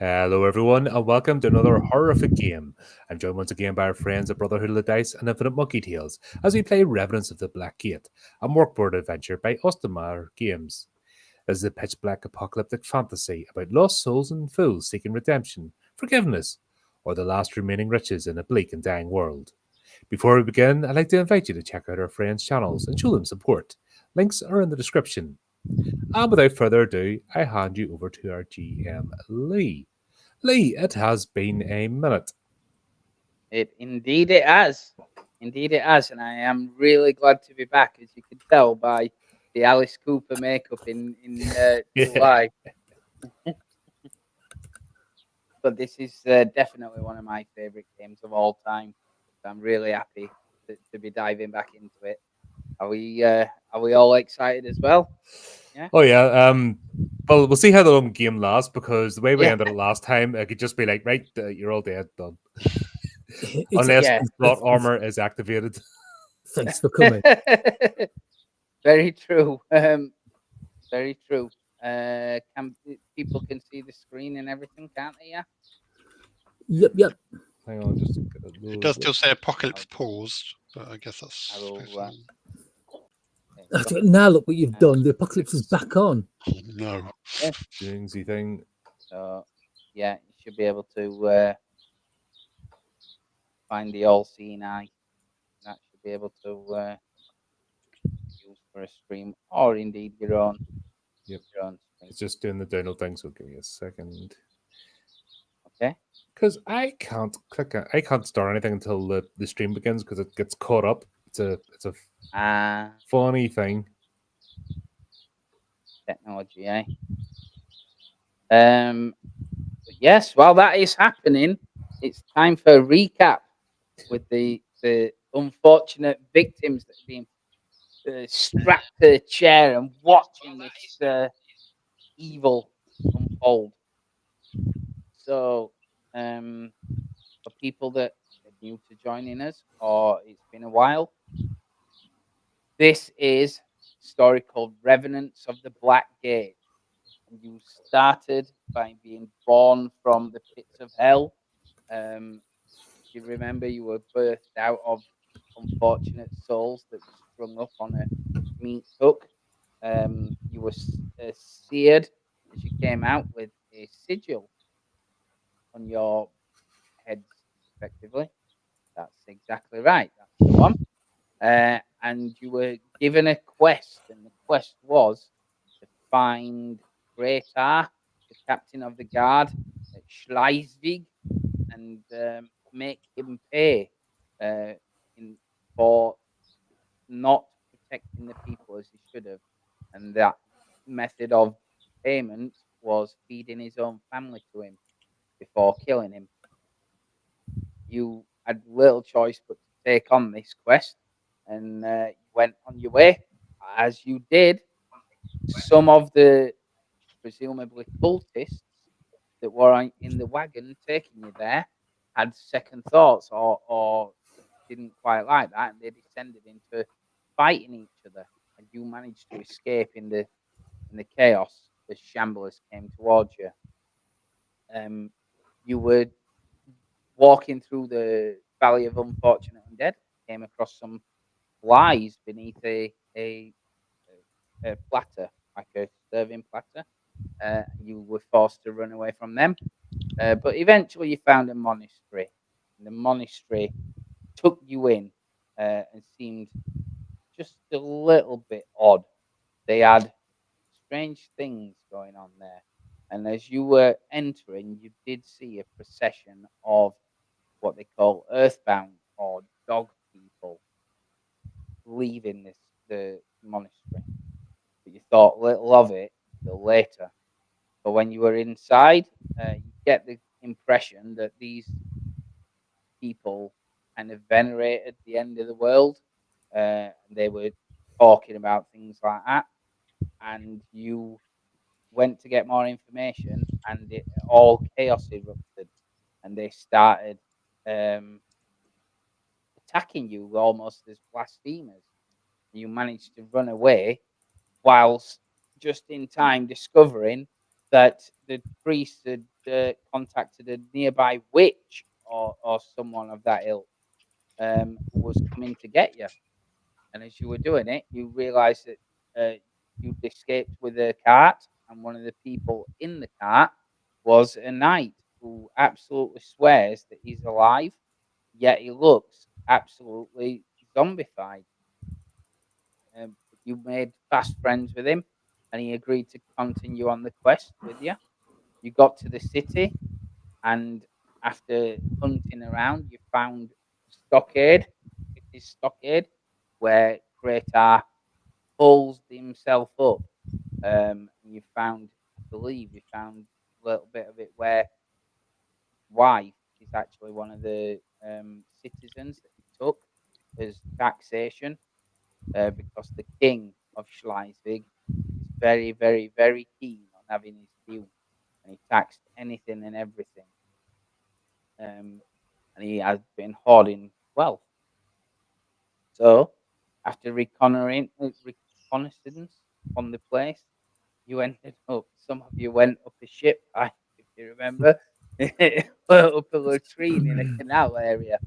Hello, everyone, and welcome to another horrific game. I'm joined once again by our friends at Brotherhood of the Dice and Infinite Monkey Tales as we play Revenants of the Black Gate, a Mork Borg adventure by Ostamar Games. This is a pitch black apocalyptic fantasy about lost souls and fools seeking redemption, forgiveness, or the last remaining riches in a bleak and dying world. Before we begin, I'd like to invite you to check out our friends' channels and show them support. Links are in the description. And without further ado, I hand you over to our GM, Lee. Lee, it has been a minute. Indeed it has. Indeed it has. And I am really glad to be back, as you can tell by the Alice Cooper makeup in July. But this is definitely one of my favorite games of all time. So I'm really happy to be diving back into it. Are we all excited as well? Yeah. Oh yeah. Well, we'll see how the long game lasts because the way we ended it last time, it could just be like, right, you're all dead, done. Unless plot armor is activated. Thanks for coming. Very true. Very true. People can see the screen and everything, can't they? Yeah. Yep. Hang on, just it does still say apocalypse paused, but I guess that's now look what you've done. The apocalypse is back on. No. Jingsy thing. So yeah, you should be able to find the all-seeing eye. That should be able to use for a stream or indeed your own. Yep. Your own stream. It's just doing the download thing, so give me a second. Okay. Because I can't start anything until the stream begins because it gets caught up. It's a funny thing. Technology, eh? Yes, while that is happening, it's time for a recap with the unfortunate victims that have been strapped to a chair and watching this evil unfold. So, for people that are new to joining us or it's been a while, this is a story called Revenants of the Black Gate. And you started by being born from the pits of hell. If you remember, you were birthed out of unfortunate souls that were strung up on a meat hook. You were seared as you came out with a sigil on your heads, effectively. That's exactly right. That's the one. And you were given a quest, and the quest was to find Greatar, the captain of the guard at Schleswig, and make him pay for not protecting the people as he should have. And that method of payment was feeding his own family to him before killing him. You had little choice but to take on this quest, and you went on your way. As you did, some of the presumably cultists that were in the wagon taking you there had second thoughts or didn't quite like that, and they descended into fighting each other. And you managed to escape in the chaos as shamblers came towards you. You were walking through the Valley of Unfortunate Undead, came across some flies beneath a platter, like a serving platter. You were forced to run away from them. But eventually you found a monastery. And the monastery took you in and seemed just a little bit odd. They had strange things going on there. And as you were entering, you did see a procession of what they call earthbound or dog people leaving the monastery. But you thought little of it till later. But when you were inside, you get the impression that these people kind of venerated the end of the world. They were talking about things like that. And you went to get more information, and all chaos erupted. And they started attacking you almost as blasphemers. You managed to run away whilst just in time discovering that the priests had contacted a nearby witch or someone of that ilk who was coming to get you. And as you were doing it, you realised that you'd escaped with a cart, and one of the people in the cart was a knight who absolutely swears that he's alive, yet he looks absolutely zombified. You made fast friends with him, and he agreed to continue on the quest with you. You got to the city, and after hunting around, you found stockade. It is stockade where Kratar pulls himself up. And you found, I believe, you found a little bit of it where wife is actually one of the citizens that he took as taxation because the king of Schleswig is very, very, very keen on having his due, and he taxed anything and everything. And he has been hoarding wealth. So, after reconnaissance on the place, you ended up. Some of you went up a ship, if you remember, up a latrine in a canal area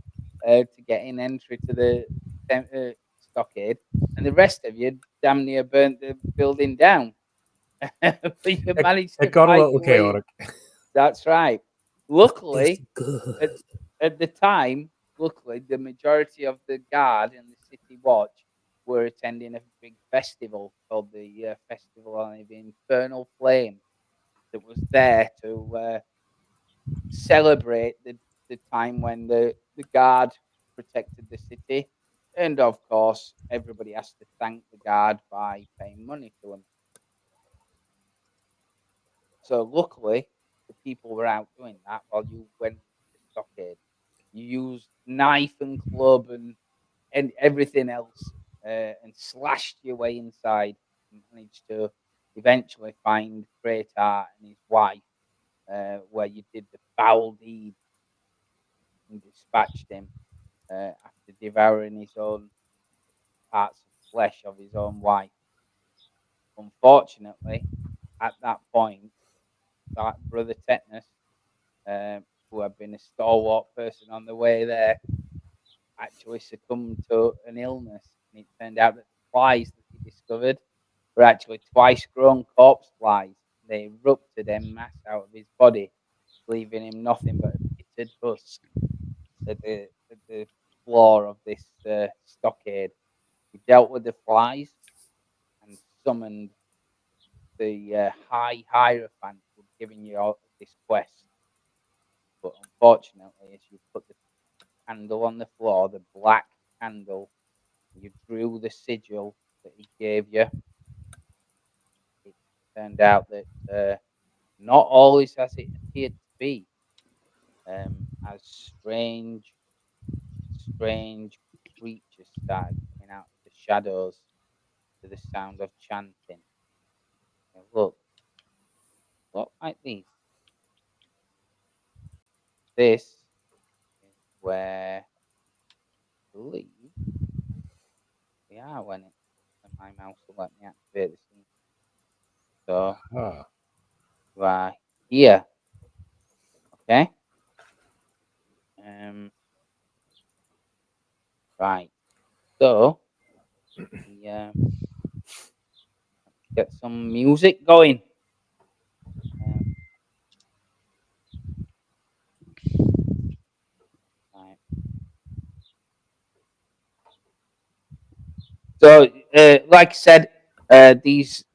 to get in entry to the stockade, and the rest of you damn near burnt the building down. But you managed to It got a fight little your way. chaotic. That's right. It's Luckily, good. at the time, luckily, the majority of the guard and the city watch were attending a big festival called the Festival of the Infernal Flame that was there to celebrate the time when the guard protected the city. And of course, everybody has to thank the guard by paying money to them. So luckily, the people were out doing that while you went to the stockade. You used knife and club and everything else and slashed your way inside and managed to eventually find Kratar and his wife where you did the foul deed and dispatched him after devouring his own parts of flesh of his own wife. Unfortunately, at that point, that Brother Tetanus, who had been a stalwart person on the way there, actually succumbed to an illness. And it turned out that the flies that he discovered were actually twice grown corpse flies. They erupted en masse out of his body, leaving him nothing but a pitted husk at the floor of this stockade. He dealt with the flies and summoned the High Hierophant who'd given you all this quest. But unfortunately, as you put the candle on the floor, the black candle, you drew the sigil that he gave you, it turned out that not always as it appeared to be. As strange creatures started coming out of the shadows to the sound of chanting. Now look like this. This is where I believe we are when my mouse will let me activate the scene. So Ah. you are here. Okay. Right. So get some music going. Right. So, like I said, these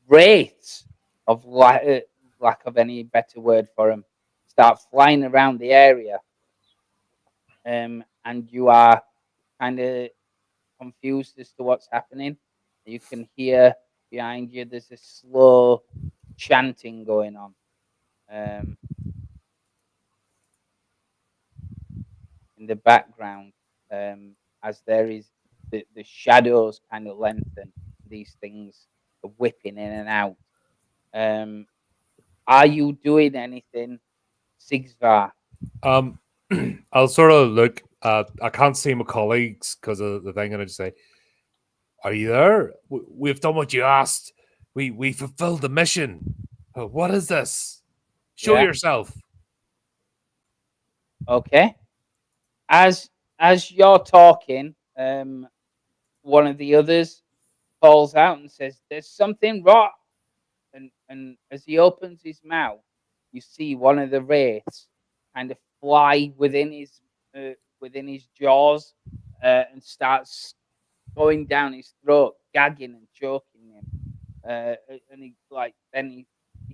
wraiths of lack of any better word for them start flying around the area, and you are kind of confused as to what's happening. You can hear behind you there's a slow chanting going on. In the background, as there is the shadows kind of lengthen, these things are whipping in and out. Are you doing anything, Sigsvar? I'll sort of look. I can't see my colleagues because of the thing, and I just say, "Are you there? We've done what you asked. We fulfilled the mission. What is this?" Show Yeah. yourself. Okay. As you're talking, one of the others calls out and says, "There's something wrong." And as he opens his mouth, you see one of the wraiths kind of fly within his jaws and starts going down his throat, gagging and choking him. And he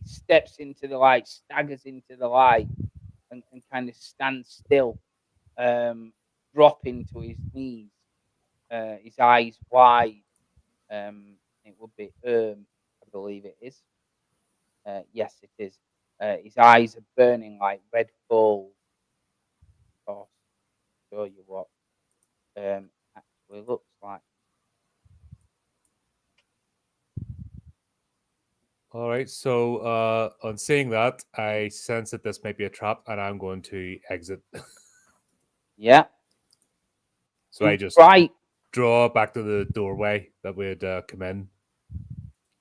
steps into the light, staggers into the light, and kind of stands still, dropping to his knees, his eyes wide. It would be I believe it is. Yes, it is. His eyes are burning like red coals. I'll show you what actually looks like. All right. So on seeing that, I sense that this might be a trap, and I'm going to exit. Yeah. So I You just try. draw back to the doorway that we had come in,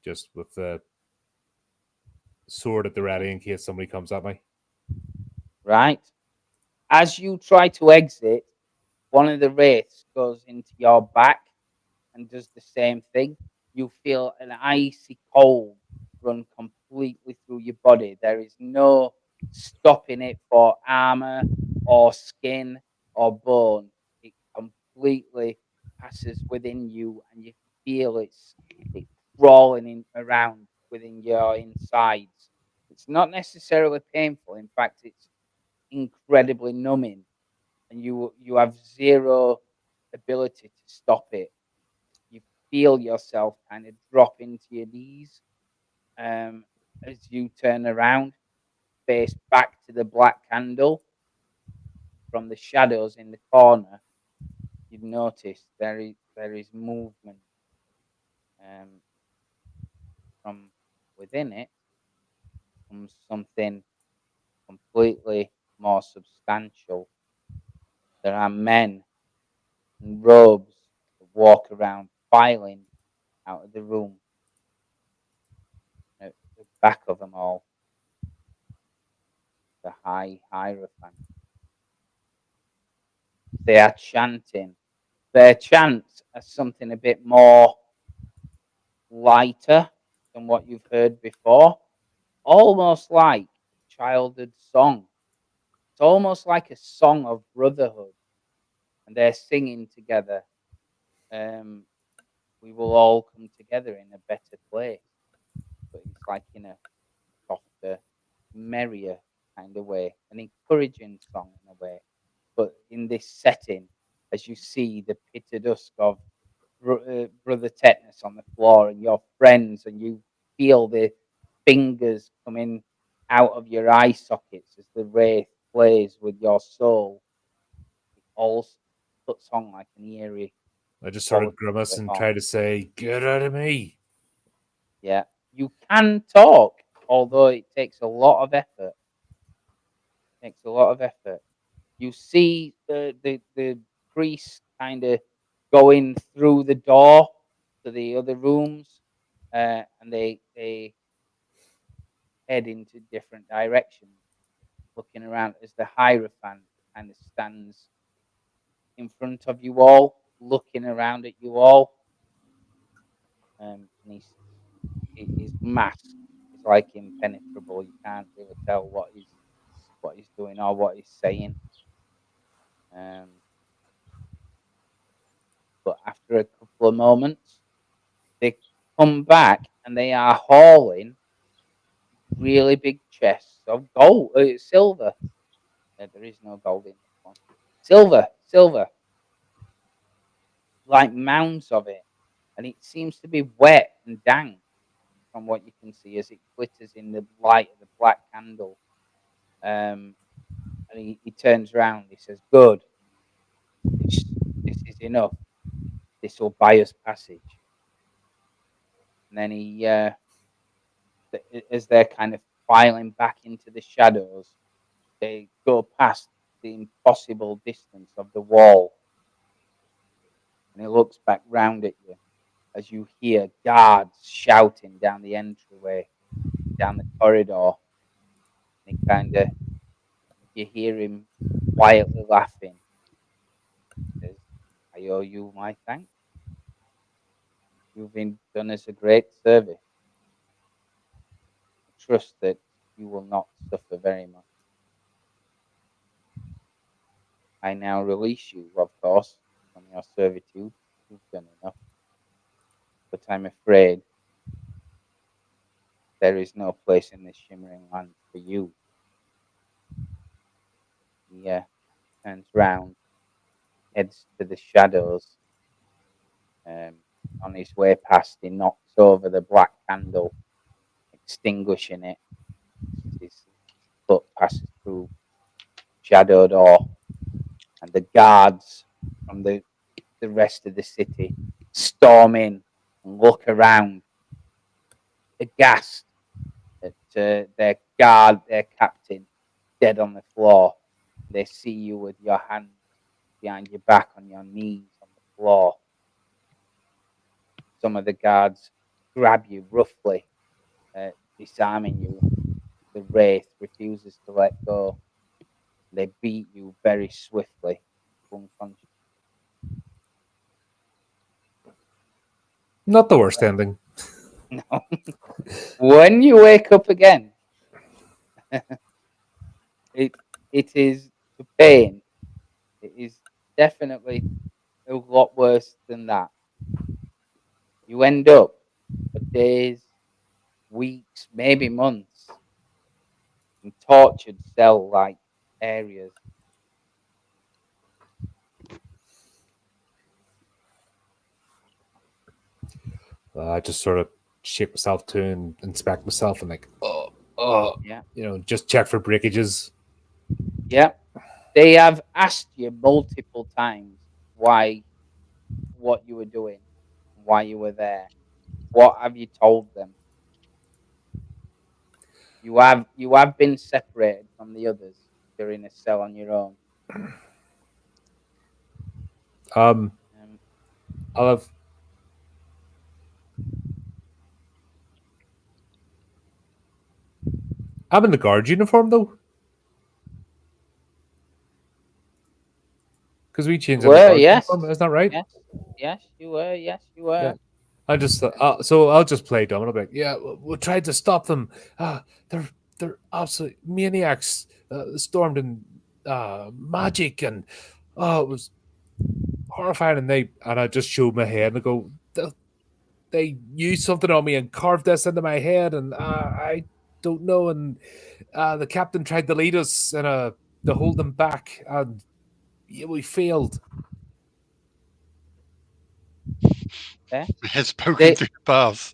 just with the sword at the ready in case somebody comes at me. Right. As you try to exit, one of the wraiths goes into your back and does the same thing. You feel an icy cold run completely through your body. There is no stopping it for armor or skin or bone. It completely passes within you, and you feel it crawling around within your insides. It's not necessarily painful. In fact, it's incredibly numbing, and you have zero ability to stop it. You feel yourself kind of drop into your knees as you turn around, face back to the black candle. From the shadows in the corner, you've noticed there is movement um, from within it comes something completely more substantial. There are men in robes that walk around filing out of the room. At the back of them all, the high hierophant. They are chanting. Their chants are something a bit more lighter than what you've heard before, almost like a childhood song. It's almost like a song of brotherhood, and they're singing together. Um, we will all come together in a better place, but it's like in a softer, merrier kind of way, an encouraging song in a way. But in this setting, as you see the pit of dusk of Brother Tetanus on the floor and your friends, and you feel the fingers coming out of your eye sockets as the wraith plays with your soul, it all puts on like an eerie I just sort of quality grimace to it and all. try to say, "Get out of me!" Yeah, you can talk, although it takes a lot of effort. Takes a lot of effort. You see the priest kind of going through the door to the other rooms, and they head into different directions, looking around as the hierophant kind of stands in front of you all, looking around at you all, and his mask is like impenetrable. You can't really tell what he's doing or what he's saying. Um, but after a couple of moments, they come back and they are hauling really big chests of gold, silver. There is no gold in this one. Silver, like mounds of it, and it seems to be wet and dank from what you can see as it glitters in the light of the black candle. And he turns around. He says, "Good. This this is enough. This will buy us passage." And then as they're kind of filing back into the shadows, they go past the impossible distance of the wall, and he looks back round at you as you hear guards shouting down the entryway, down the corridor. He kind of, you hear him quietly laughing. He says, "I owe you my thanks. You've been done us a great service. I trust that you will not suffer very much. I now release you, of course, from your servitude. You've done enough. But I'm afraid there is no place in this shimmering land for you." He turns round, heads to the shadows. On his way past, he knocks over the black candle, extinguishing it. His foot passes through shadow door, and the guards from the rest of the city storm in and look around, aghast at their guard, their captain, dead on the floor. They see you with your hands behind your back on your knees on the floor. Some of the guards grab you roughly, disarming you. The wraith refuses to let go. They beat you very swiftly, unconscious. Not the worst ending. No. When you wake up again, it is the pain. It is definitely a lot worse than that. You end up for days, weeks, maybe months in tortured cell-like areas. I just sort of shake myself to and inspect myself and like, oh, Yeah. just check for breakages. Yeah. They have asked you multiple times what you were doing, why you were there. What have you told them? You have been separated from the others. You're in a cell on your own. I'll have. I'm in the guard uniform though, because we changed You into were, guard yes. uniform. Is that right? Yes, you were. Yes, you were. Yeah. I just so I'll just play dumb. I'll be like, yeah, we tried to stop them. They're absolute maniacs. Stormed in magic, and it was horrifying. And I just showed my head and I go, they used something on me and carved this into my head, and I don't know. And the captain tried to lead us to hold them back, and yeah, we failed. Yeah. Head's poking They- through the bars.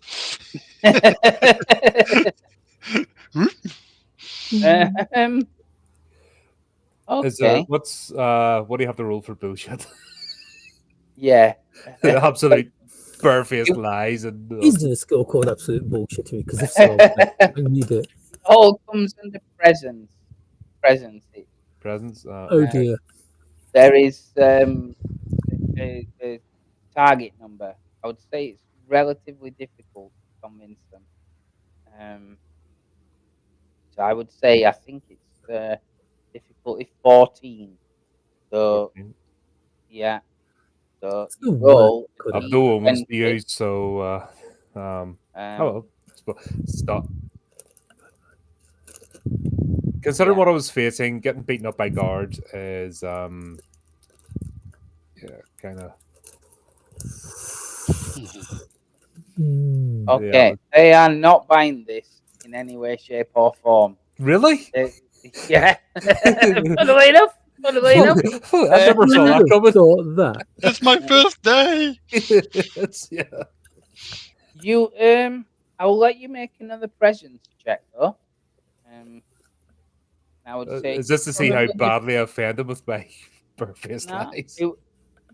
Okay. What do you have to roll for bullshit? Yeah. Absolute barefaced lies and He's doing a skill called absolute bullshit to me because if so, I need it. All comes under presence. Presence. presents. Oh dear. There is a target number. I would say it's relatively difficult to convince them. So I would say I think it's difficulty 14. So 14. yeah. So It's you no roll way could a I've no omens to D20. use, so well, stop. Considering Yeah. what I was facing, getting beaten up by guards is kind of Okay. They are not buying this in any way, shape, or form. really. Yeah. Funnily enough. I never saw that coming. Thought that. It's my birthday. Yeah. You I will let you make another presence check though. I would say Is this to see how probably badly I offended with my barefaced no, lies?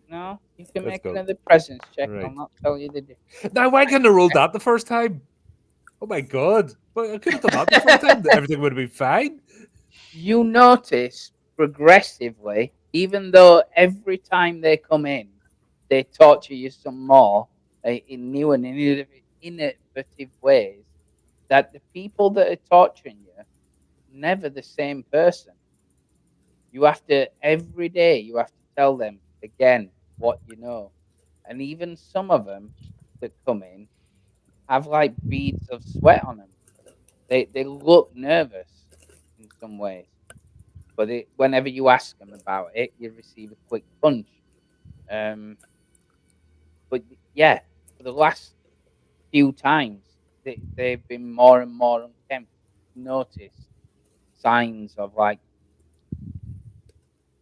no, you can Let's make go. another presence check. Right. I'll not tell you the difference. Now, why couldn't I roll that the first time? Oh my god! Well, I could have done that the first time. Everything would have been fine. You notice progressively, even though every time they come in, they torture you some more in new and innovative ways, that the people that are torturing you never the same person. You have to every day. You have to tell them again what you know, and even some of them that come in have like beads of sweat on them. They look nervous in some ways, but whenever you ask them about it, you receive a quick punch. Um, but yeah, for the last few times, they've been more and more unkempt. Noticed signs of like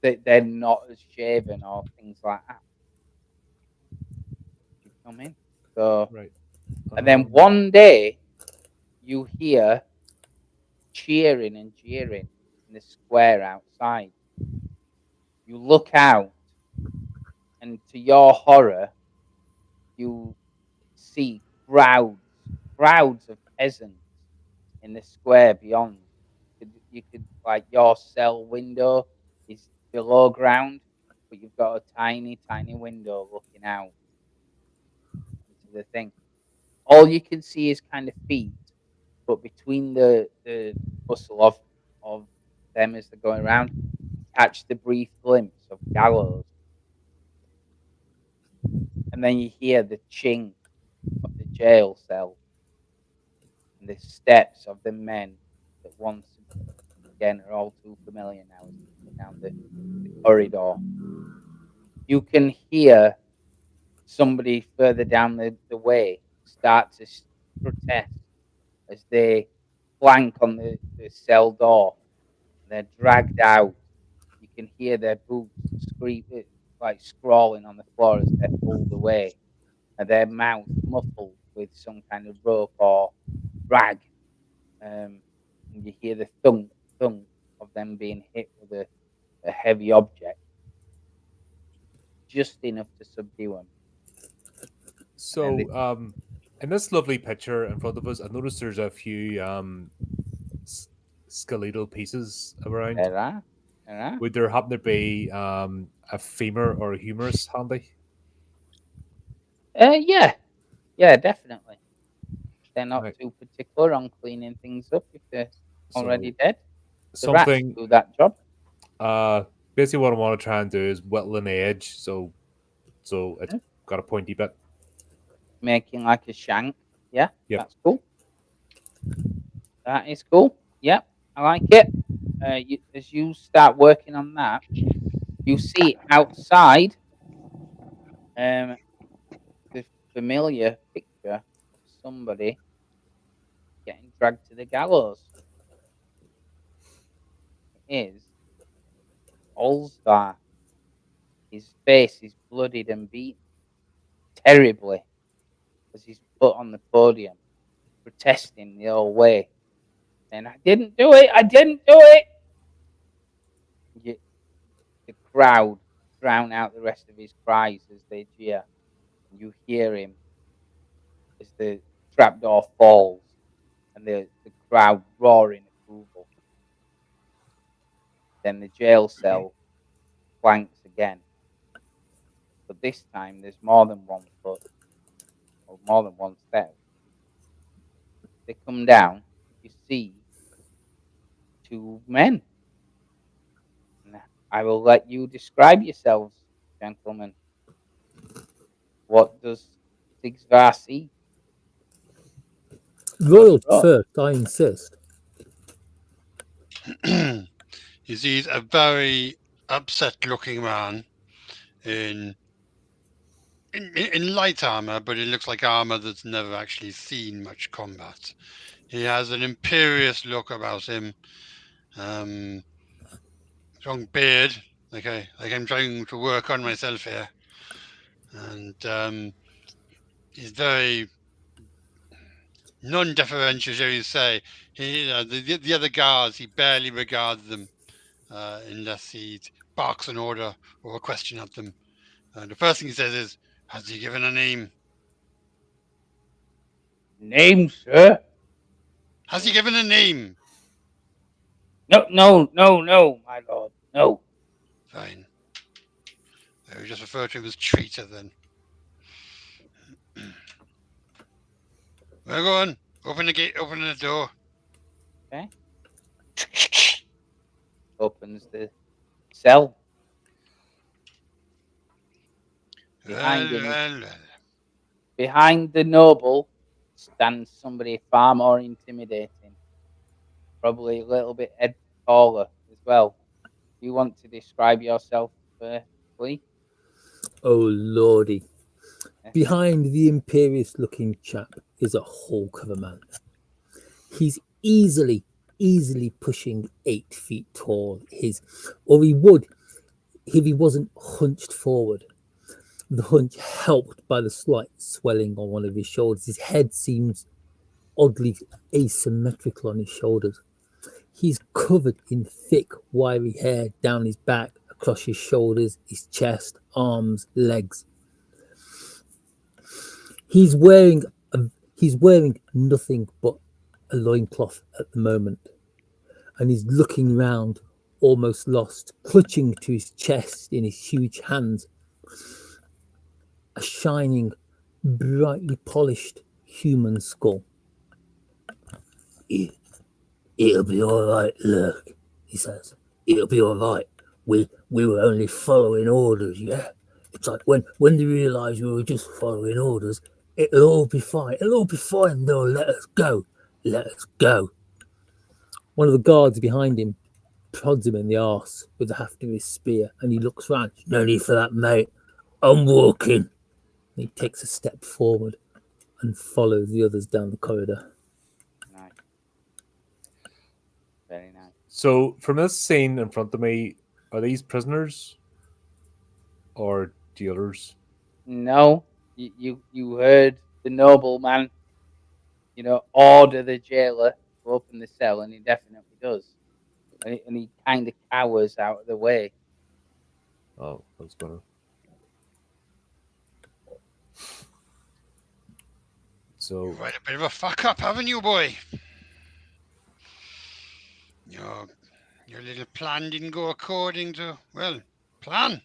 they're not as shaven or things like that. You come in, so Right. and then one day you hear cheering and jeering in the square outside. You look out, and to your horror, you see crowds of peasants in the square beyond. You could like your cell window is below ground, but you've got a tiny window looking out into the thing. All you can see is kind of feet, but between the bustle of them as they're going around, catch the brief glimpse of gallows, and then you hear the ching of the jail cell and the steps of the men that once again are all too familiar now as they go down the corridor. You can hear somebody further down the way start to protest as they flank on the cell door. They're dragged out. You can hear their boots like scrawling on the floor as they're pulled away, and their mouth muffled with some kind of rope or rag. And you hear the thunk, thunk of them being hit with a heavy object, just enough to subdue them. So, in this lovely picture in front of us, I noticed there's a few skeletal pieces around. There are. Would there happen to be a femur or a humerus handy? Yeah, definitely. They're not Right. too particular on cleaning things up if they're already So dead. The rats something. do that job. Basically, what I want to try and do is whittle an edge, so it's got a pointy bit. Making like a shank. Yeah, Yep. that's cool. That is cool. Yep, I like it. As you start working on that, you see outside the familiar picture of somebody getting dragged to the gallows. It is Olsvar. His face is bloodied and beaten terribly as he's put on the podium, protesting the old way. And I didn't do it. I didn't do it. The crowd drown out the rest of his cries as they jeer. You hear him as the trapdoor falls and the crowd roaring approval. Then the jail cell flanks again. But this time there's more than one foot or more than one step. They come down, you see two men. And I will let you describe yourselves, gentlemen. What does Sigsvar see? Royal Right. first, I insist. He sees a very upset-looking man in light armor, but it looks like armor that's never actually seen much combat. He has an imperious look about him, strong beard, like I'm trying to work on myself here, and he's very non-deferential, shall you say. The other guards, he barely regards them unless he barks an order or a question at them. The first thing he says is, "Has he given a name?" Name, sir? Has he given a name? No, my lord. No. Fine. We just refer to him as traitor then. Well, go on. Open the gate. Open the door. Okay. opens the cell. Well, Behind him, well, well. behind the noble, stands somebody far more intimidating. Probably a little bit head taller as well. You want to describe yourself, Lee? Oh lordy! Behind the imperious looking chap is a hulk of a man. He's easily pushing 8 feet tall. Or he would if he wasn't hunched forward. The hunch helped by the slight swelling on one of his shoulders. His head seems oddly asymmetrical on his shoulders. He's covered in thick, wiry hair down his back, across his shoulders, his chest, arms, legs. He's wearing nothing but a loincloth at the moment, and he's looking round, almost lost, clutching to his chest in his huge hands. A shining, brightly polished human skull. It'll be all right, Lurk, he says. It'll be all right. We were only following orders, yeah? It's like when they realise we were just following orders, it'll all be fine. It'll all be fine. They'll let us go. Let us go. One of the guards behind him prods him in the arse with the haft of his spear, and he looks round. No need for that, mate. I'm walking. And he takes a step forward and follows the others down the corridor. Nice. Very nice. So, from this scene in front of me, are these prisoners or dealers? No, you heard the nobleman, order the jailer to open the cell, and he definitely does. And he kind of cowers out of the way. Oh, that's better. So, You've had a bit of a fuck up, haven't you, boy? Your little plan didn't go according to, plan.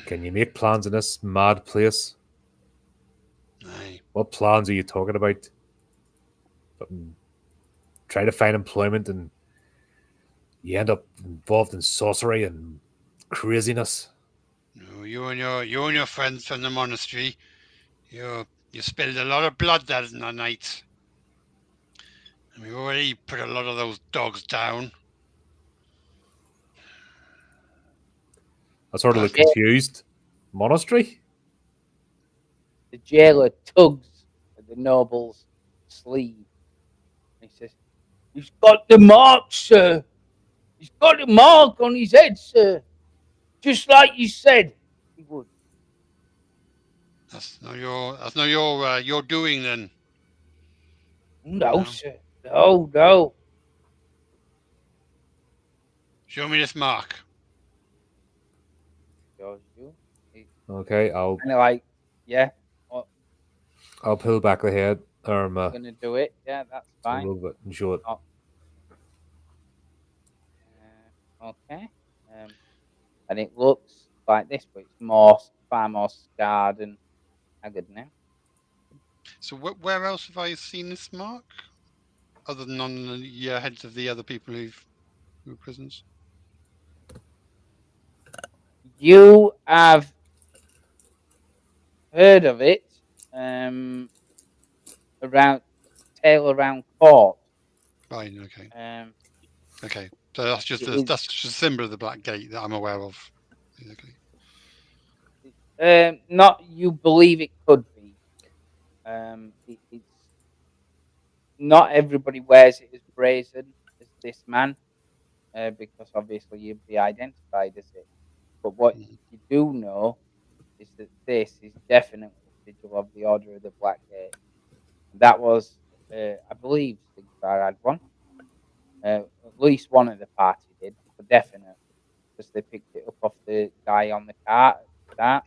can you make plans in this mad place? Aye. What plans are you talking about? Try to find employment and you end up involved in sorcery and craziness. No, you and your friends from the monastery, you spilled a lot of blood that night. And we already put a lot of those dogs down. I sort of look confused. Monastery? The jailer tugs at the noble's sleeve. And he says, "He's got the mark, sir. He's got a mark on his head, sir. Just like you said he would." That's not your doing then. No, No. sir. No. Show me this mark. Shows you. Okay, I'll Kind of like, yeah, pull back the head I'm gonna do it. Yeah, that's a fine. little bit and show it. Okay. And it looks like this, but it's far more scarred and haggard now. So where else have I seen this mark? Other than on the heads of the other people who were prisoners? You have heard of it around court. Fine, okay. Okay. So that's just a symbol of the Black Gate that I'm aware of. Okay. Not you believe it could be. It's not everybody wears it as brazen as this man, because obviously you'd be identified as it. But what you do know is that this is definitely a sigil of the Order of the Black Gate. That was, I believe, Sigmar had one. At least one of the party did, for definite, because they picked it up off the guy on the cart at the start,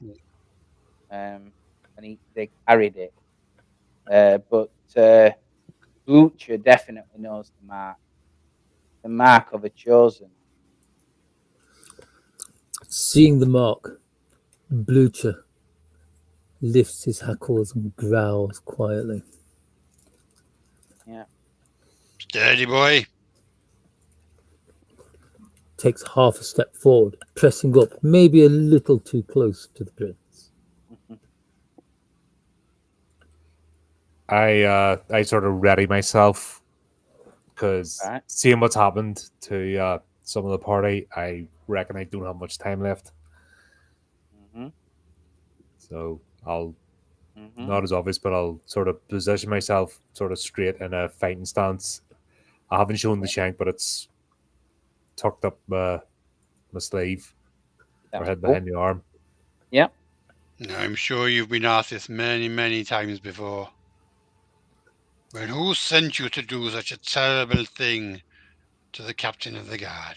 and they carried it. But Blucher definitely knows the mark of a chosen. Seeing the mark, Blucher lifts his hackles and growls quietly. Yeah. Steady, boy. takes half a step forward, pressing up, maybe a little too close to the prince. I sort of ready myself because Right. seeing what's happened to some of the party, I reckon I don't have much time left. Mhm. So I'll Mhm. not as obvious, but I'll sort of position myself sort of straight in a fighting stance. I haven't shown the shank, but it's tucked up my sleeve or That's head cool. behind the arm. Yeah. Now, I'm sure you've been asked this many, many times before. But who sent you to do such a terrible thing to the captain of the guard?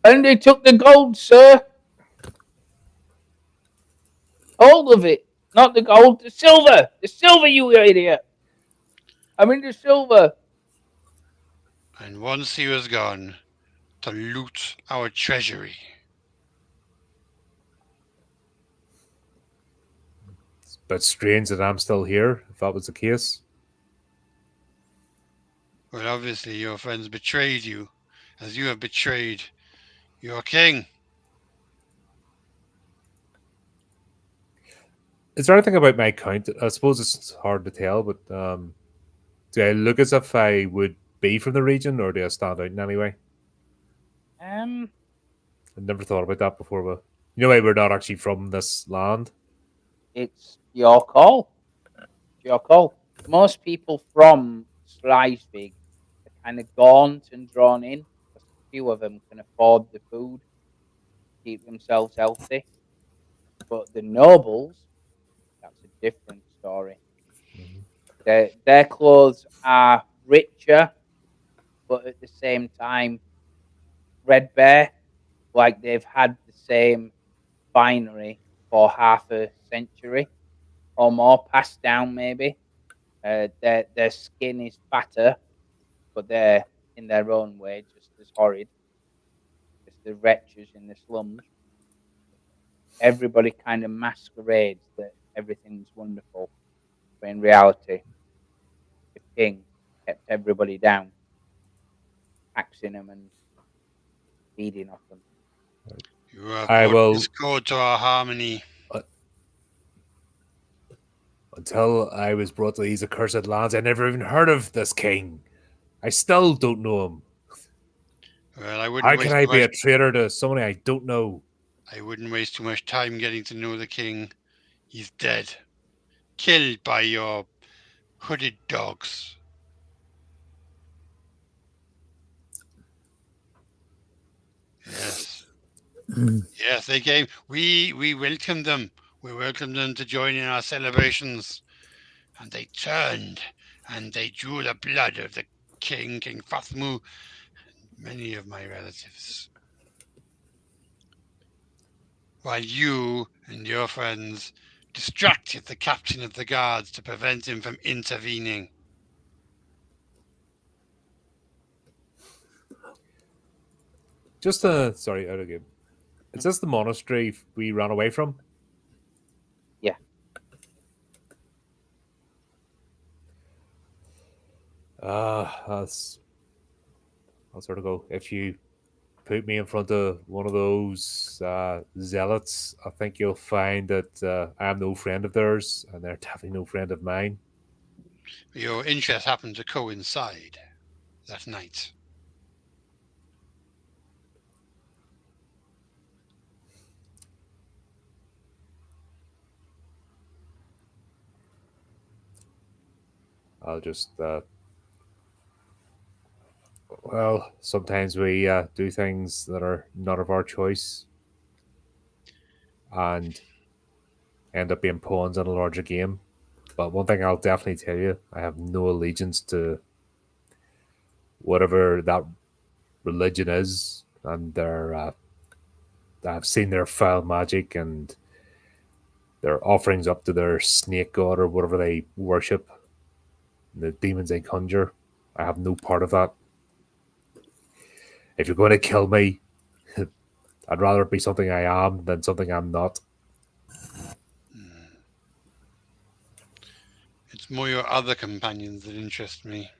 And they took the gold, sir. All of it. Not the gold, the silver. The silver, you idiot. I mean the silver. And once he was gone, to loot our treasury. But strange that I'm still here, if that was the case. Well, obviously your friends betrayed you, as you have betrayed your king. Is there anything about my account? I suppose it's hard to tell, but do I look as if I would be from the region, or do I stand out in any way? Um, I've never thought about that before, but you know why we're not actually from this land? it's your call. It's your call. Most people from Sleisvig are kind of gaunt and drawn in. Because few of them can afford the food, keep themselves healthy. But the nobles, that's a different story. Their clothes are richer, but at the same time threadbare, like they've had the same finery for half a century or more, passed down maybe. Their skin is fatter, but they're in their own way just as horrid as the wretches in the slums. Everybody kind of masquerades that everything's wonderful, but in reality, the king kept everybody down, taxing them and feeding off them. You have I brought will- discord to our harmony. Until I was brought to these accursed lands, I never even heard of this king. I still don't know him. Well, I wouldn't How waste can I too be a much. traitor to someone I don't know? I wouldn't waste too much time getting to know the king. He's dead, killed by your hooded dogs. Yes. Yes, they came. We welcomed them. We welcomed them to join in our celebrations. And they turned and they drew the blood of the king, King Fathmu, and many of my relatives. While you and your friends distracted the captain of the guards to prevent him from intervening. Just sorry, out of game. Is this the monastery we ran away from? Yeah. That's. I'll sort of go. If you put me in front of one of those zealots, I think you'll find that I'm no friend of theirs, and they're definitely no friend of mine. Your interests happened to coincide that night. I'll just. Well, sometimes we do things that are not of our choice and end up being pawns in a larger game. But one thing I'll definitely tell you, I have no allegiance to whatever that religion is, and I've seen their foul magic and their offerings up to their snake god or whatever they worship, the demons they conjure. I have no part of that. If you're going to kill me, I'd rather it be something I am than something I'm not. It's more your other companions that interest me.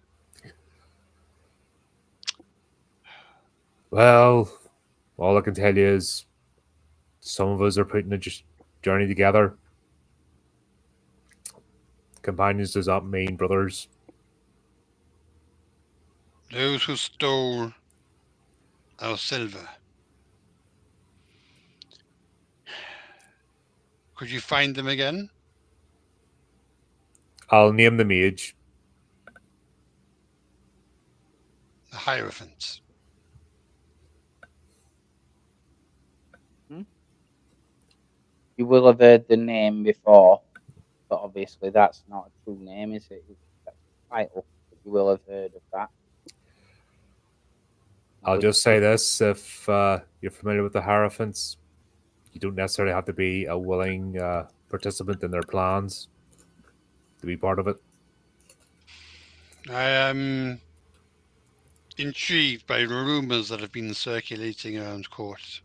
Well, all I can tell you is some of us are putting a journey together. Companions does not mean brothers. Those who stole our silver. Could you find them again? I'll name the mage. The Hierophants. You will have heard the name before, but obviously that's not a true name, is it? That's a title, but you will have heard of that. I'll just say this: if you're familiar with the Hierophants, you don't necessarily have to be a willing participant in their plans to be part of it. I am intrigued by rumors that have been circulating around court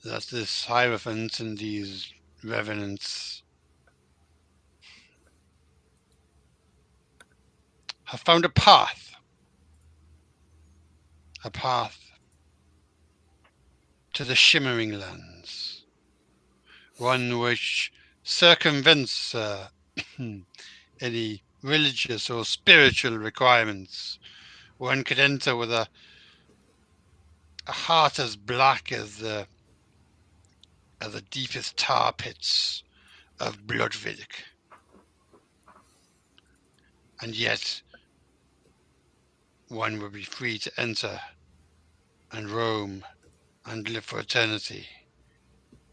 that this Hierophant and these Revenants have found a path to the Shimmering Lands, one which circumvents any religious or spiritual requirements. One could enter with a heart as black as the deepest tar pits of Bloodvic, and yet one would be free to enter and roam and live for eternity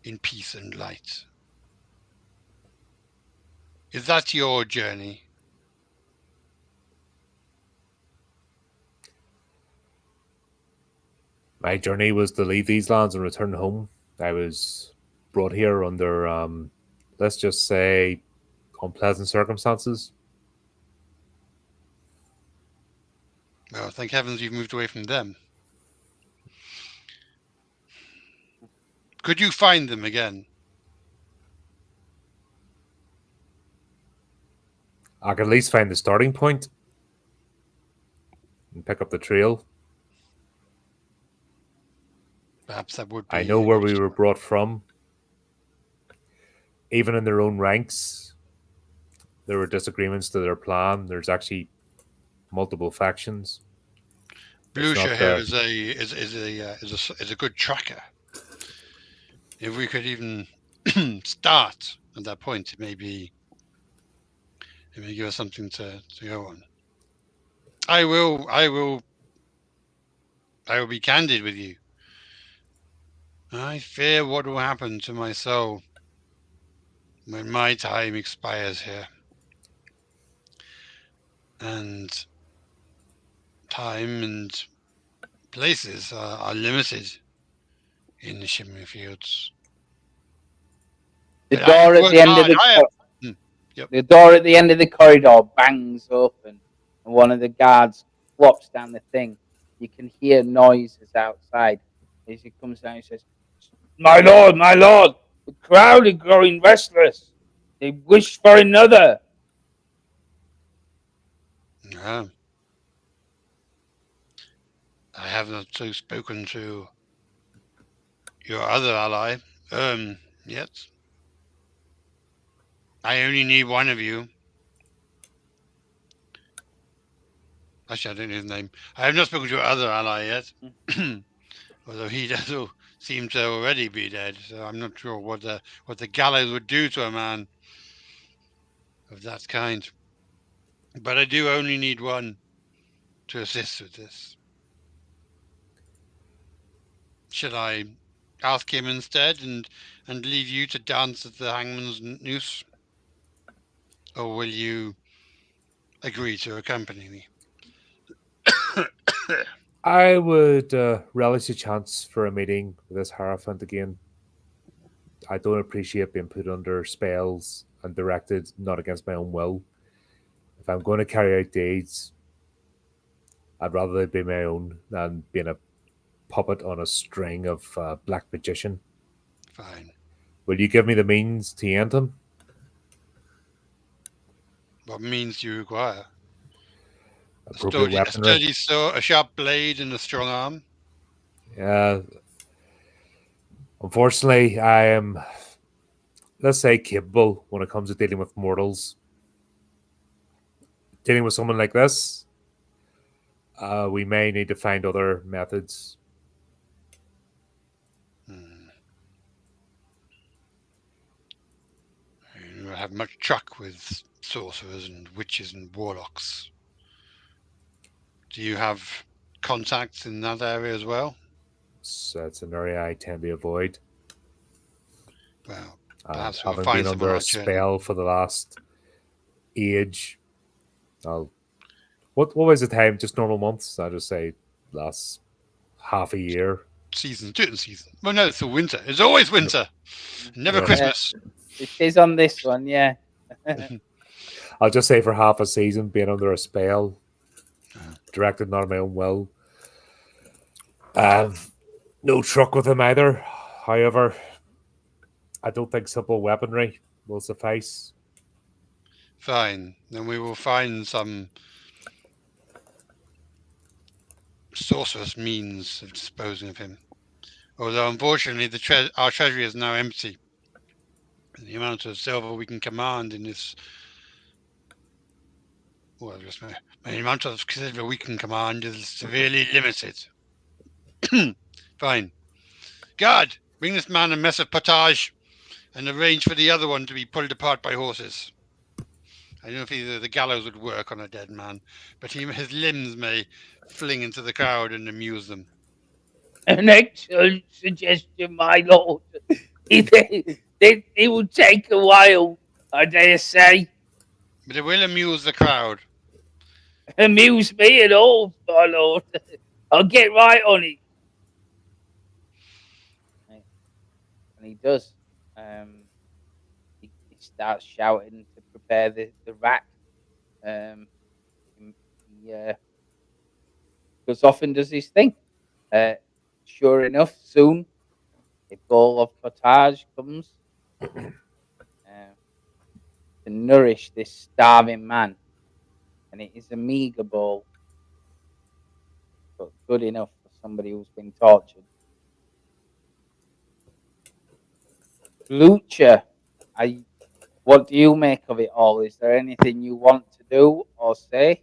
in peace and light. Is that your journey? My journey was to leave these lands and return home. I was brought here under, let's just say, unpleasant circumstances. Well, thank heavens you've moved away from them. Could you find them again? I could at least find the starting point and pick up the trail. Perhaps that would be. I know where we were brought from. Even in their own ranks, there were disagreements to their plan. There's actually multiple factions. Blucher here is a good tracker. If we could even start at that point, it may give us something to go on. I will be candid with you. I fear what will happen to my soul when my time expires here. And time and places are limited in the Shimmering Fields. The door at the end of the door at the end of the corridor bangs open, and one of the guards flops down the thing. You can hear noises outside as he comes down. He says, my lord, the crowd is growing restless. They wish for another." Yeah. I have not spoken to your other ally yet. I only need one of you. Actually, I don't know his name. I have not spoken to your other ally yet, although he does seem to already be dead. So I'm not sure what the gallows would do to a man of that kind. But I do only need one to assist with this. Should I ask him instead and leave you to dance at the hangman's noose? Or will you agree to accompany me? I would relish a chance for a meeting with this Hierophant again. I don't appreciate being put under spells and directed not against my own will. If I'm going to carry out deeds, I'd rather they be my own than being a puppet on a string of black magician. Fine. Will you give me the means to end him? What means do you require? Appropriate weaponry. A sharp blade and a strong arm? Unfortunately, I am, let's say, capable when it comes to dealing with mortals. Dealing with someone like this, we may need to find other methods. You have much truck with sorcerers and witches and warlocks. Do you have contacts in that area as well? So that's an area I tend to avoid. Well, And perhaps we'll having find been some on under our a journey. spell for the last age, I'll, what was the time? Just normal months? I'll just say last half a year. Season, do it in season. Well, no, it's the winter. It's always winter. Never Yeah. Christmas. It is on this one, yeah. I'll just say for half a season being under a spell, directed not of my own will. No truck with him either. However, I don't think simple weaponry will suffice. Fine. Then we will find some sorcerous means of disposing of him. Although, unfortunately, our treasury is now empty. And the amount of silver we can command in this... Well, just the amount of silver we can command is severely limited. Fine. Guard, bring this man a mess of pottage and arrange for the other one to be pulled apart by horses. I don't know if either the gallows would work on a dead man, but his limbs may fling into the crowd and amuse them. An excellent suggestion, my lord. It will take a while, I dare say. But it will amuse the crowd. Amuse me at all, my lord. I'll get right on it. And he does. He starts shouting to prepare the rack. He goes off and does his thing. Sure enough, soon a bowl of pottage comes to nourish this starving man. And it is a meager bowl, but good enough for somebody who's been tortured. Lucha, what do you make of it all? Is there anything you want to do or say?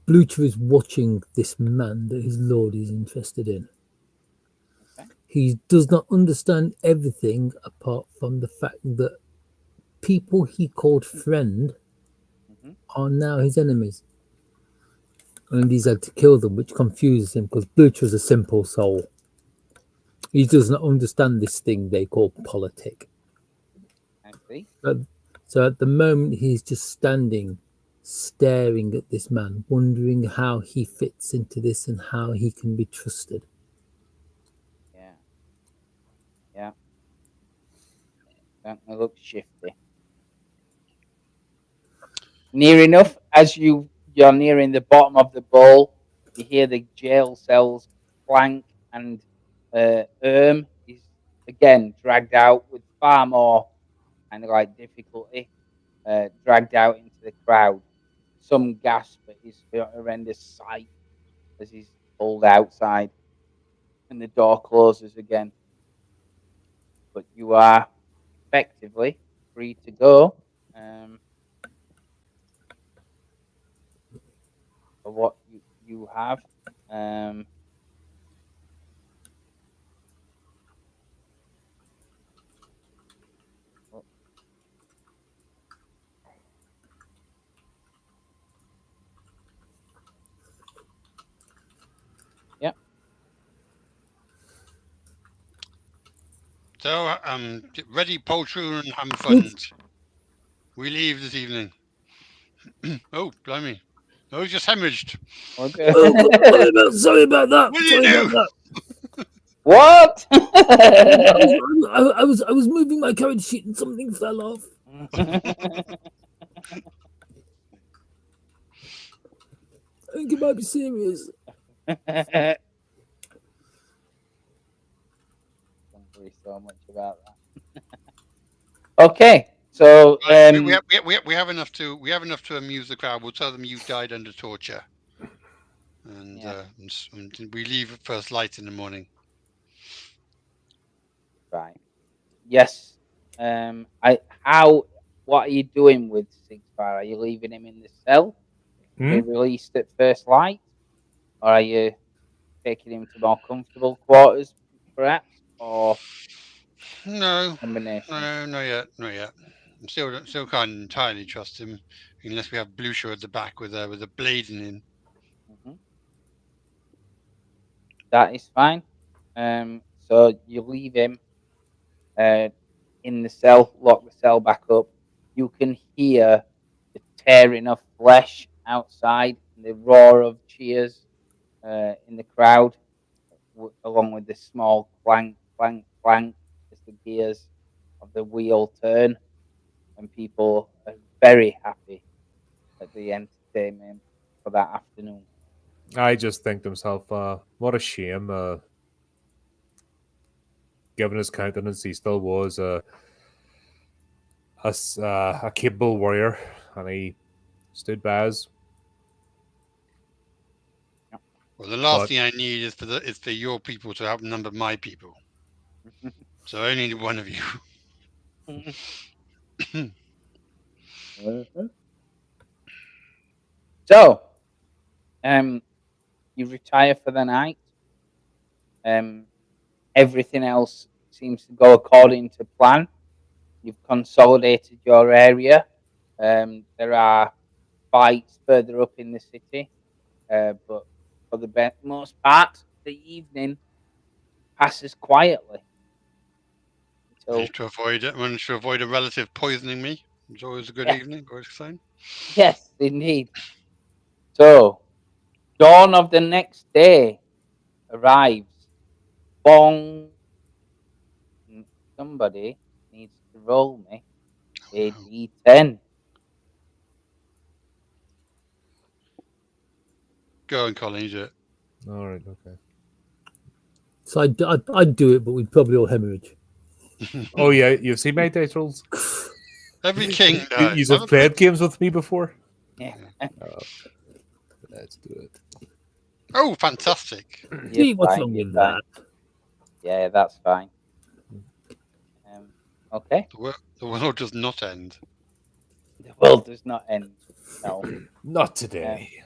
Blucher is watching this man that his lord is interested in. Okay. He does not understand everything apart from the fact that people he called friend are now his enemies. And he's had to kill them, which confuses him because Blucher is a simple soul. He does not understand this thing they call politic. I see. So at the moment, he's just standing, staring at this man, wondering how he fits into this and how he can be trusted. Yeah. Certainly looks shifty. Near enough, as you're nearing the bottom of the bowl, you hear the jail cells clank, and is again dragged out with far more kind of like difficulty, dragged out into the crowd. Some gasp at his horrendous sight as he's pulled outside, and the door closes again. But you are effectively free to go. For what you have. Yeah. So, get ready, poultry and ham fund. We leave this evening. Oh, blimey. Oh, he just hemorrhaged. Sorry about that. What did you do? What? I was moving my carriage sheet and something fell off. I think it might be serious. Don't worry so much about that. Okay, so we have enough to amuse the crowd. We'll tell them you died under torture. and, Yeah. and we leave at first light in the morning. Right. Yes. I how what are you doing with Sigfar? Are you leaving him in the cell to be Hmm? released at first light? Or are you taking him to more comfortable quarters, perhaps? Or No, combination? no, not yet, not yet. I'm still can't entirely trust him unless we have Blucher at the back with a blade in him. Hmm. That is fine. So you leave him uh, in the cell, lock the cell back up. You can hear the tearing of flesh outside, and the roar of cheers in the crowd, along with the small clank, clank, clank as the gears of the wheel turn, and people are very happy at the entertainment for that afternoon. I just think to myself, what a shame. Given his countenance, he still was a capable warrior, and he stood by us. Well, the last But thing I need is for your people to outnumber my people. So I only need one of you. So, you retire for the night. Um, everything else seems to go according to plan. You've consolidated your area. There are fights further up in the city, but for the most part, the evening passes quietly until Managed to avoid a relative poisoning me. It's always a good yeah, evening. Always a sign. yes, indeed. So, dawn of the next day arrives. Bong. Somebody needs to roll me a No. d10. Go on, Colin. You do it. all right, okay. So I'd do it, but we'd probably all hemorrhage. Oh yeah, you've seen my dice rolls. Every king You does. have Have a played games with me before. Yeah, Let's do it. Oh, fantastic! you're What's fine. wrong You're with fine. that? Yeah, that's fine. Okay. The world does not end. The world does not end. No. Not today.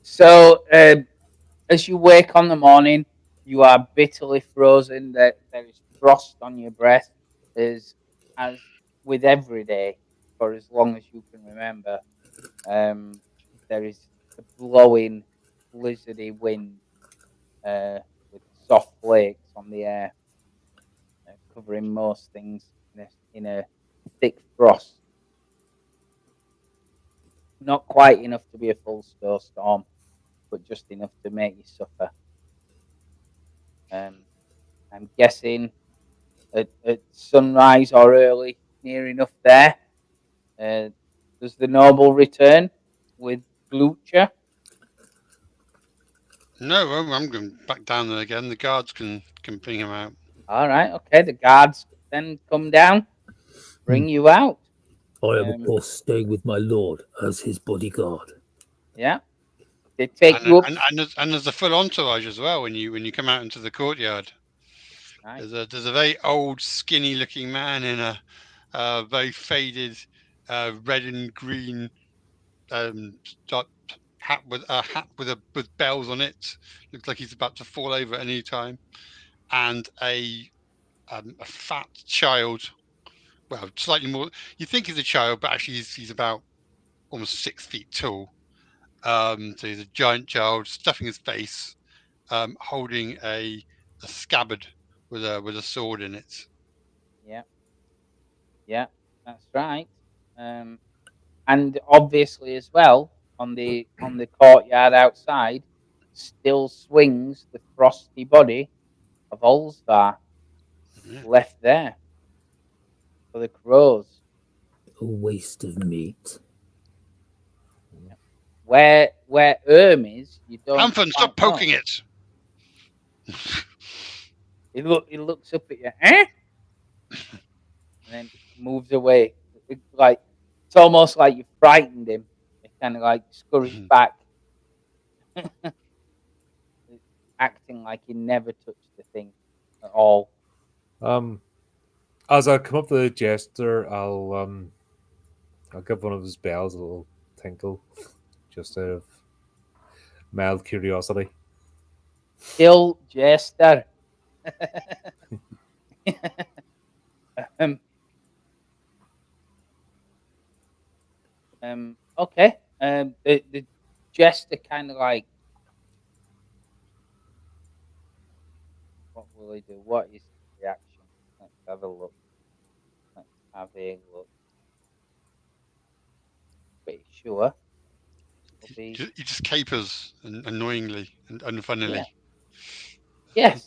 So, as you wake on the morning, you are bitterly frozen. There is frost on your breath, as with every day for as long as you can remember. Um, there is a blowing, blizzardy wind with soft flakes on the air, covering most things in a thick frost. Not quite enough to be a full snowstorm, but just enough to make you suffer. Um, I'm guessing at sunrise or early, near enough there. Uh, does the noble return with Blucher? No, I'm going back down there again. The guards can bring him out. All right, okay. The guards then come down, bring you out. I am, of Um, course, staying with my lord as his bodyguard. yeah, they take you up. And there's a full entourage as well when you come out into the courtyard. Right. There's a very old, skinny looking man in a very faded red and green um, dot hat with bells on it. Looks like he's about to fall over at any time. And a fat child. Well, slightly more. You think he's a child, but actually he's about almost 6 feet tall. So he's a giant child, stuffing his face, holding a scabbard with a sword in it. Yeah, yeah, that's right. Um, and obviously as well on the courtyard outside still swings the frosty body of Olsvar Yeah. left there for the crows. A waste of meat. Where is, you don't Anthony, quite stop know. poking it. He looks up at you, eh? And then moves away. Like it's almost like you frightened him. He kind of like scurries back Acting like he never touched the thing at all. As I come up to the jester, I'll give one of his bells a little tinkle, just out of mild curiosity. Kill Jester. um, okay. The Jester kind of like, what will he do? What is his reaction? Let's have a look. Let's have a look. Pretty sure. He just capers annoyingly and unfunnily. Yeah. Yes.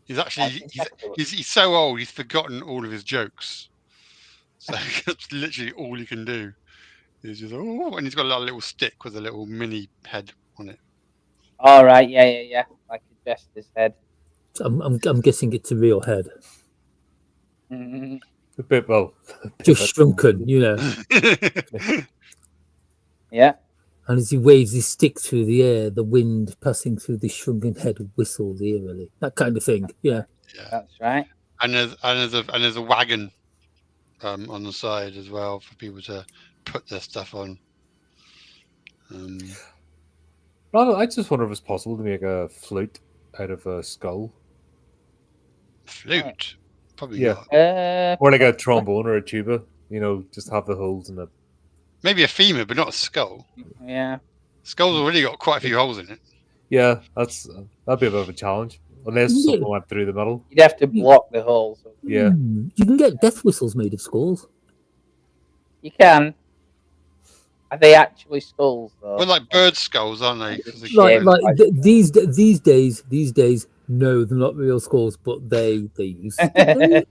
He's actually That's exactly what- he's so old he's forgotten all of his jokes. So that's literally all he can do. He's just and he's got a little stick with a little mini head on it. All right. Yeah. Like a Jester's head. I'm guessing it's a real head, Mhm. A bit, well, just shrunken, you know. Yeah. And as he waves his stick through the air, the wind passing through the shrunken head whistles eerily. That kind of thing. Yeah. That's right. And there's a wagon on the side as well for people to put their stuff on. Well, I just wonder if it's possible to make a flute out of a skull. Flute, probably Yeah. not. Or like a trombone or a tuba. You know, just have the holes in it. Maybe a femur, but not a skull. Yeah. Skull's already got quite a few holes in it. Yeah, that'd be a bit of a challenge. Unless Yeah. something went through the middle. You'd have to block the holes. Yeah. You can get death whistles made of skulls. You can. Are they actually skulls though? Well, like bird skulls, aren't they? 'Cause they Like, keep it- these days, no, they're not real skulls, but they used to be.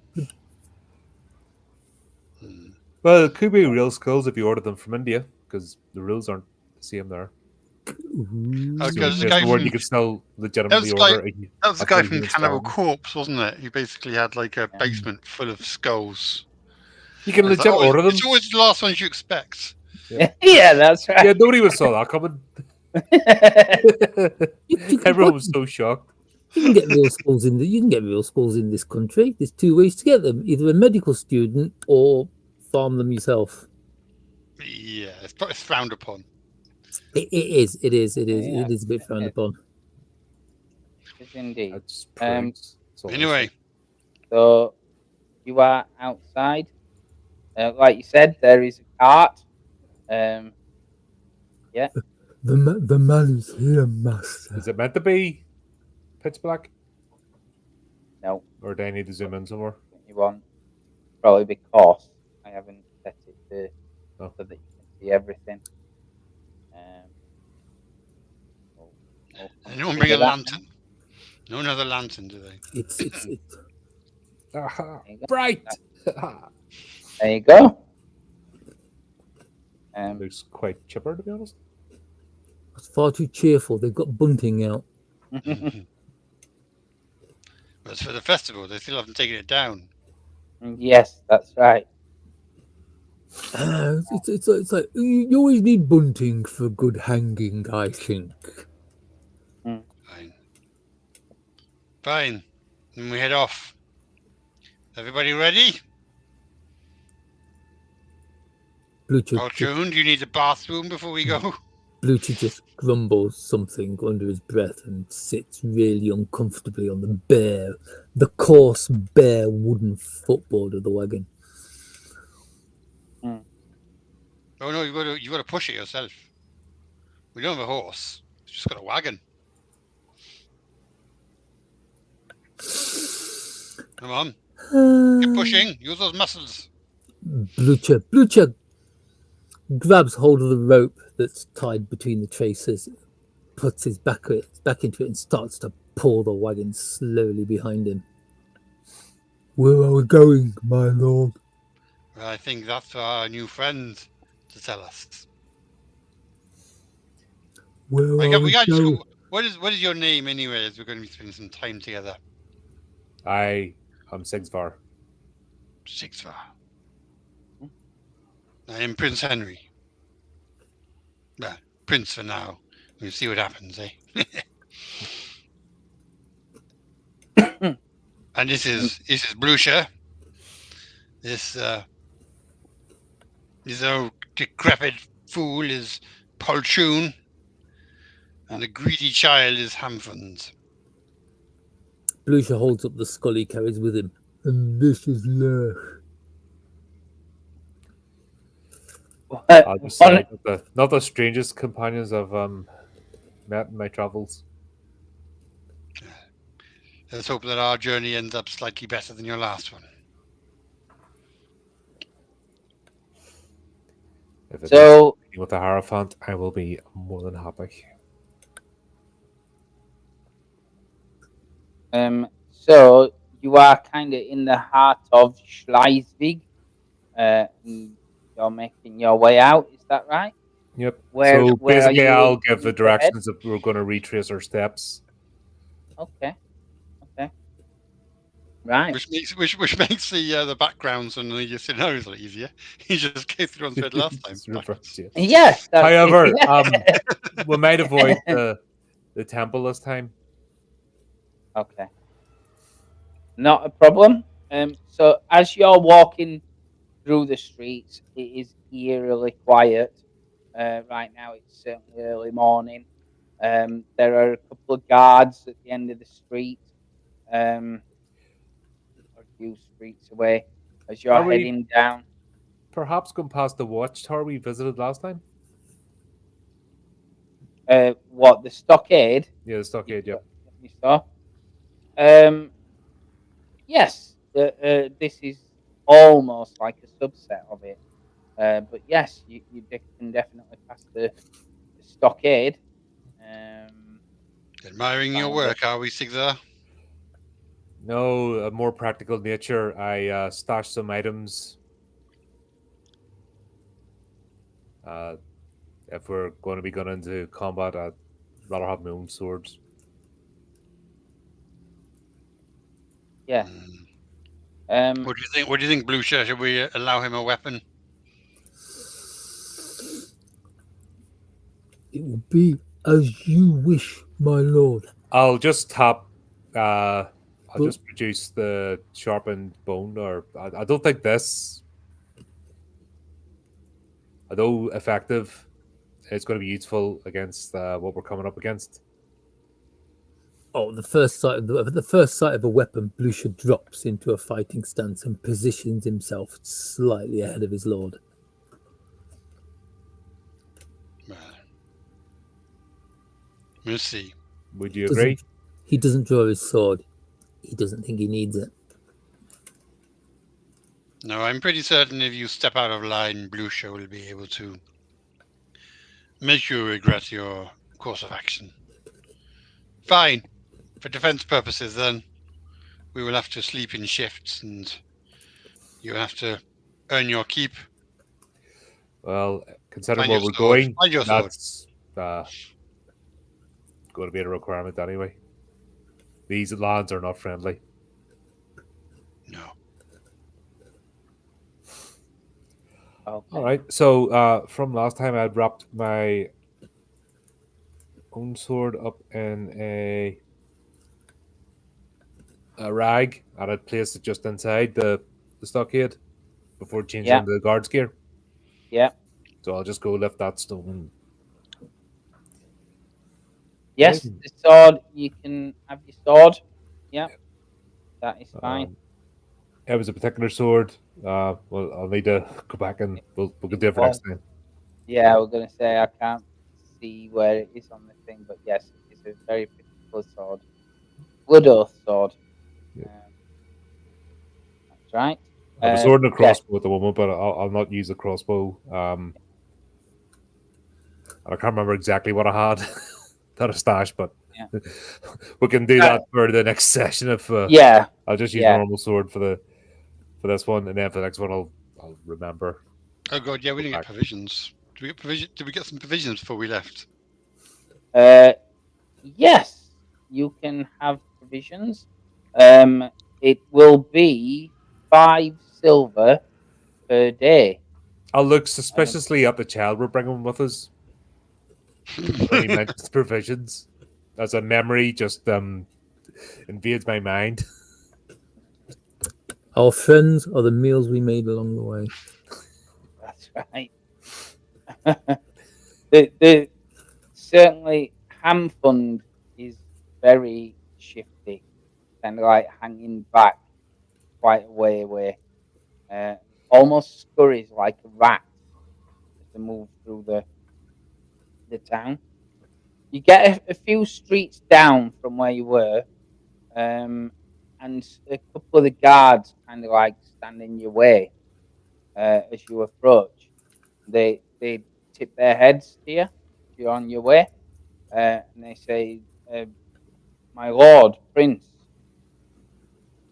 Well, it could be real skulls if you order them from India, because the rules aren't the same there. Ooh. Okay, So there's a there's guy the word from- you could still legitimately That was order. That was the guy from human Cannibal skeleton. Corpse, wasn't it? He basically had like a basement full of skulls. You can It's legit like, order them. It's always the last ones you expect. Yeah, that's right. Yeah, nobody would saw that coming. You can Everyone was so shocked. You can get real schools in this country. There's two ways to get them: either a medical student or farm them yourself. Yeah, it's frowned upon. It is a bit frowned Yeah. upon. Yes, indeed. That's prudes. That's all I Anyway, say. So you are outside. Like you said, there is a cart. The man is here, master. Is it meant to be pitch black? No, Or do I need to zoom in somewhere? you want probably because I haven't set it to Oh. so that you can see everything. We'll anyone bring a consider that lantern? No one has a lantern, do they? It's Aha, There you go. bright! There you go. Looks quite chipper, to be honest. it's far too cheerful. They've got bunting out. But it's for the festival. They still haven't taken it down. Yes, that's right. It's like you always need bunting for good hanging, I think. Fine. Fine. Then we head off. Everybody ready? Blucher June, do you need a bathroom before we go? just grumbles something under his breath and sits really uncomfortably on the coarse, bare wooden footboard of the wagon. Oh no, you got to push it yourself. We don't have a horse. It's just got a wagon. Come on, keep pushing. Use those muscles. Blucher grabs hold of the rope that's tied between the traces, puts his back into it, and starts to pull the wagon slowly behind him. Where are we going, my lord? Well, I think that's for our new friend to tell us. Where We are we got to going? go. What is your name anyway? As we're going to be spending some time together. I'm Sigsvar. Sixvar. I am Prince Henry. Well, Prince for now. We'll see what happens, eh? And this is Blucher. This old decrepit fool is Poltroon, and the greedy child is Hamfons. Blucher holds up the skull he carries with him. And this is Lurch. I'll just say not the strangest companions I've met in my travels. Let's hope that our journey ends up slightly better than your last one. If it So, is with the Hierophant, I will be more than happy. so you are kind of in the heart of Schleswig. And you're making your way out. Is that right? Yep. Where So are basically, you I'll looking give the ahead? directions that we're going to retrace our steps. Okay. Right. Which makes the backgrounds and the scenarios a lot easier. You just go through on thread last time. It's reversed, yeah. Yes. However, yeah. we might avoid the temple this time. Okay. Not a problem. So as you're walking through the streets, it is eerily quiet. Right now, it's certainly early morning. There are a couple of guards at the end of the street, or a few streets away. As you're Are we- heading down, Perhaps going past the watchtower we visited last time. what the stockade? Yeah, the stockade. Yep. You saw. Yes, this is almost like a subset of it. But yes, you can definitely pass the stockade. Admiring your work, are we, Sigzar? No, a more practical nature. I stashed some items. If we're going to be going into combat, I'd rather have my own swords. Yeah. What do you think? What do you think, Blucher? Should we allow him a weapon? It will be as you wish, my lord. I'll just tap. I'll just produce the sharpened bone, or I don't think this, although effective, it's going to be useful against what we're coming up against. Oh, the first sight of a weapon, Blucher drops into a fighting stance and positions himself slightly ahead of his lord. Well, we'll see. Would you agree? He doesn't draw his sword. He doesn't think he needs it. No, I'm pretty certain if you step out of line, Blucher will be able to make you regret your course of action. Fine. For defense purposes, then, we will have to sleep in shifts, and you have to earn your keep. Well, considering Find where your we're sword. going, Find your sword. that's going to be a requirement anyway. These lands are not friendly. No. Okay. All right. So from last time, I'd wrapped my own sword up in a rag, and I'd placed it just inside the stockade before changing Yeah. into the guard's gear. Yeah. So I'll just go lift that stone. Yes, Okay. the sword. You can have your sword. Yeah. That is fine. It was a particular sword. Well, I'll need to go back and we'll do it for next time. Yeah, I was gonna say I can't see where it is on the thing, but yes, it is a very particular sword. Blood Oath sword. Yeah. That's right. I have a sword and a yes. crossbow at the moment, but I'll not use the crossbow. And I can't remember exactly what I had that I stashed, but Yeah. we can do that for the next session. If Yeah. I'll just use Yeah. normal sword for this one, and then for the next one, I'll remember. Oh god, yeah, we didn't get provisions. Did we get some provisions before we left? Yes, you can have provisions. It will be 5 silver per day. I'll look suspiciously at the child we're bringing with us when he mentions provisions, as a memory just invades my mind. Our friends are the meals we made along the way. That's right. the certainly Ham Fund is very shifty, kind of like hanging back quite a way away. Almost scurries like a rat as they move through the town. You get a few streets down from where you were, and a couple of the guards kind of like stand in your way as you approach. They tip their heads to you as you're on your way, and they say, "My lord, prince,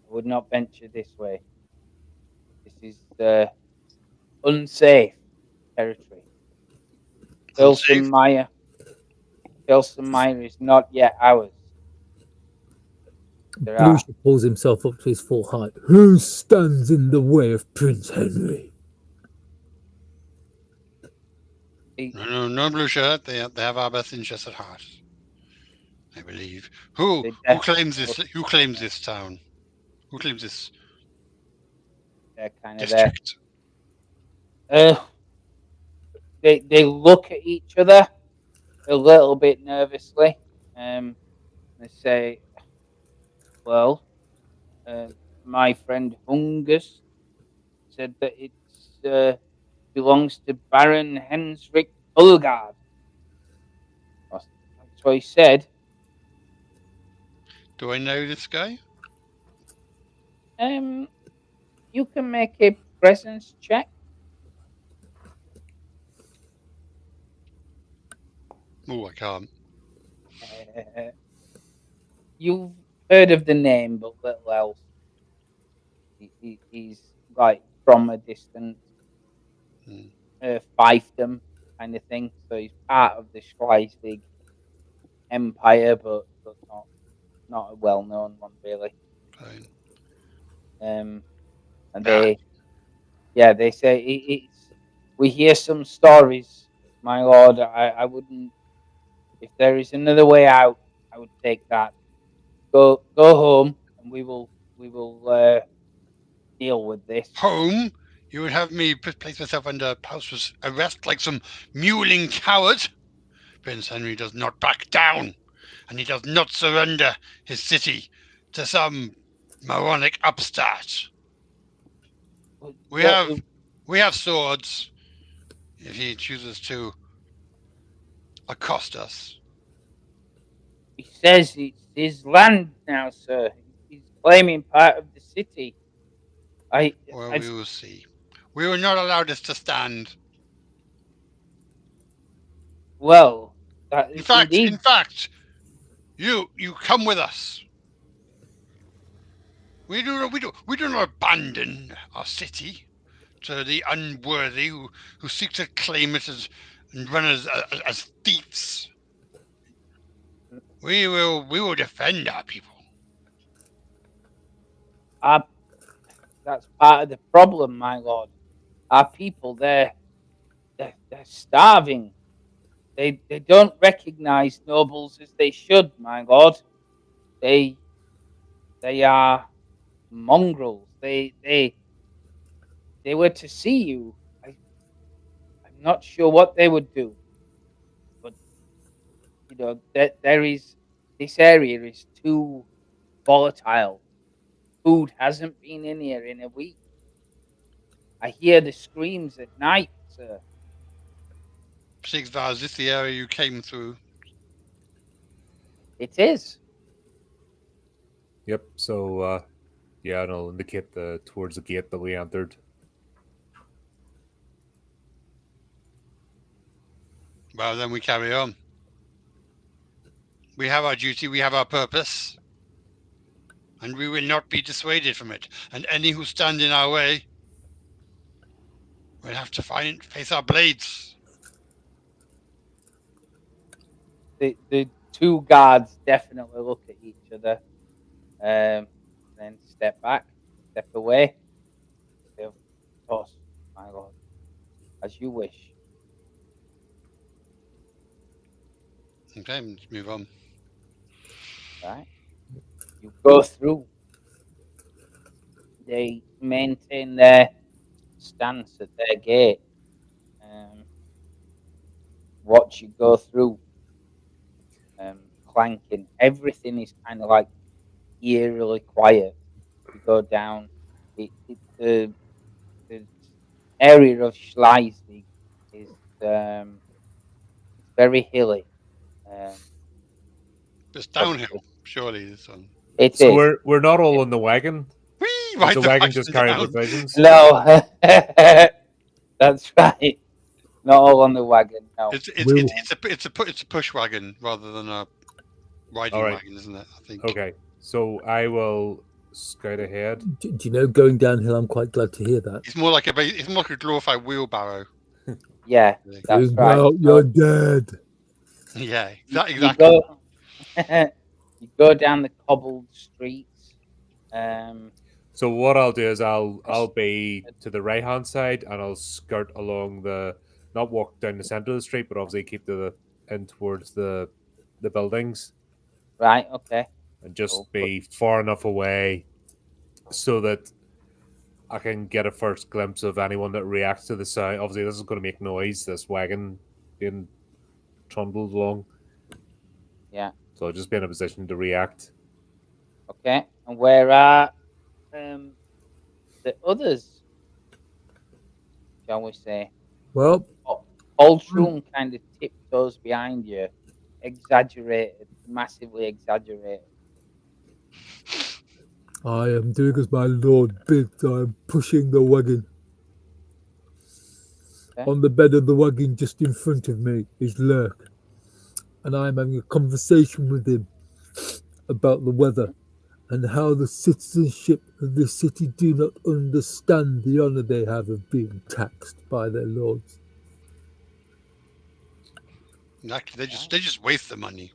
I would not venture this way. This is unsafe territory. Unsafe? Pilsenmeyer is not yet ours. There are." Blucher pulls himself up to his full height. Who stands in the way of Prince Henry? No blue shirt. They have our best interests at heart, I believe. Who They claims this? Who claims this town? Who claims this They're kind of there. district? They look at each other a little bit nervously. They say, "Well, my friend Hungus said that it belongs to Baron Hensrick Ulgard." That's what he said. Do I know this guy? You can make a presence check. Oh, I can't. You've heard of the name, but little else. He's like from a distant Hmm. fiefdom kind of thing. So he's part of the Schleswig Empire, but not a well-known one really. Fine. And Ah. they say it's. We hear some stories, my lord. I wouldn't. If there is another way out, I would take that. Go home, and we will deal with this. Home? You would have me place myself under house arrest like some mewling coward? Prince Henry does not back down, and he does not surrender his city to some moronic upstart. We have swords if he chooses to accost us. He says it's his land now, sir. He's claiming part of the city. We will see. We will not allow this to stand. Well, In fact, you come with us. We do not abandon our city to the unworthy who seek to claim it and run as thieves. We will defend our people. That's part of the problem, my lord. Our people, they're starving. They don't recognize nobles as they should, my lord. They are mongrels. They were to see you. I'm not sure what they would do, but there is this area is too volatile. Food hasn't been in here in a week. I hear the screams at night, sir. Sigvar, is this the area you came through? It is. Yep. So, yeah, and I'll indicate towards the gate that we entered. Well, then we carry on. We have our duty, we have our purpose, and we will not be dissuaded from it. And any who stand in our way will have to face our blades. The two guards definitely look at each other, then step back, step away. Of course, my lord. As you wish. Okay, let's move on. Right? You go through. They maintain their stance at their gate. Watch you go through. Clanking. Everything is kind of like eerily quiet. You go down. The area of Schleswig is it's very hilly. Um, It's obviously, downhill, surely, this one. it So is. we're not all on the wagon. Whee! Is Ride the the wagon just wagon carrying down. provisions? No, that's right. Not all on the wagon. No. It's a push wagon rather than a riding All right. wagon, isn't it? I think. Okay. So I will scout ahead. Do you know, going downhill, I'm quite glad to hear that. It's more like a glorified wheelbarrow. Yeah, that's Going right. out, you're dead. Yeah, You exactly. you go down the cobbled streets. So what I'll do is I'll be to the right hand side and I'll skirt along not walk down the center of the street, but obviously keep in towards the buildings Right. Okay. and just Cool. be far enough away so that I can get a first glimpse of anyone that reacts to the sound. Obviously, this is going to make noise. This wagon being trundled along, Yeah. so I'll just be in a position to react. Okay. And where are the others? Shall we say? Well, Ultron kind of tiptoes behind you, exaggerated, massively exaggerated. I am doing as my lord bids. I am pushing the wagon. Okay. On the bed of the wagon just in front of me is Lurk. And I am having a conversation with him about the weather and how the citizenship of the city do not understand the honour they have of being taxed by their lords. Exactly. They just waste the money.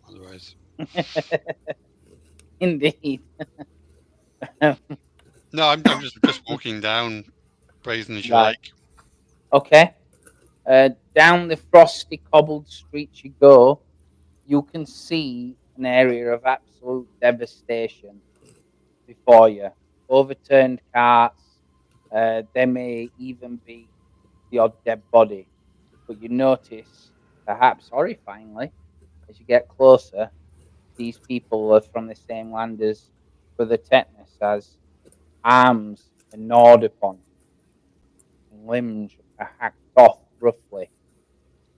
Otherwise. Indeed. No, I'm just walking down, brazen as you Right. like. Okay. Down the frosty cobbled streets you go, you can see an area of absolute devastation before you. Overturned carts. There may even be the odd dead body. But you notice, perhaps horrifyingly, as you get closer, these people are from the same land as Brother Tetanus, as arms are gnawed upon and limbs are hacked off roughly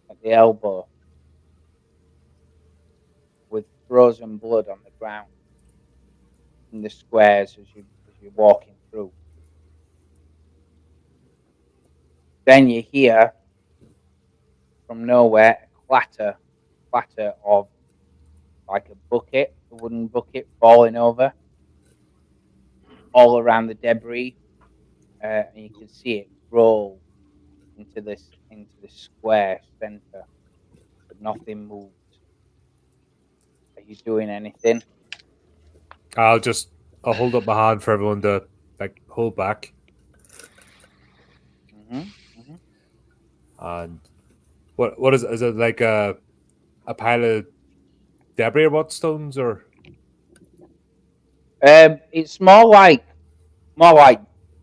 at the elbow, with frozen blood on the ground in the squares as you're walking through. Then you hear from nowhere a clatter of like a wooden bucket falling over all around the debris, and you can see it roll into the square center, but nothing moves. Are you doing anything? I'll hold up my hand for everyone to hold back. And what is it? Is it like a pile of debris or what, stones or? It's more like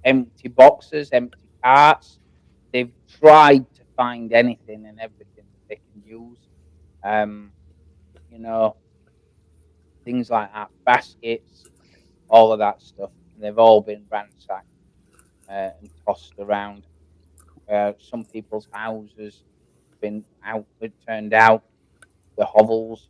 empty boxes, empty carts. They've tried to find anything and everything that they can use. You know, things like that, baskets, all of that stuff. And they've all been ransacked and tossed around. Some people's houses been turned out, the hovels.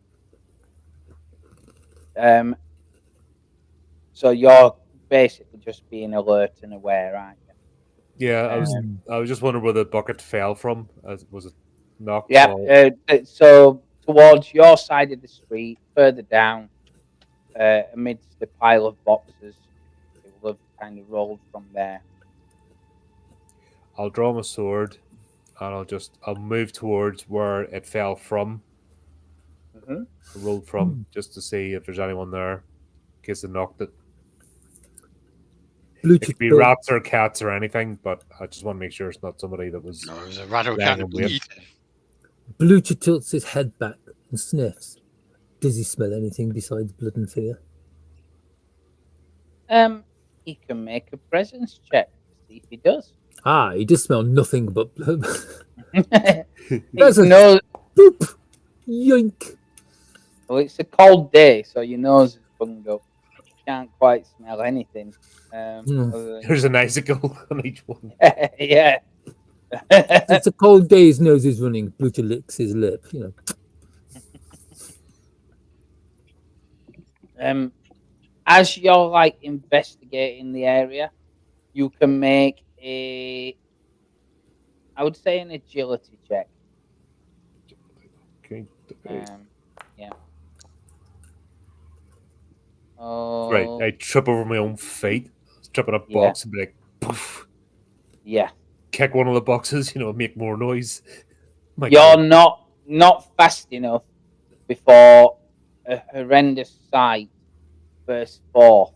So you're basically just being alert and aware, aren't you? Yeah, I was just wondering where the bucket fell from. Was it knocked? Yeah. So towards your side of the street, further down, amidst the pile of boxes, it will have kind of rolled from there. I'll draw my sword, and I'll move towards where it fell from, rolled from, just to see if there's anyone there, in case they knocked it. Blue It could chip be bird. rats or cats or anything, but I just want to make sure it's not somebody that was. No, it was a rat or a Lying cat in being wait. eaten. Blucher tilts his head back and sniffs. Does he smell anything besides blood and fear? He can make a presence check to see if he does. Ah, he does smell nothing but blood. He That's a knows. boop. Yoink. Well, it's a cold day, so your nose is bunged up. You can't quite smell anything. Other There's an icicle on each one. than- yeah. It's a cold day, his nose is running. Blucher licks his lip, As you're like investigating the area, you can make I would say an agility check. Okay. Yeah. Oh, Right, I trip over my own feet, trip on a Yeah. box, and be like, poof, yeah. kick one of the boxes, make more noise. My You're God. not fast enough before a horrendous sight bursts forth.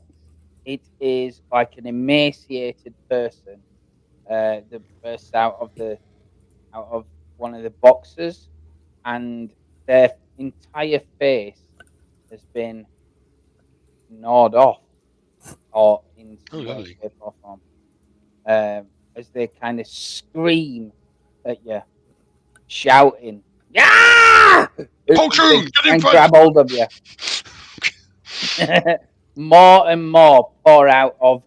It is like an emaciated person that bursts out of one of the boxes, and their entire face has been gnawed off, or in some way, lovely. shape, or form, as they kind of scream at you, shouting, "Yeah!" Poltroon, get in and front! grab hold of you. More and more pour out of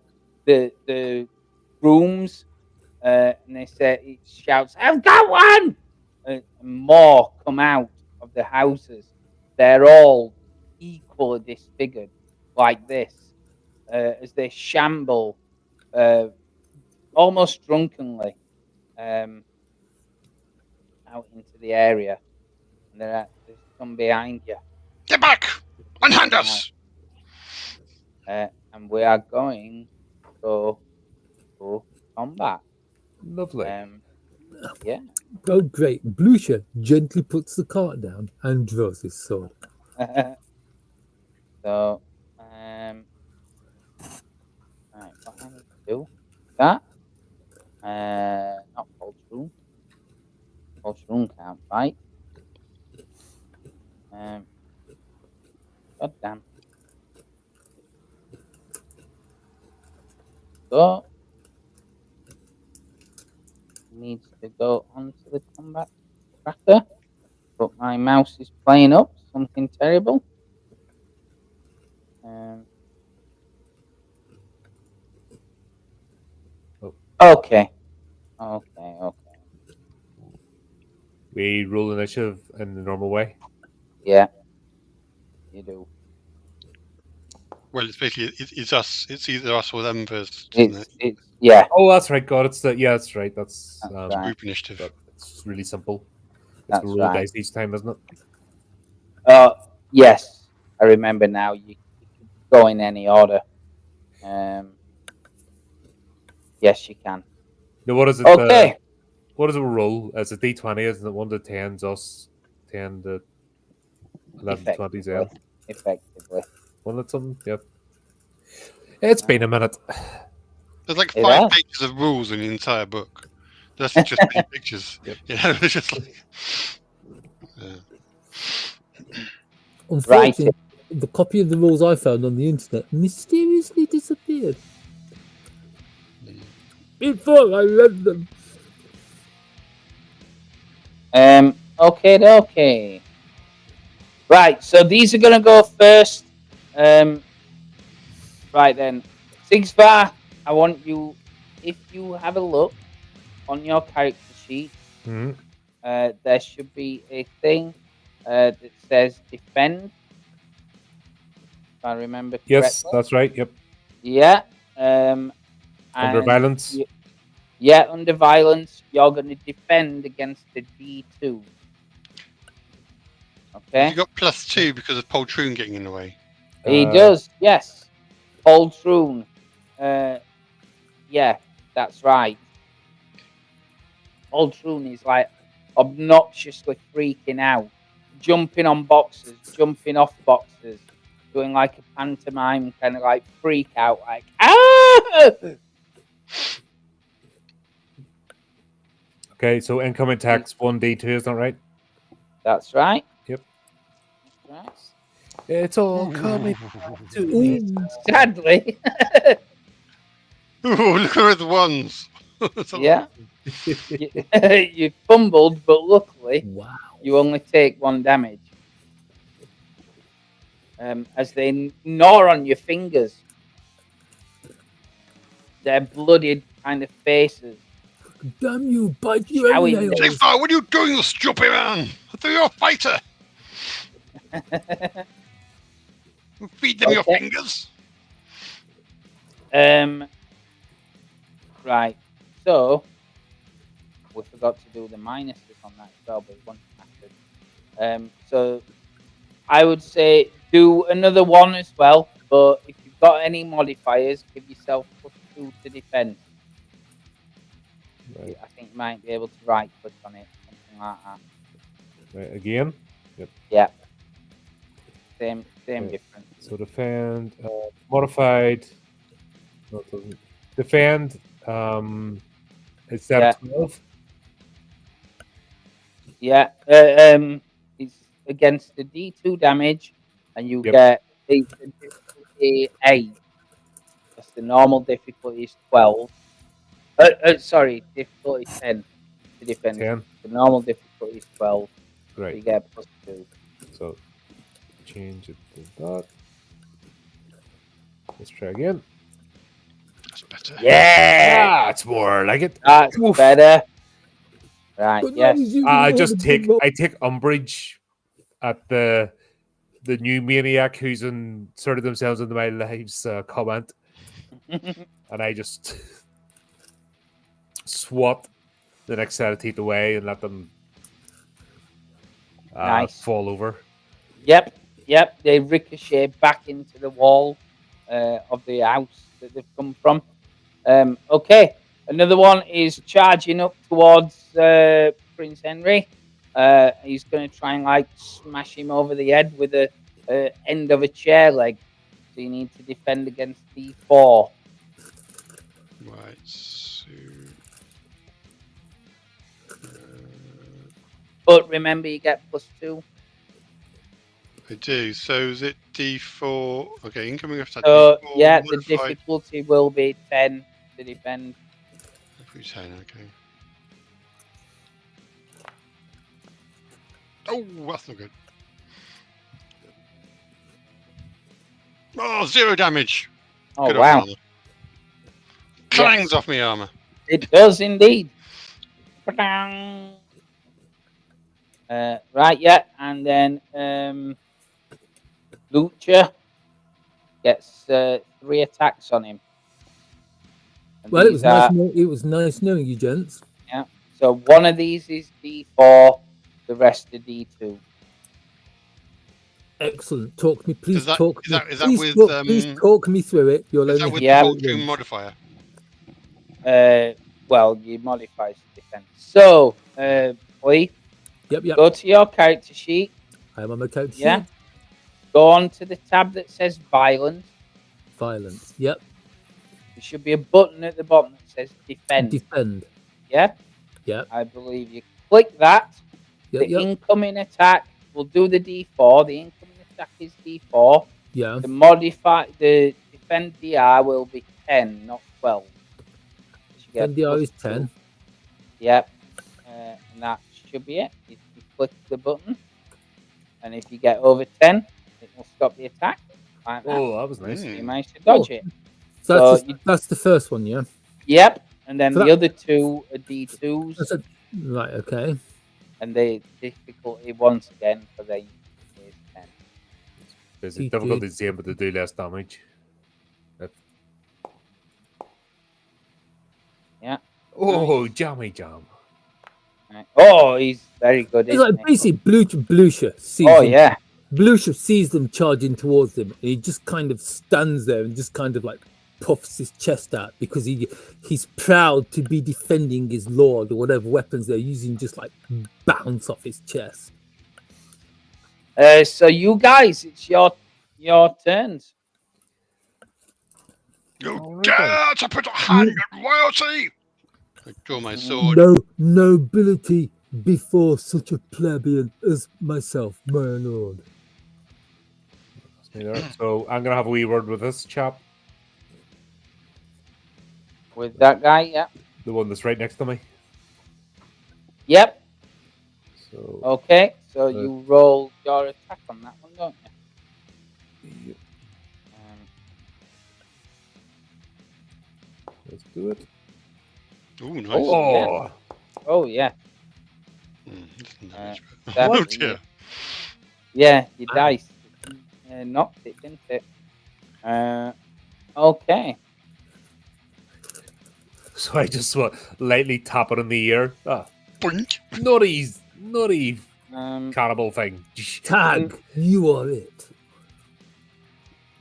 the rooms, and they say it shouts, "I've got one!" And more come out of the houses. They're all equally disfigured, like this, as they shamble, almost drunkenly, out into the area. And there's some behind you. Get back! Unhand us! And we are going to combat. Lovely. Yeah. Oh, great. Blucher gently puts the cart down and draws his sword. So, right, what I need to do? That. Not Poltroon. Poltroon can't fight. God damn. So, needs to go onto the combat tracker, but my mouse is playing up something terrible. Okay. We roll initiative in the normal way. Yeah, you do. Well, it's basically it's us. It's either us or them first. Isn't It's yeah. Oh, that's right. God, that's right. That's That's right. Group initiative. but it's really simple. It's That's a roll right. dice each time, isn't it? Yes, I remember now. You can go in any order. Yes, you can. No, what is it? Okay. What does it roll? It's a D20, isn't it? 1 to 10's us, 10 to 11 to 20's them. Effectively. One of something, yep. It's been a minute. There's like It 5 has. pages of rules in the entire book. That's just pretty pictures. Yep. It's just like. Unfortunately, the copy of the rules I found on the internet mysteriously disappeared before I read them. Okay. Right, so these are going to go first. Right then. Sigsvar, I want you, if you have a look on your character sheet, Mhm. there should be a thing that says defend. If I remember correctly. Yes, that's right. Yep. Yeah. Under and violence. Yeah, under violence, you're going to defend against the D2. Okay? You got +2 because of Poltroon getting in the way. He does, yes. Poltroon. Yeah, that's right. Poltroon is like obnoxiously freaking out, jumping on boxes, jumping off boxes, doing like a pantomime kind of like freak out, like, ah! Okay, so incoming tax 1d2, is that right? That's right. Yep. That's right. It's all coming to me. Ooh. Sadly. Ooh, look at the ones. It's a lot. Yeah. You fumbled, but luckily Wow. you only take 1 damage. As they gnaw on your fingers. Their bloodied kind of faces. Damn you, bite your own Showing nails. Sigmar, what are you doing, you stupid man? I thought you're a fighter. Feed them your Okay. fingers. Right. So we forgot to do the minuses on that as well, but it won't matter. So I would say do another 1 as well, but if you've got any modifiers, give yourself +2 to defend. Right. I think you might be able to right click on it, something like that. Right, again. Yeah. Same Okay. difference. So defend, modified. No, it doesn't. Defend. It's that 12. Yeah. It's against the D2 damage, and you Yep. get the difficulty 8. Because the normal difficulty is 12. Sorry, difficulty 10 to defend. 10. The normal difficulty is 12. So Right. you get +2. So change it to that. Let's try again. That's better. Yeah, That's more like it. that's Oof. better. Right, But now yes. he's using I all just the big I take umbrage at the new maniac who's inserted themselves into my lives comment, and I just swat the next set of teeth away and let them Nice. fall over. Yep. They ricochet back into the wall of the house that they've come from. Okay, another one is charging up towards Prince Henry. He's going to try and like smash him over the head with the end of a chair leg. So you need to defend against D4. Right. So, But remember, you get +2. I do. So is it D4? Okay, incoming attack. So D4, yeah, the modified. difficulty will be 10 to defend. 10, okay. Oh, that's not good. Oh, 0 damage. Oh Good wow, armor. Clangs off me armor. it does indeed. Ba-dang. Right, yeah, and then Lucha gets 3 attacks on him. And Well, it these was nice knowing you, gents. Yeah. So one of these is D4, the rest are D2. Excellent. Talk me, please. Is that- Talk is me. that- is that please, with, please talk me through it. You'll Is only that with Yeah. the have volume once. modifier? Well, you modify defense. So, Lee, Yep. go to your character sheet. I am on my character sheet. Yeah. Go on to the tab that says violence. Violence. Yep. There should be a button at the bottom that says defend. Defend. Yeah. Yep. I believe you click that. Yep. The Yep. incoming attack will do the D4. The incoming attack is D4. Yeah. The defend DR will be 10, not 12. You get NDR is +2. 10. Yep. And that should be it. You click the button, and if you get over 10, it will stop the attack. Like that. Oh, that was nice. You managed to dodge it. So that's, So that's the first one, yeah. Yep. And then So the that- other 2 are D2s, That's a, right. Okay. and the difficulty once again for the is 10. There's He a difficulty did. same, but they do less damage. Yeah. Oh, jammy jam. Right. Oh, he's very good. It's Isn't like he? basically Blucher sees Oh them. yeah. Blucher sees them charging towards him, and he just kind of stands there and just kind of like puffs his chest out because he's proud to be defending his lord or whatever weapons they're using, just like bounce off his chest. So you guys, it's your turns. You Oh, dare to put a hand on royalty! I draw my sword. No nobility before such a plebeian as myself, my lord. So I'm gonna have a wee word with this chap, With that guy, yeah. the one that's right next to me. Yep. So Okay. So you roll your attack on that one, don't you? let's do it. Ooh, nice. Oh, yeah. Oh, Oh, yeah. Doesn't damage, but- That- oh dear. Yeah, your dice knocked it, didn't it? Okay. so I just lightly tap it in the ear. Ah, Boink. nutty cannibal thing. Tag, you are it.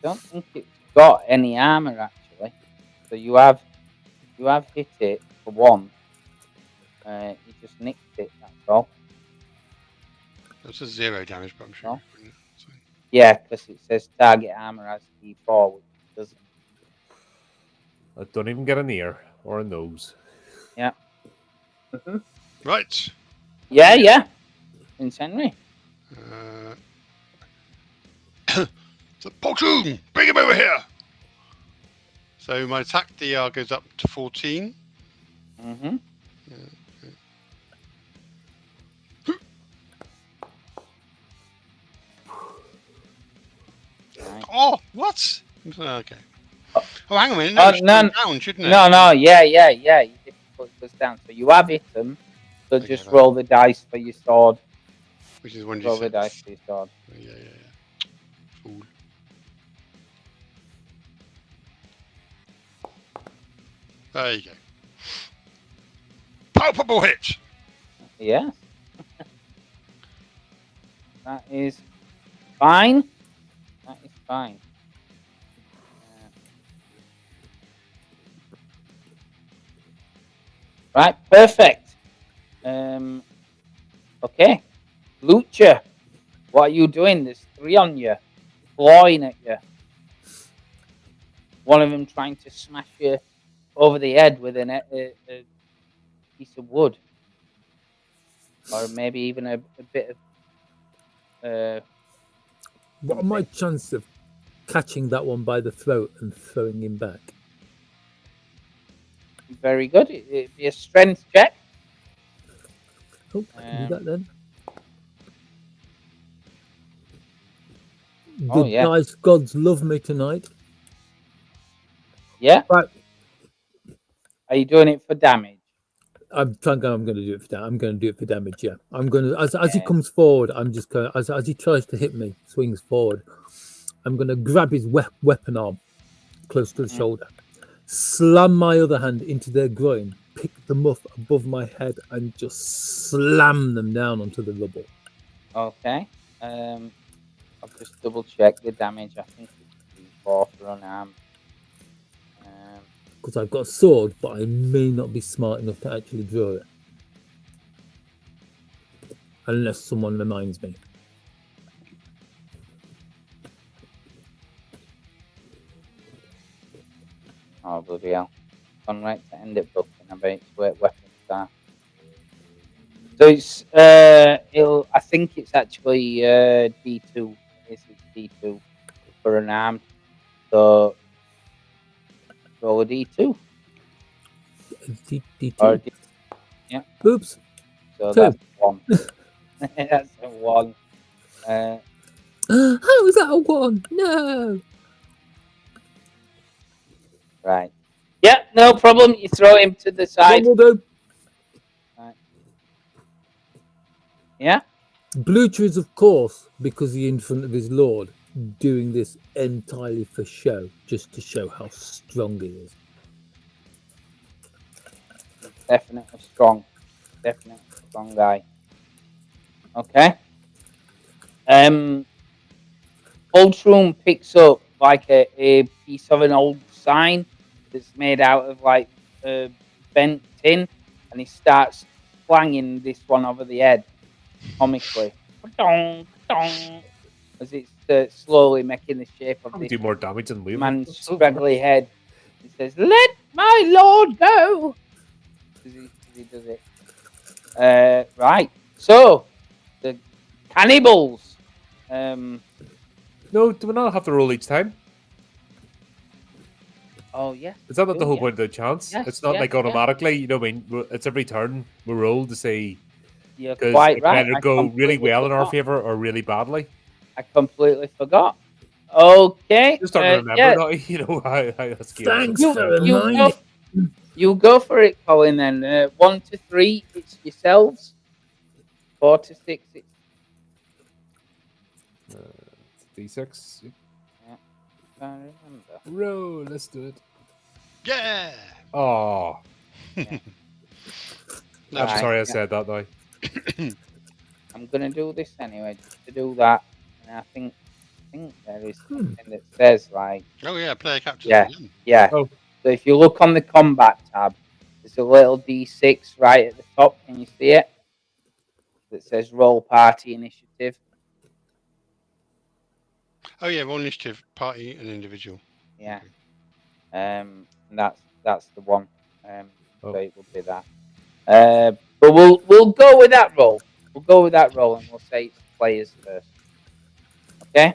Don't think it's got any armor actually. So you have hit it for one. You just nicked it. That's all. That's a 0 damage, but I'm sure. No. Yeah, because it says target armor as D4, which it doesn't. I don't even get an ear or a nose. Yeah. Right. Yeah, yeah. Prince Henry. So, Poltroon, bring him over here. So my attack DR goes up to 14. Mm-hmm. Nice. Oh, what? Okay. Oh, hang on a minute. Oh, No, it should no, go down, shouldn't it? No, yeah. You put this down. So you have hit them. So Okay, just right. roll the dice for your sword. Which is 1d6. Roll the dice for your sword. Yeah. Fool. There you go. Palpable hit. Yes. That is fine. That is fine. Right, perfect. Okay. Lucha, what are you doing? There's 3 on you, clawing at you. One of them trying to smash you over the head with a piece of wood. Or maybe even a bit of... What are my chances of catching that one by the throat and throwing him back? Very good. It'd be a strength check. Oh, I can do that then. Oh, The yeah. dice gods love me tonight. Yeah? Right. Are you doing it for damage? I'm going to do it for that. I'm going to do it for damage. Yeah, I'm going to as he Yeah. comes forward. I'm just going as he tries to hit me, swings forward. I'm going to grab his weapon arm close to the shoulder, slam my other hand into their groin, pick them up above my head, and just slam them down onto the rubble. Okay. I'll just double check the damage. I think it's 4 for unarmed. Because I've got a sword, but I may not be smart enough to actually draw it. Unless someone reminds me. Oh, bloody hell. Gone right to end it booking. I bet it's where weapons are. So it's, I think it's actually D2. It's D2 for unarmed. So roll a D2. D2. Or D- yeah. Oops. So 2. that's 1. That's a 1. How is that a 1? No. Right. Yeah, no problem. You throw him to the side. One will do. Right. Yeah. Blucher is, of course, because he's in front of his lord, doing this entirely for show, just to show how strong he is. Definitely strong. Definitely strong guy. Okay. Ultron picks up like a piece of an old sign that's made out of like bent tin, and he starts clanging this one over the head comically. Dong, dong, as it's slowly making the shape of Probably this do more damage than we man's scraggly head He says, "Let my lord go." He does it. Right. So the cannibals. No, do we not have to roll each time? Oh yes. Is that not the Oh, whole yeah. point of the chance? Yes, It's not yeah, like automatically, you know what I mean? It's every turn we roll to see, You're because quite it can right. either I go really completely well in our forgot. favor or really badly. I completely forgot. Okay. Just starting to remember Yeah. now, you know, how that's game. Thanks You, for you reminding. go. You go for it, Colin. Then 1 to 3, it's yourselves. 4 to 6, it's D6. yeah. Can't remember. Roll, let's do it. Yeah. Oh, Yeah. I'm Right, sorry I yeah. said that now. I'm gonna do this anyway, just to do that. And I think there is something that says like, Oh yeah, player captures yeah, again. yeah. Oh. So if you look on the combat tab, there's a little D6 right at the top. Can you see it? That says roll party initiative. Oh yeah, roll initiative, party, and individual. Yeah. And that's the one. Oh. So it will be that. But we'll go with that roll. We'll go with that roll, and we'll say it's players first. Okay.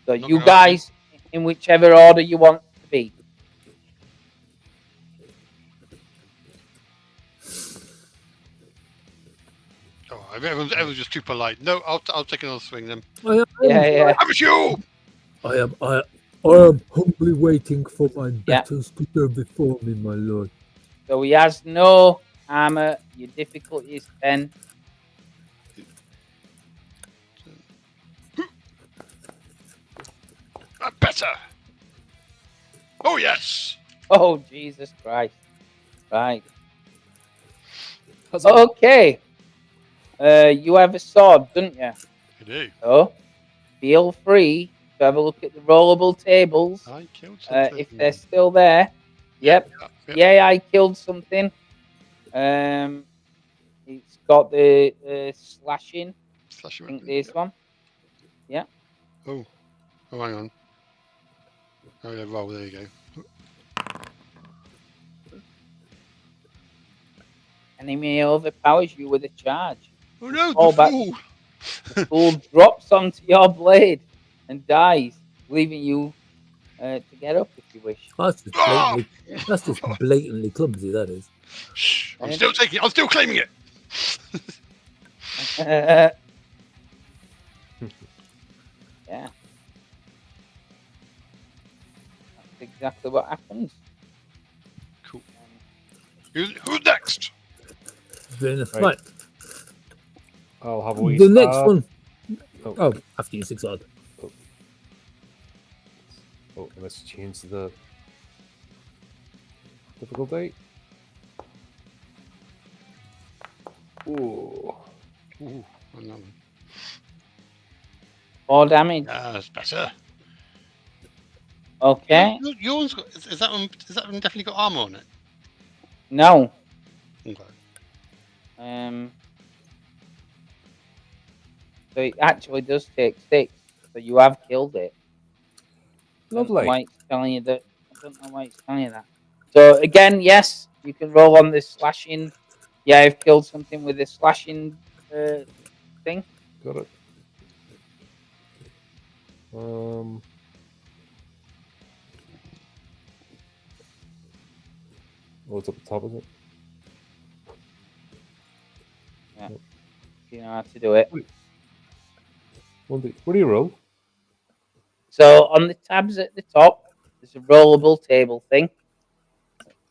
So Not you gonna ask you. guys, in whichever order you want to be. Oh, everyone's just too polite. No, I'll take another swing then. Yeah. Have it you! I am humbly waiting for my Yeah. betters to go before me, my lord. So he has no armor. Your difficulty is 10. Better. Oh yes. Oh Jesus Christ! Right. That's all. Okay. You have a sword, don't you? I do. So feel free to have a look at the rollable tables. I killed something. If they're still there. Yep. Yep. Yeah, I killed something. It's got the slashing. Slash I your think weapon. this Yep. one. Yeah. Oh, hang on. Oh yeah, roll. There you go. Enemy overpowers you with a charge. Oh no, Fall the back. fool. The fool drops onto your blade and dies, leaving you to get up if you wish. That's just blatantly clumsy, that is. Shh, I'm still taking it. I'm still claiming it. Yeah. That's exactly what happens. Cool. Who's next? Then, Right. right. I'll have a wee The next stab. one. Oh. Oh, after you 6 odd. Oh, let's change the difficulty. Ooh. Ooh, another one. 4 damage. That's better. Okay. Yours is that one? Is that one definitely got armor on it? No. Okay. So it actually does take 6. So you have killed it. I don't know Lovely. why it's telling you that. I don't know why it's telling you that. So again, yes, you can roll on this slashing. Yeah, I've killed something with this slashing thing. Got it. What's up the top of it? Yeah. You know how to do it. What do you roll? So on the tabs at the top, there's a rollable table thing.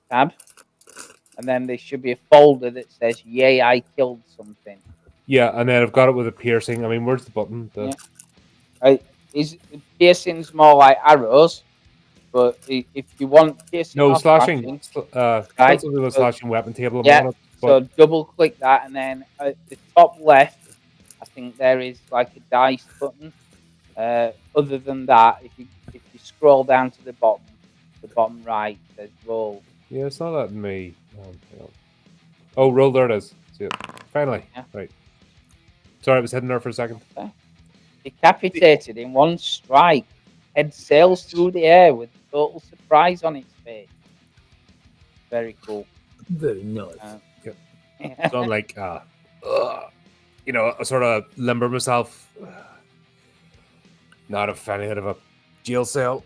Tab. And then there should be a folder that says, "Yay, I killed something." Yeah, and then I've got it with a piercing. I mean, where's the button? Yeah. Piercing's more like arrows, but if you want piercing No, or slashing. right. Something with a slashing weapon table. Yeah, On it, so but double click that, and then at the top left, I think there is like a dice button. Other than that, if you scroll down to the bottom right says roll. yeah, it's not letting me. Hang on. Oh, roll, there it is. See it. Finally. Yeah. Right. Sorry, I was heading there for a second. Decapitated in one strike, head sails through the air with total surprise on its face. Very cool. Very nice. So I'm like, you know, I sort of limber myself. Not a fan of a jail cell.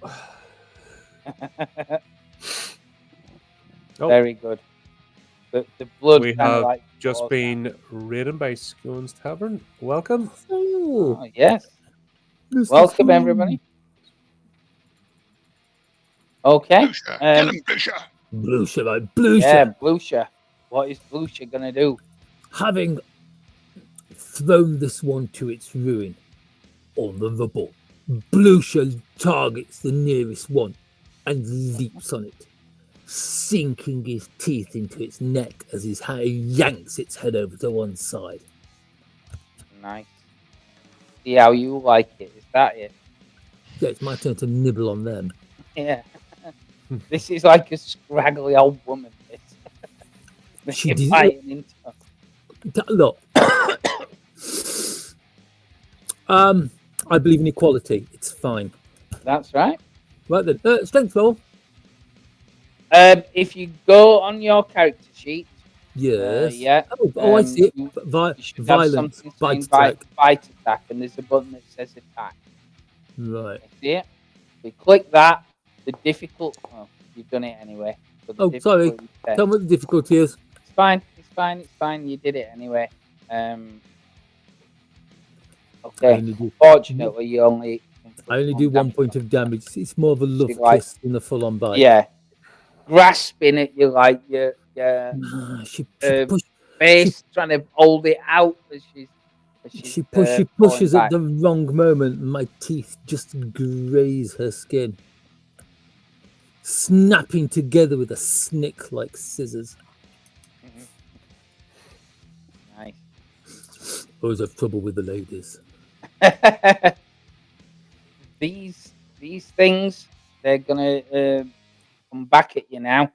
Oh, Very good. The blood we kind of have like just pours been raided by Scones Tavern. Welcome. down. Oh, Oh, yes. Mr. Welcome, Fun. everybody. Okay. Blucher. Get him, Blucher. Blucher, like Blucher. Yeah, Blucher. What is Blucher gonna do? Having thrown this one to its ruin on the rubble, Blucher targets the nearest one and leaps on it, sinking his teeth into its neck as his hand yanks its head over to one side. Nice. See how you like it. Is that it? Yeah, it's my turn to nibble on them. Yeah. This is like a scraggly old woman. This. She You're did- biting into her. Look, I believe in equality. It's fine. That's right. Right then, strength roll. If you go on your character sheet, Yes. yeah. Oh, I see it. You should have Violence, something bite saying attack. bite attack, and there's a button that says attack. Right. You see it? You click that. The difficult. Oh, you've done it anyway. So the Oh, sorry. difficulty is 10. Tell me what the difficulty is. It's fine. It's fine. It's fine. You did it anyway. I Okay. only do, Fortunately, you only. I only do 1 point of damage. It's more of a love like- kiss than a full-on bite. Yeah. Grasping it, you like your She face, trying to hold it out as she's. she falling pushes back. at the wrong moment, and my teeth just graze her skin, snapping together with a snick like scissors. Nice. Always have trouble with the ladies. these things, they're gonna come back at you now.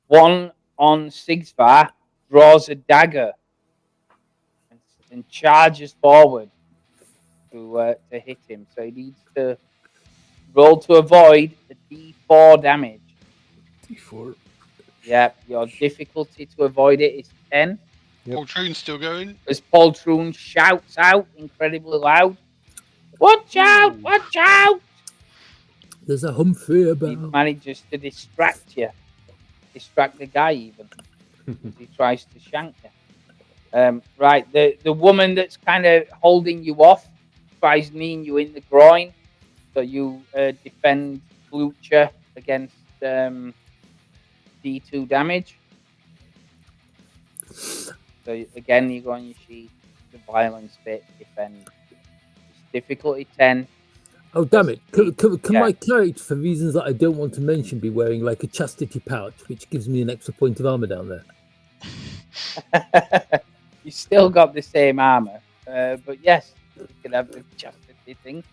One on Sigsvar draws a dagger and charges forward to hit him. So he needs to roll to avoid a D4 damage. D4. Yeah, your difficulty to avoid it is 10. Yep. Poltroon's still going. As Poltroon shouts out incredibly loud, "Watch out! Watch out!" There's a Humphrey He about. manages to distract you, distract the guy even. As he tries to shank you. Right, the woman that's kind of holding you off tries kneeing you in the groin, so you defend Blucher against D2 damage. So again, you go on your sheet, the violence bit, defend. It's difficulty 10. Oh, damn it. Can Yeah. my character, for reasons that I don't want to mention, be wearing like a chastity pouch, which gives me an extra point of armor down there? You still got the same armor, but yes, you can have the chastity thing.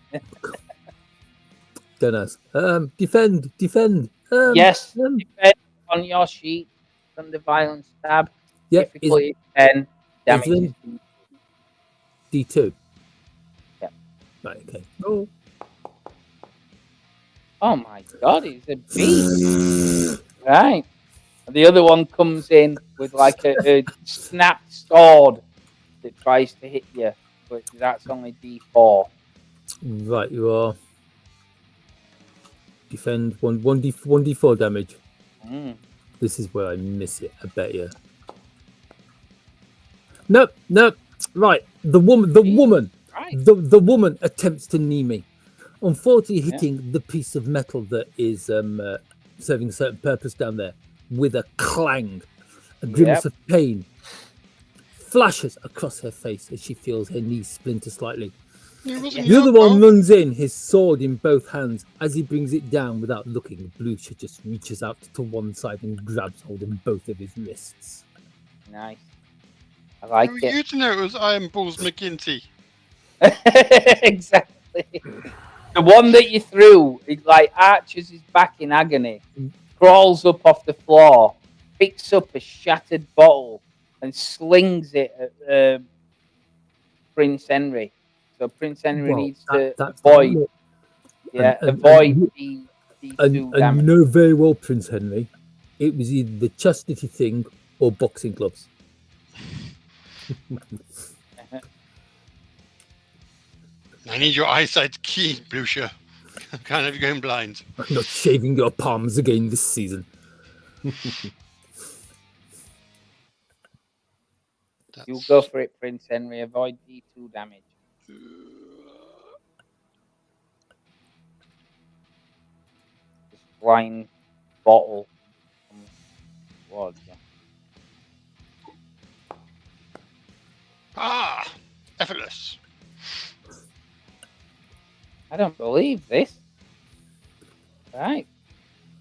Don't ask. Defend. Yes, defend on your sheet from the violence tab. Yeah, is Difficulty 10, damage is D2. Yeah. Right, okay. Oh. Oh my god, he's a beast. Right. And the other one comes in with like a snapped sword that tries to hit you, but that's only D4. Right, you are. Defend 1d4 damage. Mm. This is where I miss it, I bet you. Nope. Right, the woman, Right. the woman attempts to knee me. Unfortunately, hitting the piece of metal that is serving a certain purpose down there with a clang. A grimace of pain flashes across her face as she feels her knee splinter slightly. The other one runs in, his sword in both hands. As he brings it down without looking, Blucher just reaches out to one side and grabs hold of both of his wrists. Nice. I like Who it. you to know it was Iron Balls McGinty. Exactly. The one that you threw, it like arches his back in agony, crawls up off the floor, picks up a shattered bottle, and slings it at Prince Henry. So Prince Henry Well, needs to that's avoid, and avoid the and D2 you damage. know very well, Prince Henry, It was either the chastity thing or boxing gloves. I need your eyesight keen, Blucher. Can't have you going blind. I'm not shaving your palms again this season. You go for it, Prince Henry. Avoid D2 damage. This flying bottle towards you. Ah, effortless. I don't believe this. Right.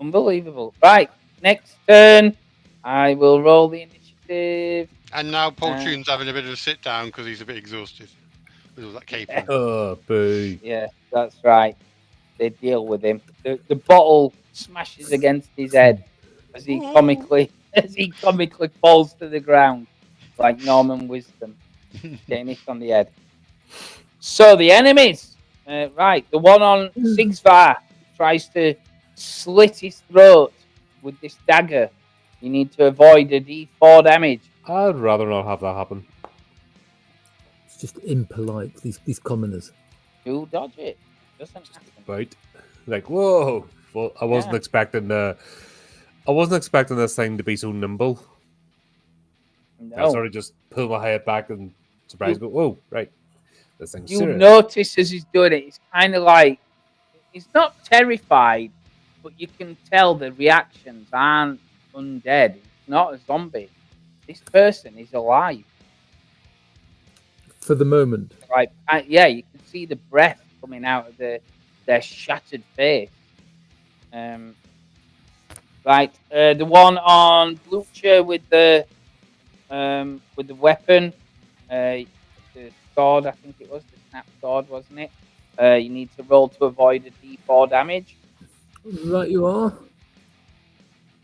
Unbelievable. Right. Next turn. I will roll the initiative. And now Poltroon's having a bit of a sit down because he's a bit exhausted with all that caping. Oh, boo. Yeah, that's right. They deal with him. The bottle smashes against his head as he comically falls to the ground like Norman Wisdom, getting hit on the head. So the enemies, right? The one on Sigsvar tries to slit his throat with this dagger. You need to avoid a D4 damage. I'd rather not have that happen. It's just impolite, these commoners. You dodge it. Doesn't happen. Right? Like, whoa. Well, I wasn't expecting this thing to be so nimble. I No. sort of just pull my head back and surprise me. Whoa, right. This thing's You serious. notice as he's doing it, it's kind of like he's not terrified, but you can tell the reactions aren't undead. It's not a zombie. This person is alive. For the moment. Like, yeah, you can see the breath coming out of their shattered face. Right, the one on Blucher with the weapon, the sword, I think it was the snap sword, wasn't it? You need to roll to avoid a D4 damage. Right, you are.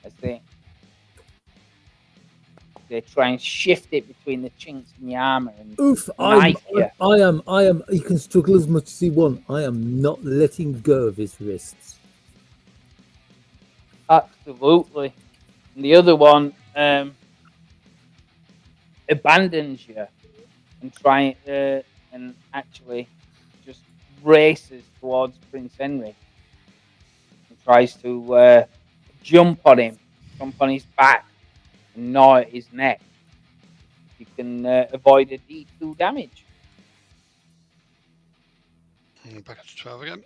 As they try and shift it between the chinks in the armor and Oof! I am. He can struggle as much as he wants. I am not letting go of his wrists. Absolutely. And the other one abandons you and and actually just races towards Prince Henry and tries to jump on him, jump on his back, and gnaw at his neck. You can avoid a D2 damage. Back up to 12 again.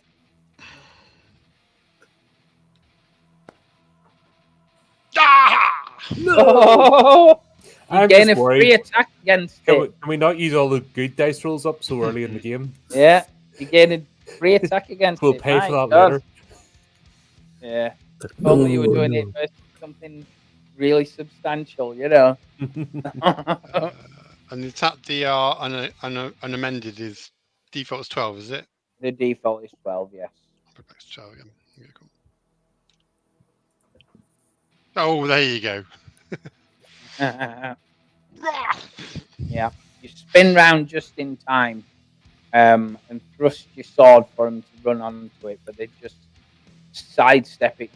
Ah! No! You I'm gain just a worried. free attack against it. Can we not use all the good dice rolls up so early in the game? Yeah, you gain a free attack against We'll it. pay My for that God. later. Yeah. If only you were doing it versus something really substantial, you know. And the attack DR unamended is default is 12, is it? The default is 12, yes. Put back to 12 again. Yeah, cool. Oh, there you go. Yeah. You spin round just in time and thrust your sword for them to run onto it, but they just sidestep it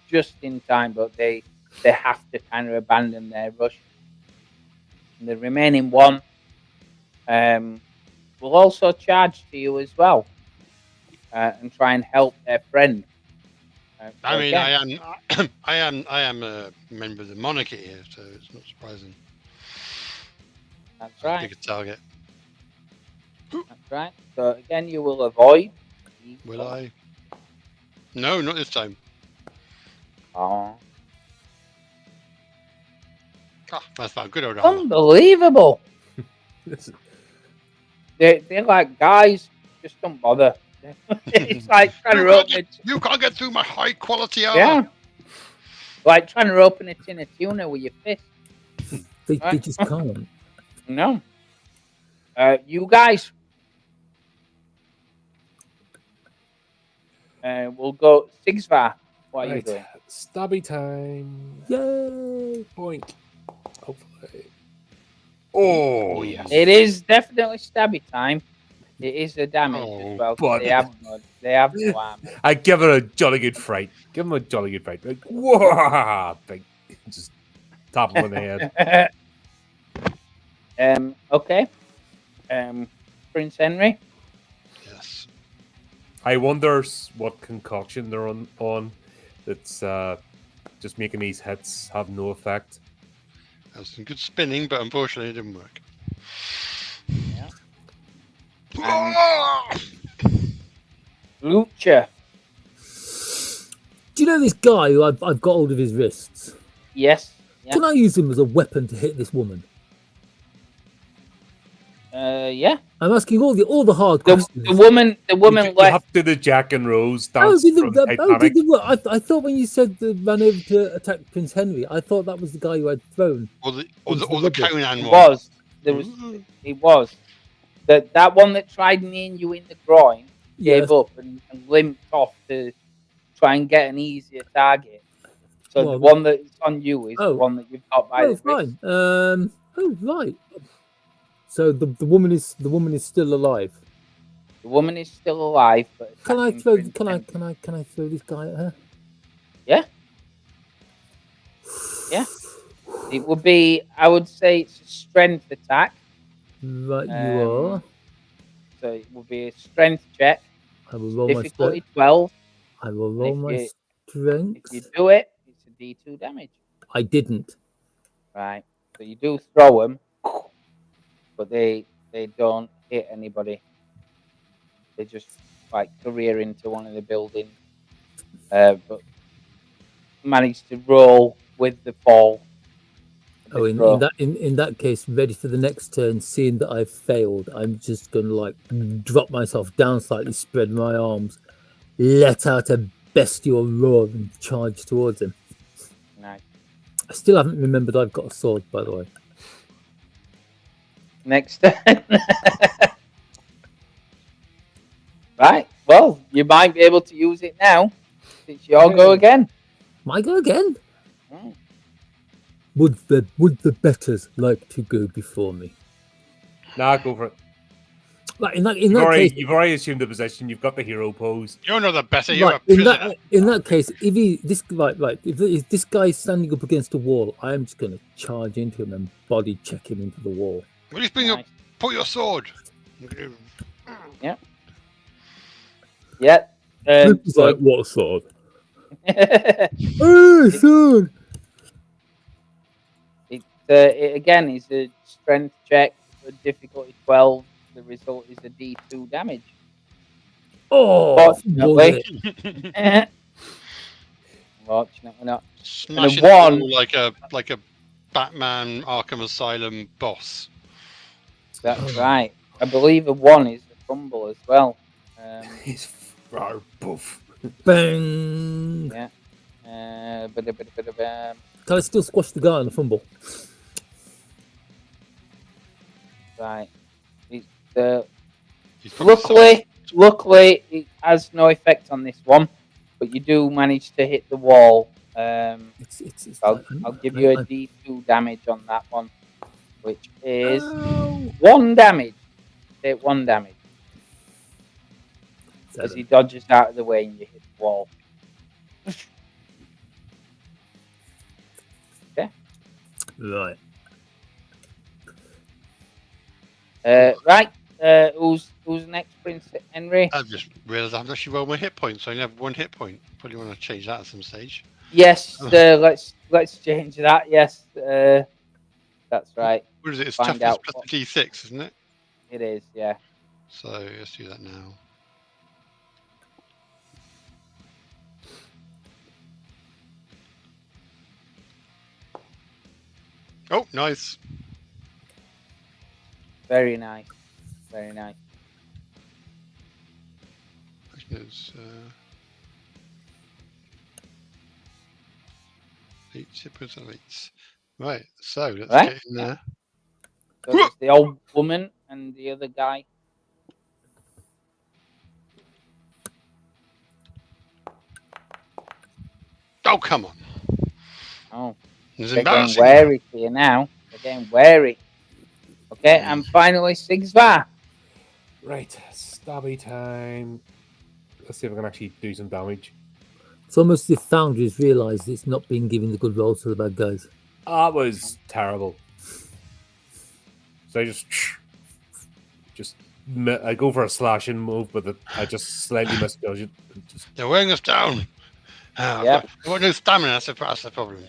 just in time, but they have to kind of abandon their rush. And the remaining one will also charge to you as well and try and help their friend. I mean, again, I am a member of the monarchy here, so it's not surprising. That's I'll right. pick a target. That's right. So again, you will avoid. Will I? No, not this time. Oh, Ah, that's fine. Good old armor. unbelievable! They're like, guys, just don't bother. It's like trying to open it. You can't get through my high quality armor. Yeah. Like trying to open a tin of tuna with your fist. They Right. just can't. No. You guys. We'll go Sigsvar. What are you doing? Stabby time. Yay! Point. Hopefully. Oh, yes. It is definitely stabby time. It is a damage as well. So but- they They have no armor. I give it a jolly good fright. Give him a jolly good fright. Like, whoa! Big, just tap him on the head. Okay. Prince Henry. Yes. I wonder what concoction they're on that's just making these hits have no effect. That was some good spinning, but unfortunately it didn't work. Yeah. Lucha. Do you know this guy who I've got hold of his wrists? Yes. Yeah. Can I use him as a weapon to hit this woman? Yeah. I'm asking all the hard The questions. woman You left. have to do the Jack and Rose How dance did from Titanic. I thought when you said they ran over to attack Prince Henry, I thought that was the guy who had thrown. Or the rubbish. Conan one. Was there was it was that one that tried kneeing you in the groin gave Yes. up and limped off to try and get an easier target. So the Well, one that's on you is the oh. one that you've got by Oh, the wrist. fine. Oh, right. So the woman is still alive. The woman is still alive, but Can I attacking throw? Prince Henry. Can I throw this guy at her? Yeah. Yeah. It would be. I would say it's a strength attack. Right, you are. So it will be a strength check. I will roll my Difficulty strength. 12. I will roll if my you- strength. If you do it, it's a D2 damage. I didn't. Right. So you do throw them, but they don't hit anybody. They just like career into one of the buildings, but manage to roll with the fall. Oh, in that case, ready for the next turn. Seeing that I've failed, I'm just going to like drop myself down slightly, spread my arms, let out a bestial roar, and charge towards him. Nice. I still haven't remembered I've got a sword, by the way. Next turn. Right. Well, you might be able to use it now. It's your go again. Might go again. Mm. Would the betters like to go before me? Nah, go for it. Right, in that You've case, already assumed the position. You've got the hero pose. You're not the better. You're right, a prisoner. in that case, if this guy is standing up against a wall, I'm just going to charge into him and body check him into the wall. Well, just put your sword. Yeah. Yeah. It's like, what sword? Hey, sword! It again is a strength check for difficulty 12. The result is a D2 damage. Oh, Fortunately, fortunately not. Smash And it a one- through like a Batman Arkham Asylum boss. That's right. I believe a 1 is a fumble as well. He's far poof. Bang! Yeah. Can I still squash the guy on the fumble? Right. It's, He's probably luckily, it has no effect on this one, but you do manage to hit the wall. I'll give you a D2 damage on that one, which is 1 damage. Take 1 damage as he dodges out of the way and you hit the wall. Okay. Right. Right. Who's next, Prince Henry? I've just realised I haven't actually rolled my hit points. I only have 1 hit point. Probably want to change that at some stage. Yes. Let's change that. Yes. That's right. What is it? It's Find toughness out plus what- the D6, isn't it? It is. Yeah. So let's do that now. Oh, nice. Very nice. Very nice. Actually, it's 8 hit points and 8. Right, so let's Right. get in there. So it's the old woman and the other guy. Oh, come on. Oh, It's they're getting embarrassing. wary here now. They're getting wary. Okay, and finally Sigsvar. Right, stabby time. Let's see if I can actually do some damage. It's almost as if Foundries realised it's not been giving the good rolls to the bad guys. That was terrible. So I I go for a slashing move, but I just slightly misjudge it. They're wearing us down. Yeah. I've got no stamina. That's the problem.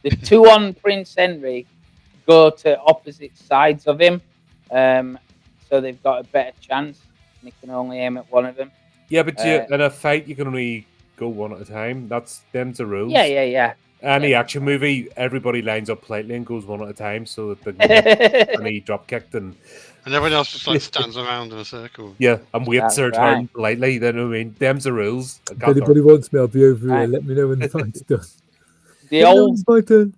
The two on Prince Henry go to opposite sides of him, so they've got a better chance. And he can only aim at one of them. Yeah, but in a fight, you can only go one at a time. Them's the rules. Yeah. Any action movie, everybody lines up politely and goes one at a time so that they can get any drop kicked and everyone else just like stands around in a circle. Yeah, and waits That's their right. turn politely. Then I mean, them's the rules. If anybody wants me, I'll be over here. Right. Let me know when the fight's done. The old It's my turn.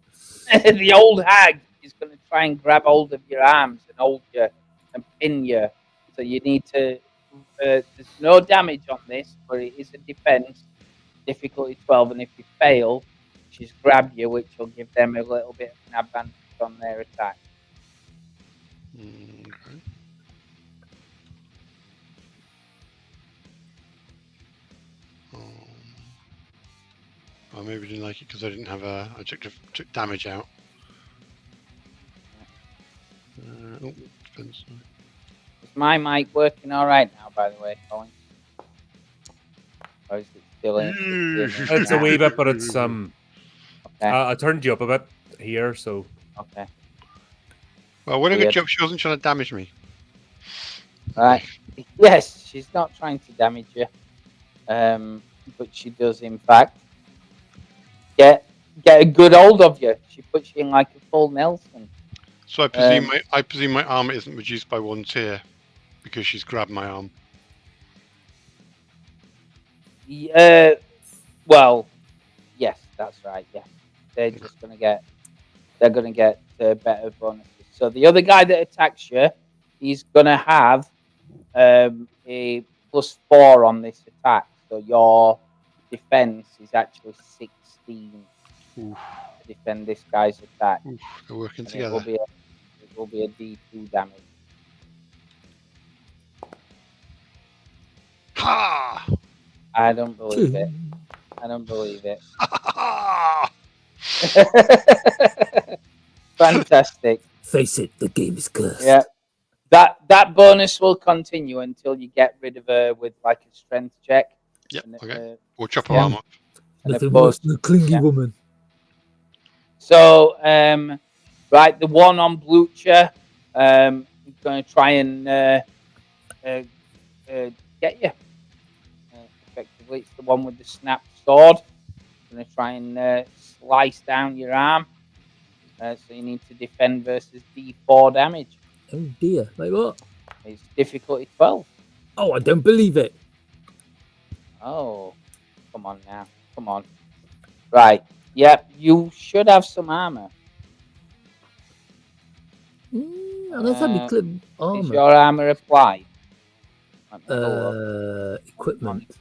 the old hag is going to try and grab hold of your arms and hold you and pin you. So you need to. There's no damage on this, but it is a defense. Difficulty 12, and if you fail, she's grab you, which will give them a little bit of an advantage on their attack. Okay. I maybe didn't like it because I didn't have I took damage out. Depends. Is my mic working all right now, by the way, Colin? Or is it still in? It's a wee bit, but it's Okay. I turned you up a bit here, so Okay. Well, when I Weird. get you up, she wasn't trying to damage me. Right. Yes, she's not trying to damage you, but she does, in fact, get a good hold of you. She puts you in like a full Nelson. So I presume my armor isn't reduced by 1 tier because she's grabbed my arm. Well, yes, that's right. Yeah, they're just gonna get better bonuses. So the other guy that attacks you, he's gonna have a +4 on this attack. So your defense is actually 16 Oof. to defend this guy's attack. Oof, they're working And together. it will be a D2 damage. Ha! I don't believe it. I don't believe it. Ha! Fantastic. Face it, the game is cursed. Yeah. That bonus will continue until you get rid of her with like a strength check. Yep. And, Okay. Or chop her yeah. arm up. and Nothing opposed- worse than a clingy yeah. woman. So, right, the one on Blucher, I'm going to try and get you. Effectively, it's the one with the snapped sword. I'm going to try and slice down your arm. So you need to defend versus D4 damage. Oh dear. Like what? It's difficulty 12. Oh, I don't believe it. Oh, come on now. Come on. Right. Yep, you should have some armor. I don't have any clip Is armor. your armor applied? Let me go look. Equipment.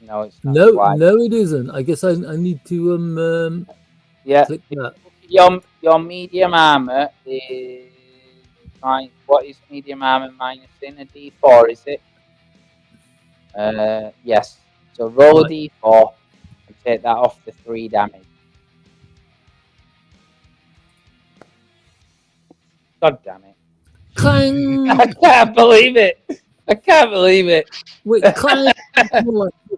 No, it's not No, applied. no, it isn't. I guess I need to Yeah, click that. your medium armor is what is medium armor minus in a D4? Is it? Yes. So roll a D4 and take that off the 3 damage. God damn it! Clang! I can't believe it. I can't believe it. Wait, clang!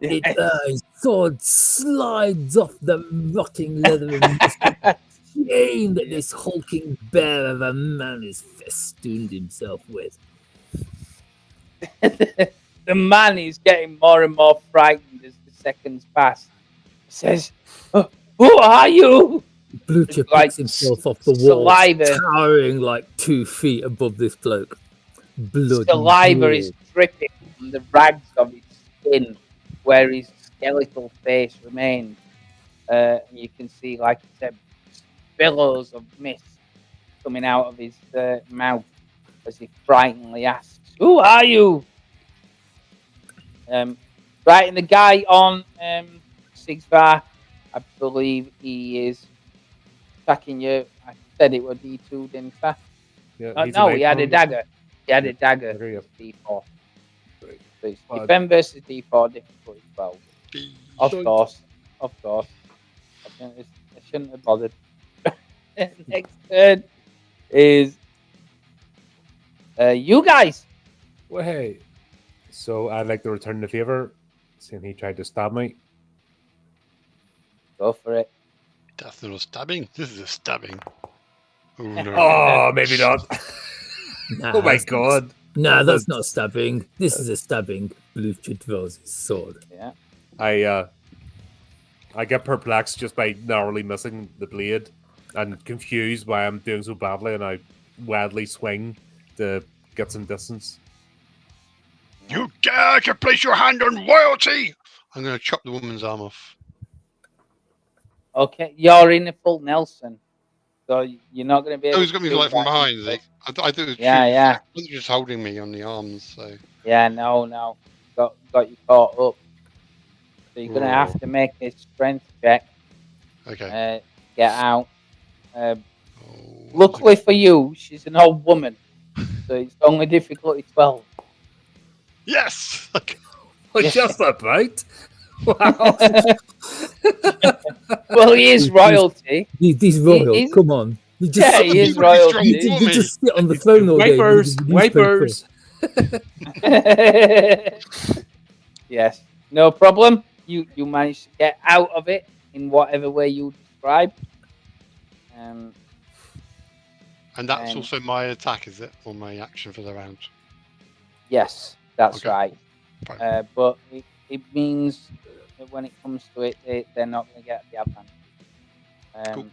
His sword slides off the rotting leather and shame that this hulking bear of a man has festooned himself with. The man is getting more and more frightened as the seconds pass. He says, "Oh, who are you?" Blucher It's like picks himself off the wall, saliva. towering like 2 feet above this bloke. Blood. Saliva is dripping from the rags of his skin where his skeletal face remains. You can see, like I said, billows of mist coming out of his mouth as he frighteningly asks, "Who are you?" Right, and the guy on Sigvar, I believe he is attacking you. I said it was D2, didn't I? yeah. No, he had a dagger. He had a dagger. Dagger, yeah. D4. So it's Well, defend versus D4, difficulty 12. Of Shite. course. I shouldn't have bothered. Next turn is you guys. Well, hey. So I'd like to return the favor, seeing he tried to stab me. Go for it. That's not a stabbing. This is a stabbing. Oh no. Oh, maybe not. Nah, Oh my that's not- god. Nah, That that's was- not stabbing. This is a stabbing. Blucher draws his sword. Yeah. I get perplexed just by narrowly missing the blade and confused why I'm doing so badly, and I wildly swing to get some distance. You dare to place your hand on royalty! I'm going to chop the woman's arm off. Okay, you're in a full Nelson, so you're not going to be able. Oh, he's got me do like from that. behind, is he? I thought it was Yeah. he was just holding me on the arms, so. Yeah, no, got you caught up. So you're gonna have to make a strength check. Okay. Get out. Oh, Luckily for you, she's an old woman, so it's only difficulty 12. Yes! Okay. Oh, Yeah. just about. Wow. Well, he is royalty. He's royal. He's- Come on. You just, Yeah, he is He's really strong royalty. you just sit on the throne all day. Wipers, with a newspaper. wipers. Yes, no problem. You managed to get out of it in whatever way you describe. And that's And- also my attack, is it? Or my action for the round? Yes, that's Okay. right. Fine. But it means that when it comes to it, they're not going to get the advantage. Cool.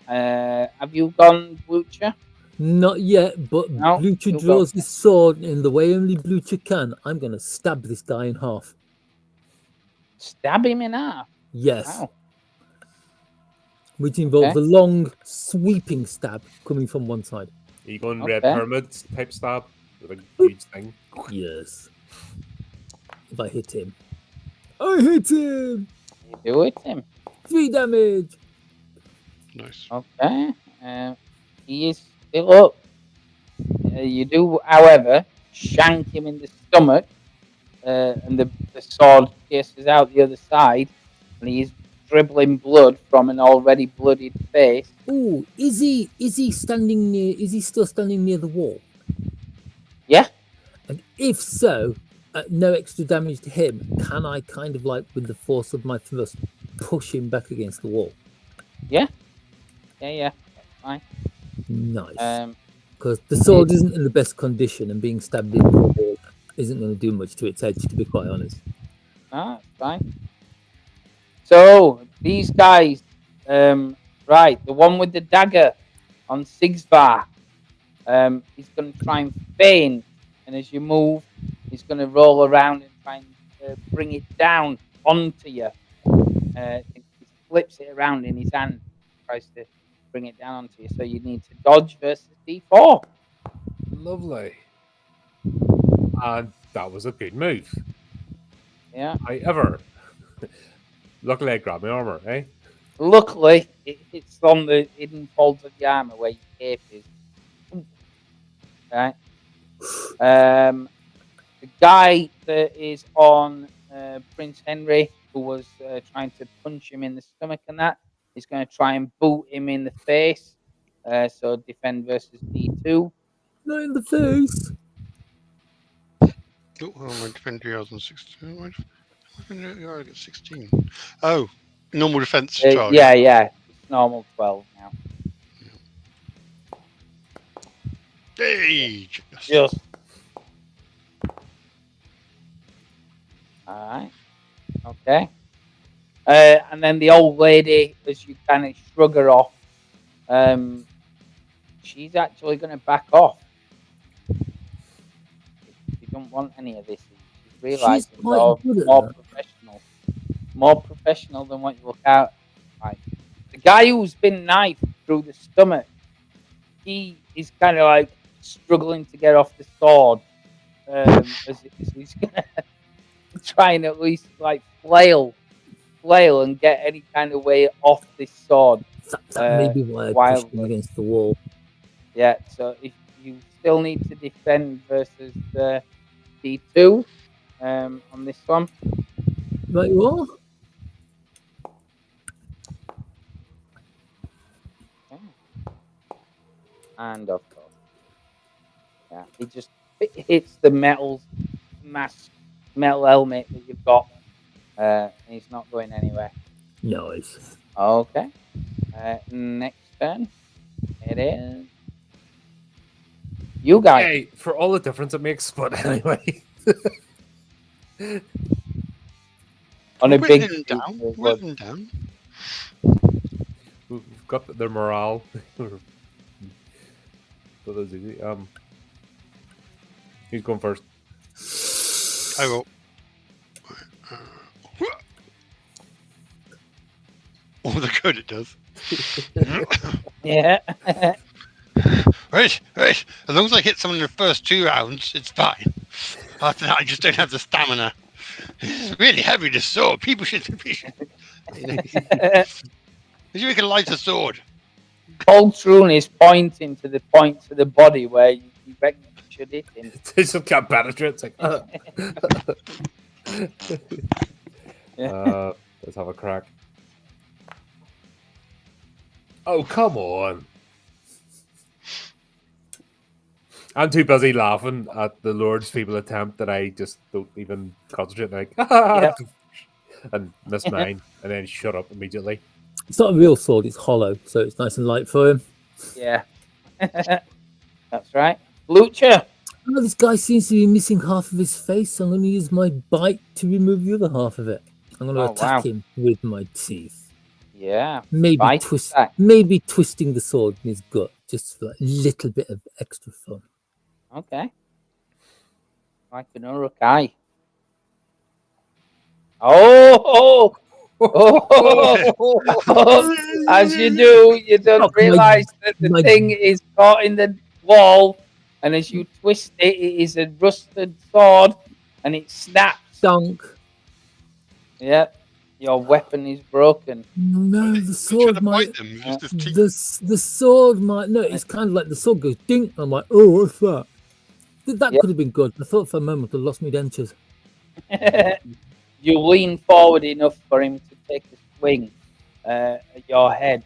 Have you gone Blucher? Not yet, but No, Blucher you'll draws go. his sword in the way only Blucher can. I'm going to stab this guy in half. Stab him in half. Yes. Wow. Which involves Okay. a long, sweeping stab coming from one side. Are you going red Okay. pyramid type stab with a huge thing? Yes. If I hit him. I hit him! You do it, Tim. 3 damage! Nice. Okay. He is still up. You do, however, shank him in the stomach, and the sword pierces out the other side, and he is dribbling blood from an already bloodied face. Oh, is he standing near? Is he still standing near the wall? Yeah. And if so, no extra damage to him. Can I kind of like with the force of my thrust push him back against the wall? Yeah. That's fine. Nice. Because the sword isn't in the best condition, and being stabbed in the wall isn't going to do much to its edge, to be quite honest. No, that's fine. So these guys, right, the one with the dagger on Sigsvar, he's going to try and feint, and as you move, he's going to roll around and try and bring it down onto you. He flips it around in his hand, tries to bring it down onto you. So you need to dodge versus D4. Lovely. And that was a good move. Yeah. However, luckily I grabbed my armor, eh? Luckily, it's on the hidden folds of the armor where your cape is. Right. The guy that is on Prince Henry, who was trying to punch him in the stomach and that, is going to try and boot him in the face. So defend versus D2. Not in the face. Oh, my defense I was on 16. Why did I get 16? Oh, normal defense. target. Yeah. It's normal 12 now. Hey, Just. Alright. Okay. And then the old lady, as you kind of shrug her off, she's actually going to back off. She don't want any of this. She's realising She's quite you're good at more that. professional. More professional than what you look out like. The guy who's been knifed through the stomach, he is kind of like struggling to get off the sword. As he's going to try and at least like flail and get any kind of way off this sword. That may be why I pushed him wildly. against the wall. Yeah, so if you still need to defend versus 52 on this one. Right, you are. Okay. And of course, yeah, it just hits the metal helmet that you've got, and he's not going anywhere. Nice. Okay. Next turn, it is you guys. Hey, for all the difference it makes, but anyway. On a big Whittling them down. piece of wood. Whittling down. We've got their morale. So that's easy. Who's going first? I will. Oh, the good it does. Yeah. Right. As long as I hit someone in the first 2 rounds, it's fine. After that, I just don't have the stamina. It's really heavy, this sword. People should be. Did you make a lighter sword? Poltroon is pointing to the points of the body where you reckon you should hit him. They just can't penetrate. It's like, Yeah. let's have a crack. Oh, come on. I'm too busy laughing at the Lord's feeble attempt that I just don't even concentrate. Like, and miss mine, and then shut up immediately. It's not a real sword, it's hollow, so it's nice and light for him. Yeah. That's right. Lucha. Oh, this guy seems to be missing half of his face. I'm going to use my bite to remove the other half of it. I'm going to attack him with my teeth. Yeah. Maybe Bite attack. maybe twisting the sword in his gut, just for a little bit of extra fun. Okay. Like an Urukai. Oh! As you do, you don't realize that the thing is caught in the wall, and as you twist it, it is a rusted sword, and it snaps. Dunk. Yeah, your weapon is broken. No, the sword might. The sword might. No, it's kind of like the sword goes ding. I'm like, oh, what's that? That could have been good. I thought for a moment I lost my dentures. You lean forward enough for him to take a swing at your head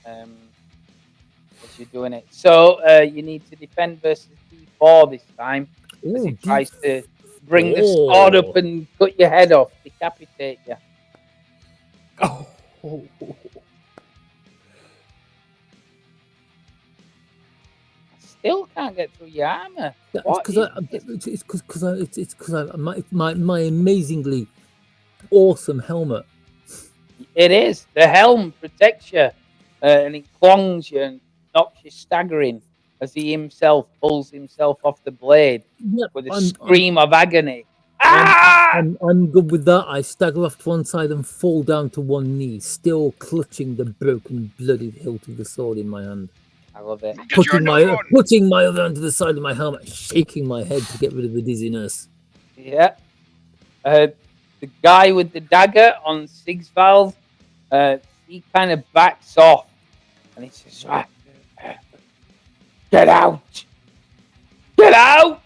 as you're doing it. So you need to defend versus D4 this time. As he tries to bring the sword up and cut your head off, decapitate you. Oh. Still can't get through your armor. It's because my amazingly awesome helmet. It is. The helm protects you, and it clongs you and knocks you staggering as he himself pulls himself off the blade with a scream of agony. I'm good with that. I stagger off to one side and fall down to one knee, still clutching the broken, bloodied hilt of the sword in my hand. I love it. Putting my other hand to the side of my helmet, shaking my head to get rid of the dizziness. Yeah. The guy with the dagger on Sigsvald, he kind of backs off and he says, "Get out! Get out!"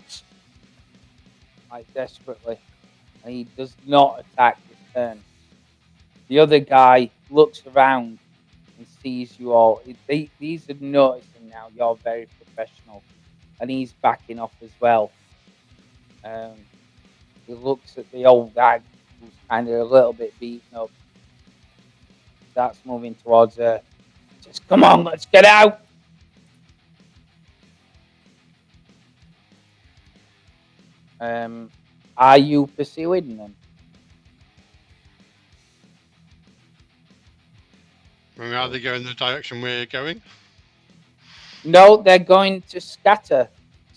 Like desperately. And he does not attack this turn. The other guy looks around and sees you all. These are noticing now you're very professional, and he's backing off as well. He looks at the old guy who's kind of a little bit beaten up. Starts moving towards her. Just come on, let's get out. Are you pursuing them? Are they going in the direction we're going? No, they're going to scatter.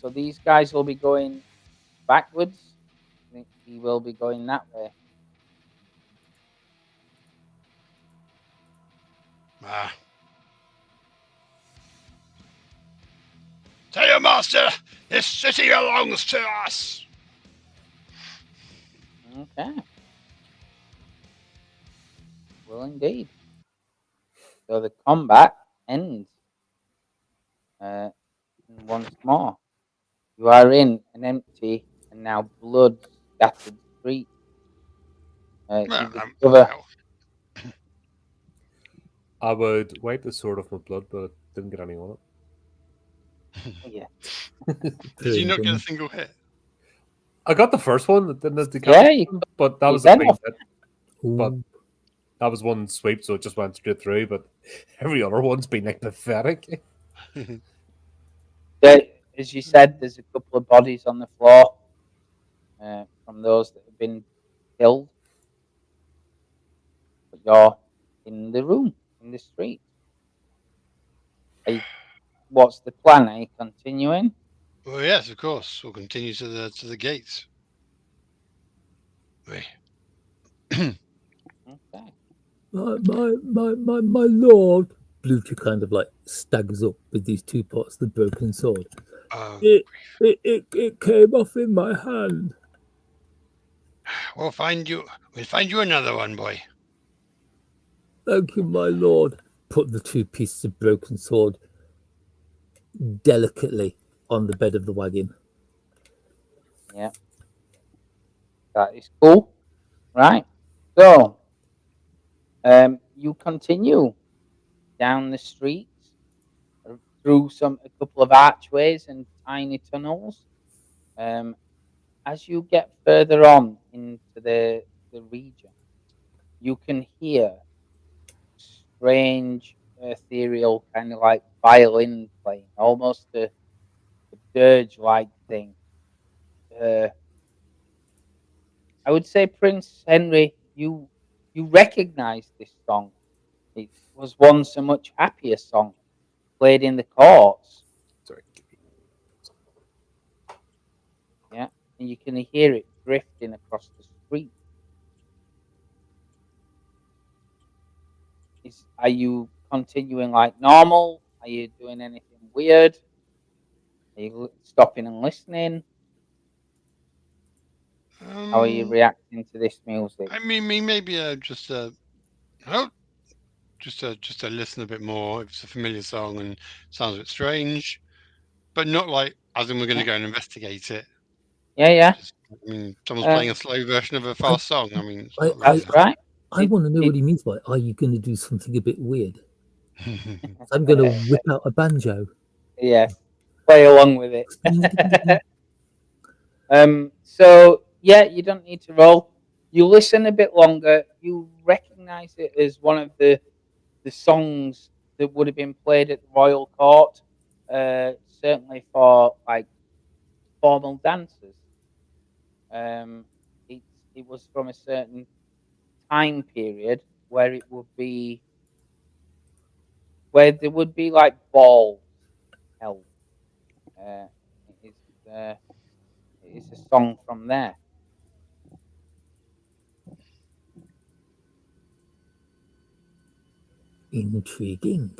So these guys will be going backwards. I think he will be going that way. Tell your master, this city belongs to us. Okay. Well, indeed. So the combat ends. Once more, you are in an empty and now blood scattered streets. You Well, discover I would wipe the sword off my blood, but it didn't get any on yeah, did you not get a Done. single hit? I got the first one, then the yeah, decapitation, but that you was a then clean off. hit. But Ooh, that was one sweep, so it just went straight through. But every other one's been like pathetic. There, as you said, there's a couple of bodies on the floor from those that have been killed. But you're in the room, in the street. What's the plan? Are you continuing? Well, yes, of course. We'll continue to the gates. Wait. Okay. my lord. Blucher kind of like staggers up with these two parts of the broken sword. Uh, It came off in my hand. we'll find you. We'll find you another one, boy. Thank you, my lord. Put the two pieces of broken sword delicately on the bed of the wagon. Yeah. That is cool. Right. So, you continue down the street through a couple of archways and tiny tunnels. As you get further on into the region, you can hear strange, ethereal, kind of like violin playing, almost a dirge-like thing. I would say, Prince Henry, you recognise this song. It was once a much happier song, played in the courts. Sorry. Yeah, and you can hear it drifting across the street. Are you continuing like normal? Are you doing anything weird? Are you stopping and listening? How are you reacting to this music? I mean, maybe just oh, just to listen a bit more. If it's a familiar song and sounds a bit strange, but not like as in we're going to Yeah, go and investigate it. yeah. Just, I mean, someone's playing a slow version of a fast song. I mean, it's not really. That's right. I Did- want to know did- what he means by, are you going to do something a bit weird? I'm going to whip out a banjo. Yes, play along with it. So yeah, you don't need to roll. You listen a bit longer. You recognise it as one of the songs that would have been played at the royal court, certainly for like formal dances. Um, it it was from a certain time period where it would be where there would be like balls held. Uh, it is uh, it is a song from there. Intriguing.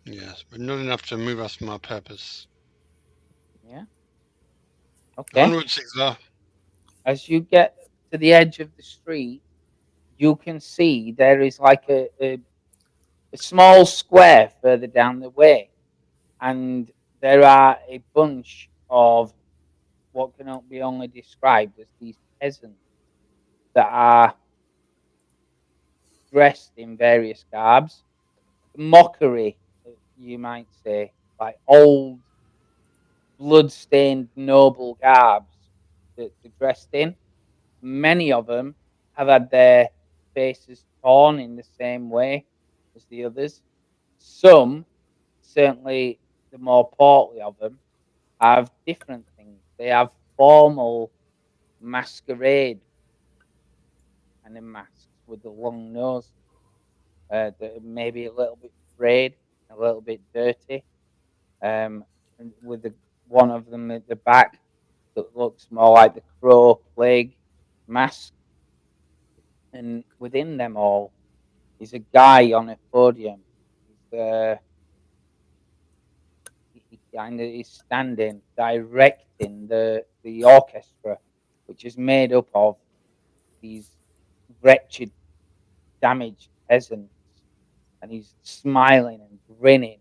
Yes, but not enough to move us from our purpose. Yeah. Okay. Onward, Caesar. As you get to the edge of the street, you can see there is like a small square further down the way, and there are a bunch of what can be only described as these peasants that are dressed in various garbs, mockery, you might say, like old blood-stained noble garbs that they're dressed in. Many of them have had their faces torn in the same way as the others. Some, certainly the more portly of them, have different things. They have formal masquerade kind of masks with the long nose that are maybe a little bit frayed, a little bit dirty. And with the one of them at the back that looks more like the Crow Plague mask. And within them all is a guy on a podium. He kind of is standing, directing the orchestra, which is made up of these wretched, damaged peasants, and he's smiling and grinning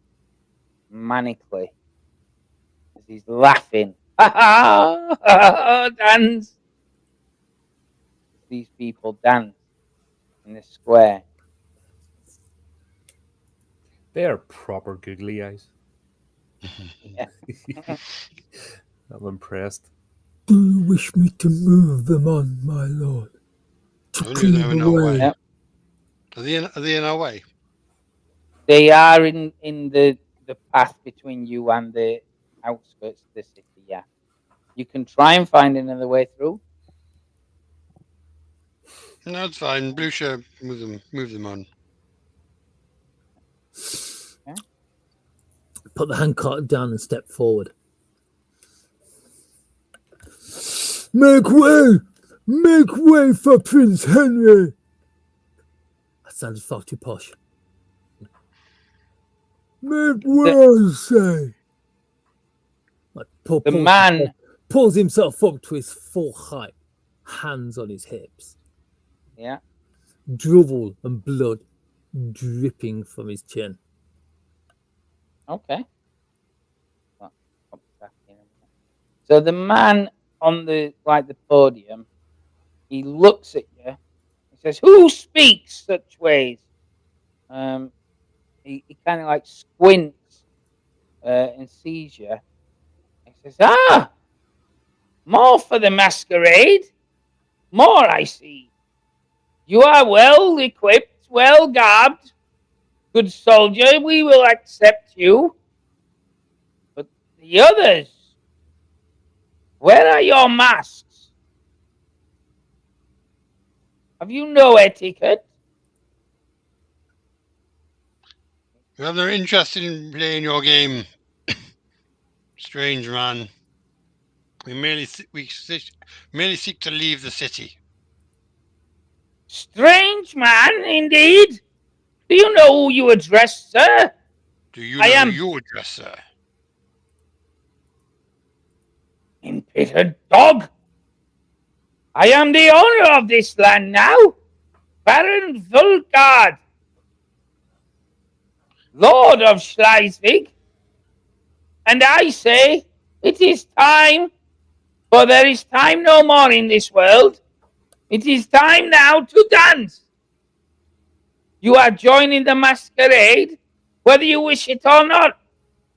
manically as he's laughing Dance. These people dance in the square. They are proper googly eyes. Yeah. I'm impressed. Do you wish me to move them on, my lord? To Only clear they're the in our way. way. Yep. Are they in our way? They are in the path between you and the outskirts of the city. Yeah, you can try and find another way through. No, it's fine. Blue shirt, move them on. Put the handcart down and step forward. Make way! Make way for Prince Henry! That sounded far too posh. Make way, I say! Like, The man, pulls himself up to his full height, hands on his hips, yeah, drool and blood dripping from his chin. okay. So the man on the podium, he looks at you. He says, "Who speaks such ways?" He kind of like squints and sees you. He says, "Ah, more for the masquerade. More, I see. You are well equipped, well garbed. Good soldier, we will accept you. But the others, where are your masks? Have you no etiquette?" Well, they're interested in playing your game, strange man. We merely seek to leave the city. Strange man, indeed. Do you know who you address, sir? Do you I know am- who you address, sir? Embittered dog. I am the owner of this land now, Baron Vulgard, Lord of Schleswig. And I say, it is time, for there is time no more in this world. It is time now to dance. You are joining the masquerade, whether you wish it or not.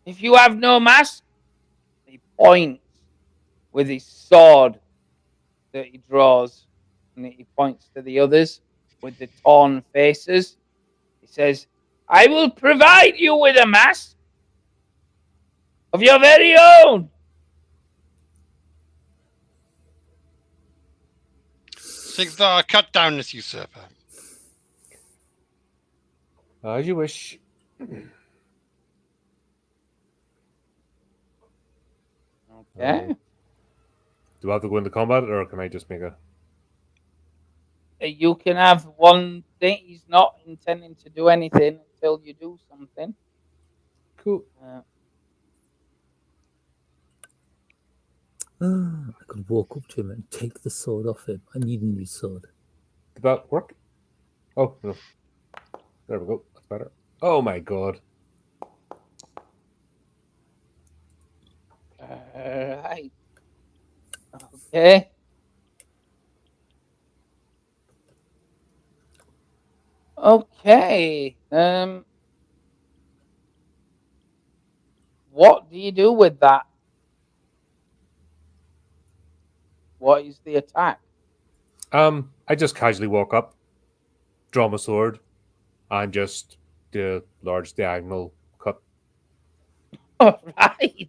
If you have no mask, he points with his sword that he draws, and he points to the others with the torn faces. He says, "I will provide you with a mask of your very own." Sigthar, cut down this usurper. As you wish. Okay. Do I have to go into combat, or can I just make a... You can have one thing. He's not intending to do anything until you do something. Cool. I could walk up to him and take the sword off him. I need a new sword. Did that work? Oh, no. There we go. That's better. Oh my god. Right. Okay. Okay. What do you do with that? What is the attack? I just casually walk up, draw my sword, and just do a large diagonal cut. All right.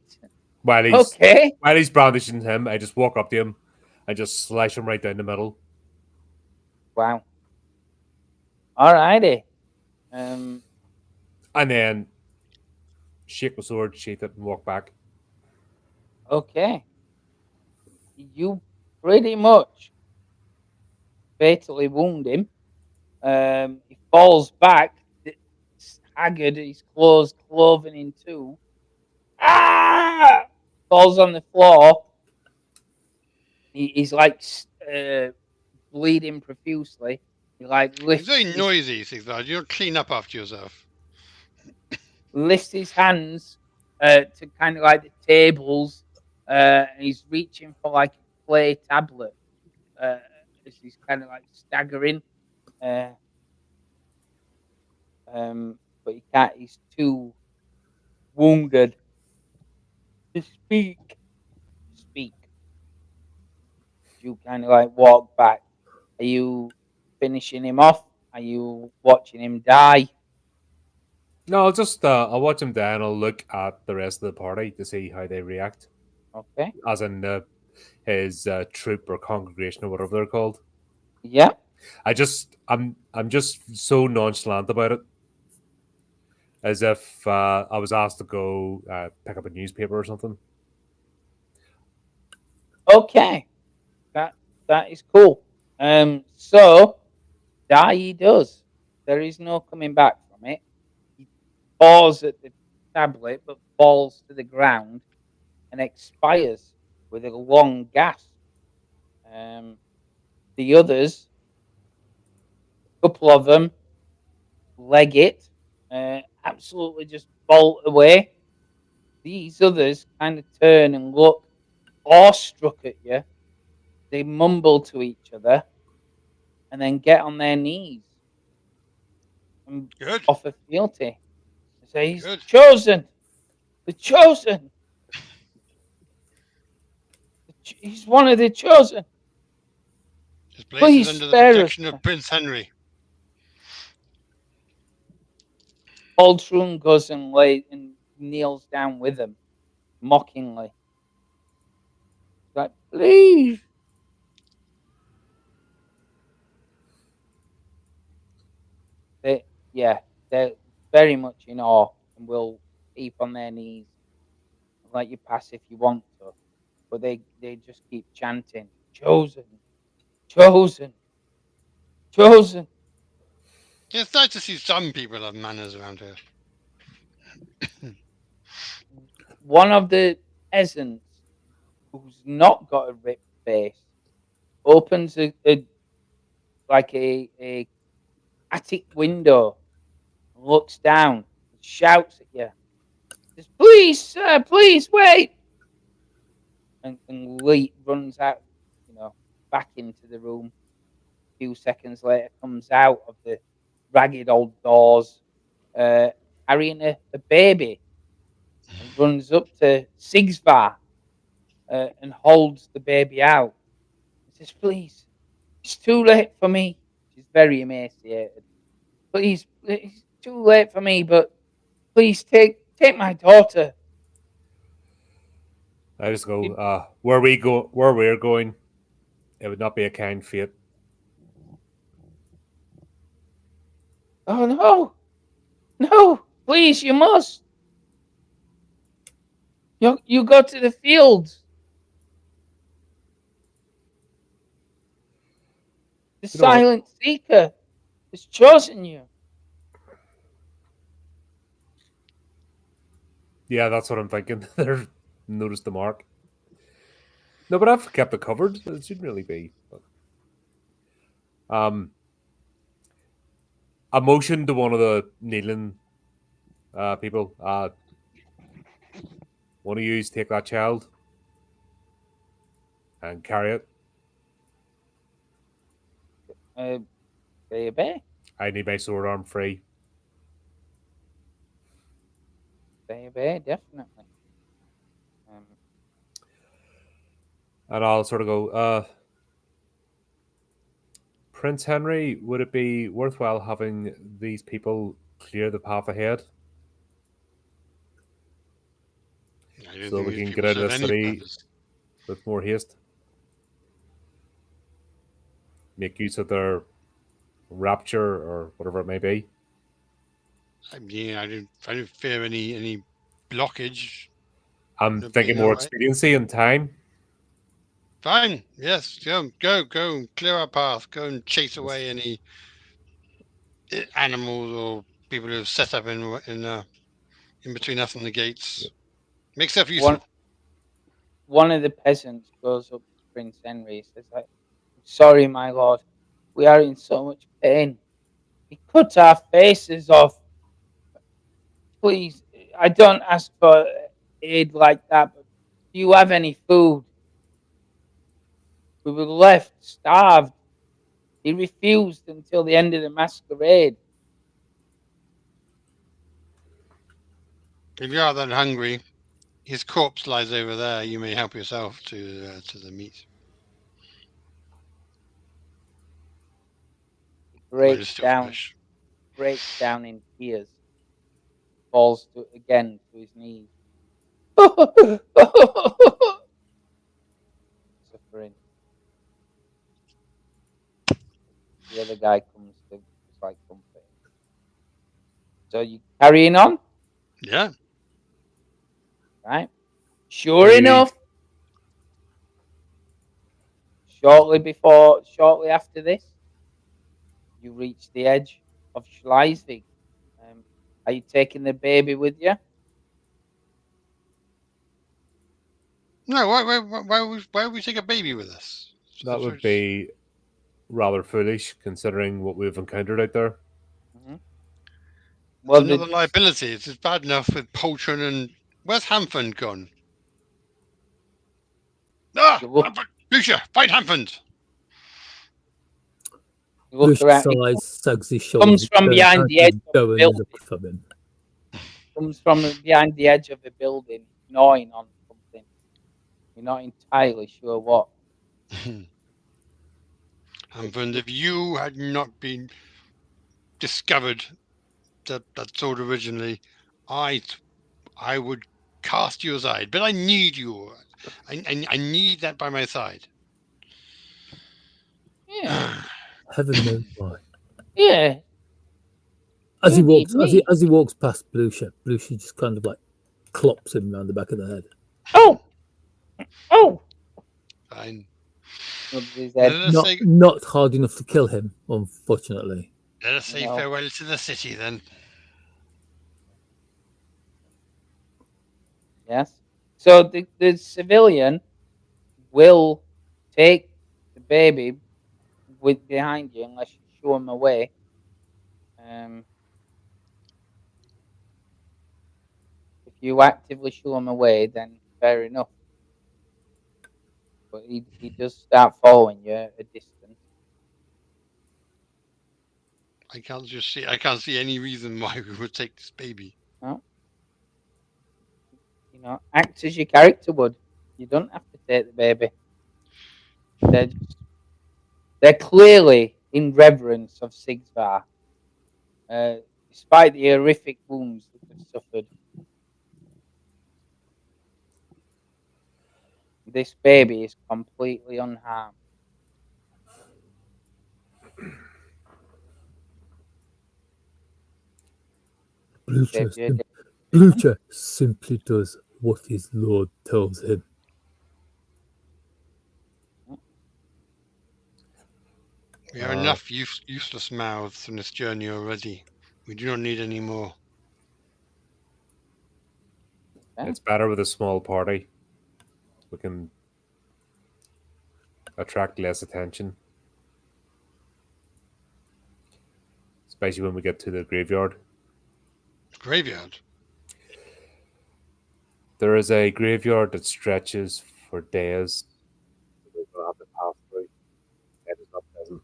While he's brandishing him, I just walk up to him and just slash him right down the middle. Wow. All righty. And then shake my sword, sheath it, and walk back. Okay. You pretty much fatally wound him. He falls back, haggard, his clothes cloven in two. Ah! Falls on the floor. He's like bleeding profusely. He like It's very noisy, Sigthar. You don't clean up after yourself. lifts his hands to kind of like the tables And he's reaching for like a clay tablet as he's kind of like staggering. Uh, but he can't. He's too wounded to speak. Speak. You kind of like walk back. Are you finishing him off? Are you watching him die? No, I'll watch him die and I'll look at the rest of the party to see how they react, Okay. as in his troop or congregation or whatever they're called. Yeah. I'm just so nonchalant about it, as if I was asked to go pick up a newspaper or something. Okay. That is cool. So die he does. There is no coming back from it. He falls at the tablet, but falls to the ground and expires with a long gasp. The others, a couple of them, leg it, absolutely just bolt away. These others kind of turn and look awestruck at you. They mumble to each other and then get on their knees and Good. offer fealty. They say, he's Good. chosen. The chosen. He's one of the chosen. His place Please is under the spare us. protection of Prince Henry. Aldrun goes and kneels down with them, mockingly. Like, please. They're very much in awe and will keep on their knees. Let you pass if you want to. But they just keep chanting, chosen, chosen, chosen. Yeah, it's nice to see some people have manners around here. One of the peasants who's not got a ripped face opens a attic window, looks down, and shouts at you. Says, please, sir, please wait. And Lee runs out, back into the room. A few seconds later, comes out of the ragged old doors, carrying a baby, and runs up to Sigsvar and holds the baby out. He says, please, it's too late for me. She's very emaciated. Please, it's too late for me, but please take my daughter. I just go, where we're going, it would not be a kind fate. Oh no, please, you must. You go to the fields. The silent seeker has chosen you. Yeah, that's what I'm thinking. They're noticed the mark. No, but I've kept it covered. It shouldn't really be. But, I motioned to one of the kneeling people. One of you take that child and carry it. Baby. I need my sword arm free. Baby, definitely. And I'll sort of go, Prince Henry, would it be worthwhile having these people clear the path ahead? So we can get out of the city with more haste. Make use of their rapture or whatever it may be. Yeah, I don't fear any blockage. I'm thinking more expediency and time. Fine. Yes. Go and clear our path. Go and chase away any animals or people who have set up in between us and the gates. Yep. Make stuff useful. One of the peasants goes up to Prince Henry and says, sorry, my lord. We are in so much pain. He cut our faces off. Please, I don't ask for aid like that, but Do you have any food? We were left starved. He refused until the end of the masquerade. If you are that hungry, his corpse lies over there. You may help yourself to the meat. He When it's breaks still down, fresh. in tears. Falls again to his knees. Suffering. The other guy comes to just like comfort him. So you carrying on, Yeah. right? Sure enough, shortly after this, you reach the edge of Schleswig. Are you taking the baby with you? No, why would we take a baby with us? That would be rather foolish considering what we've encountered out there. Mm-hmm. It's Well, another liability. It's bad enough with Poltron and where's Hanford gone? Ah, look, Hanford, Lucia, fight Hanford. you look Lucia around. It sighs, sugs his shoulders, from turns behind around the edge to of go the and building. look for him. Comes from behind the edge of the building, gnawing on something. You're not entirely sure what. Hanford, if you had not been discovered that sword originally, I would cast you aside. But I need you. I need that by my side. Yeah, Heaven knows why. yeah. As You he need walks, me. as he walks past Blucia just kind of like clops him around the back of the head. Oh, oh. Fine. Rubs his head. Not hard enough to kill him, unfortunately. Let us say No. farewell to the city then. Yes. So the civilian will take the baby with behind you unless you show him away. If you actively show him away, then fair enough. But he does start following you at a distance. I can't see any reason why we would take this baby. No? Act as your character would. You don't have to take the baby. They're clearly in reverence of Sigsvar, despite the horrific wounds that they've suffered. This baby is completely unharmed. Blucher simply does what his lord tells him. We have enough useless mouths on this journey already. We do not need any more. It's better with a small party. We can attract less attention. Especially when we get to the graveyard. Graveyard? There is a graveyard that stretches for days. We will have to pass through. It is not pleasant.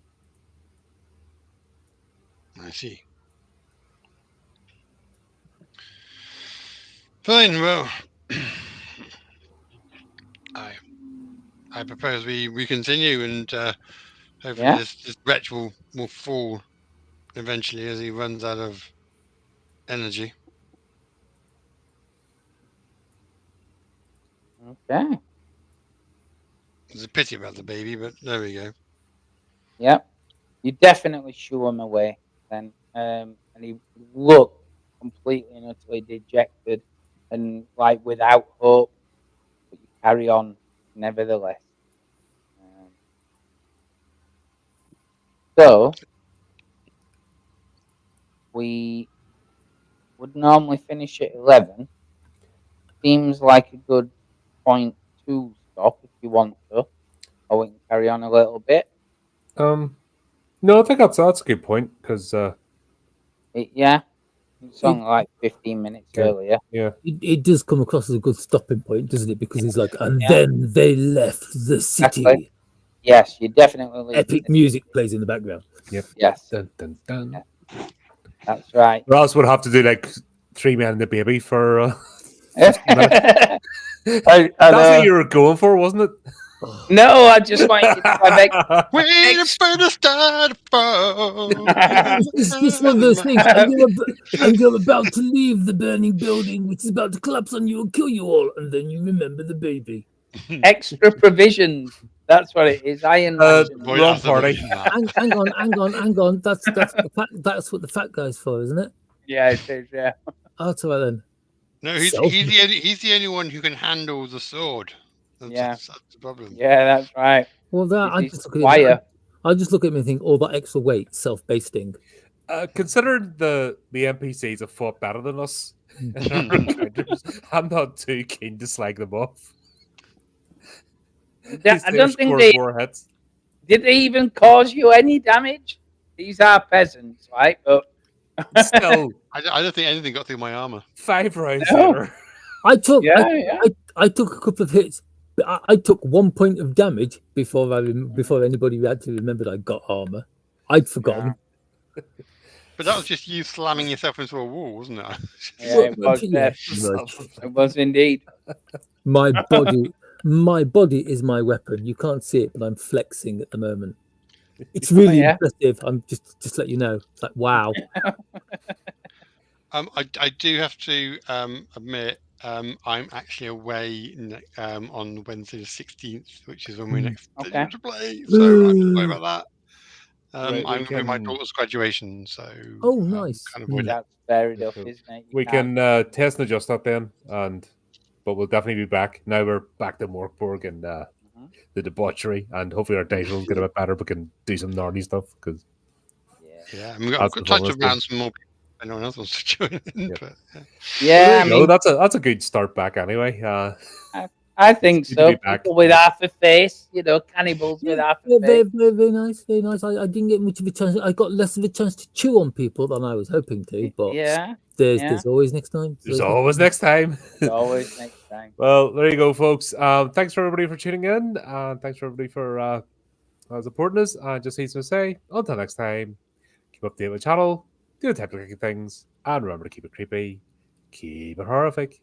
I see. Fine, well, I propose we continue and hopefully this wretch will fall eventually as he runs out of energy. Okay. It's a pity about the baby, but there we go. Yep. You definitely shoo him away then. And he looked completely and utterly dejected and like without hope. But you carry on nevertheless. So we would normally finish at 11. Seems like a good point to stop if you want to. Or we can carry on a little bit. No, I think that's a good point because Yeah. It's on like 15 minutes Okay. earlier. Yeah. It does come across as a good stopping point, doesn't it? Because he's like, and Yeah. then they left the city. Exactly. Yes, you definitely leave Epic music plays in the background. Yep. Yes, Dun, dun, dun. Yeah. that's right. Or else we'd have to do like 3 Men and the Baby for. I That's what you were going for, wasn't it? No, I just want you to have Waiting for the start of It's just one of those things. And you're about to leave the burning building, which is about to collapse on you and kill you all, and then you remember the baby. extra provisions. That's what it is. Iron ration. Boy, Wrong that's a party. version of that. Hang on. That's what the fat guy's for, isn't it? Yeah, it is. Yeah. Oh, that's all right then. No, he's the only one who can handle the sword. That's the problem. Yeah, that's right. Well, I He's just the look at wire. I just look at him and think, all that extra weight, self-basting. Considering the NPCs have fought better than us in our encounters, I'm not too keen to slag them off. I don't think they more hits. did. They even cause you any damage? These are peasants, right? But Still, I don't think anything got through my armor. 5 rounds No. later. I took Yeah. I took a couple of hits. But I took 1 point of damage before anybody actually remembered I got armor. I'd forgotten. But that was just you slamming yourself into a wall, wasn't it? Yeah, it was. Yeah, It was indeed. my body is my weapon. You can't see it, but I'm flexing at the moment. It's really yeah. impressive. I'm just let you know. It's like, wow. I do have to admit, I'm actually away on Wednesday the 16th, which is when we next Okay. to play. So I'm sorry about that. Right, I'm doing my daughter's graduation, so Oh, nice. kind of avoid it. That's fair enough, isn't it? You We can't- can test and adjust that then, but we'll definitely be back. Now we're back to Mork Borg and the debauchery, and hopefully our dice will get a bit better. We can do some gnarly stuff because Yeah, and I've got time to round some more people. If anyone else wants to join in. Yeah. But, Yeah, I no, mean, that's a good start back anyway. I think good to so. be back. People with half a face, cannibals with half a Very, face. very, very nice. Very nice. I didn't get much of a chance. I got less of a chance to chew on people than I was hoping to. But Yeah, there's always next time. There's always next time. always next time. Well, there you go, folks. Thanks for everybody for tuning in. Thanks for everybody for supporting us. Just need to say, until next time, keep updated with the channel, do the type of things, and remember to keep it creepy, keep it horrific.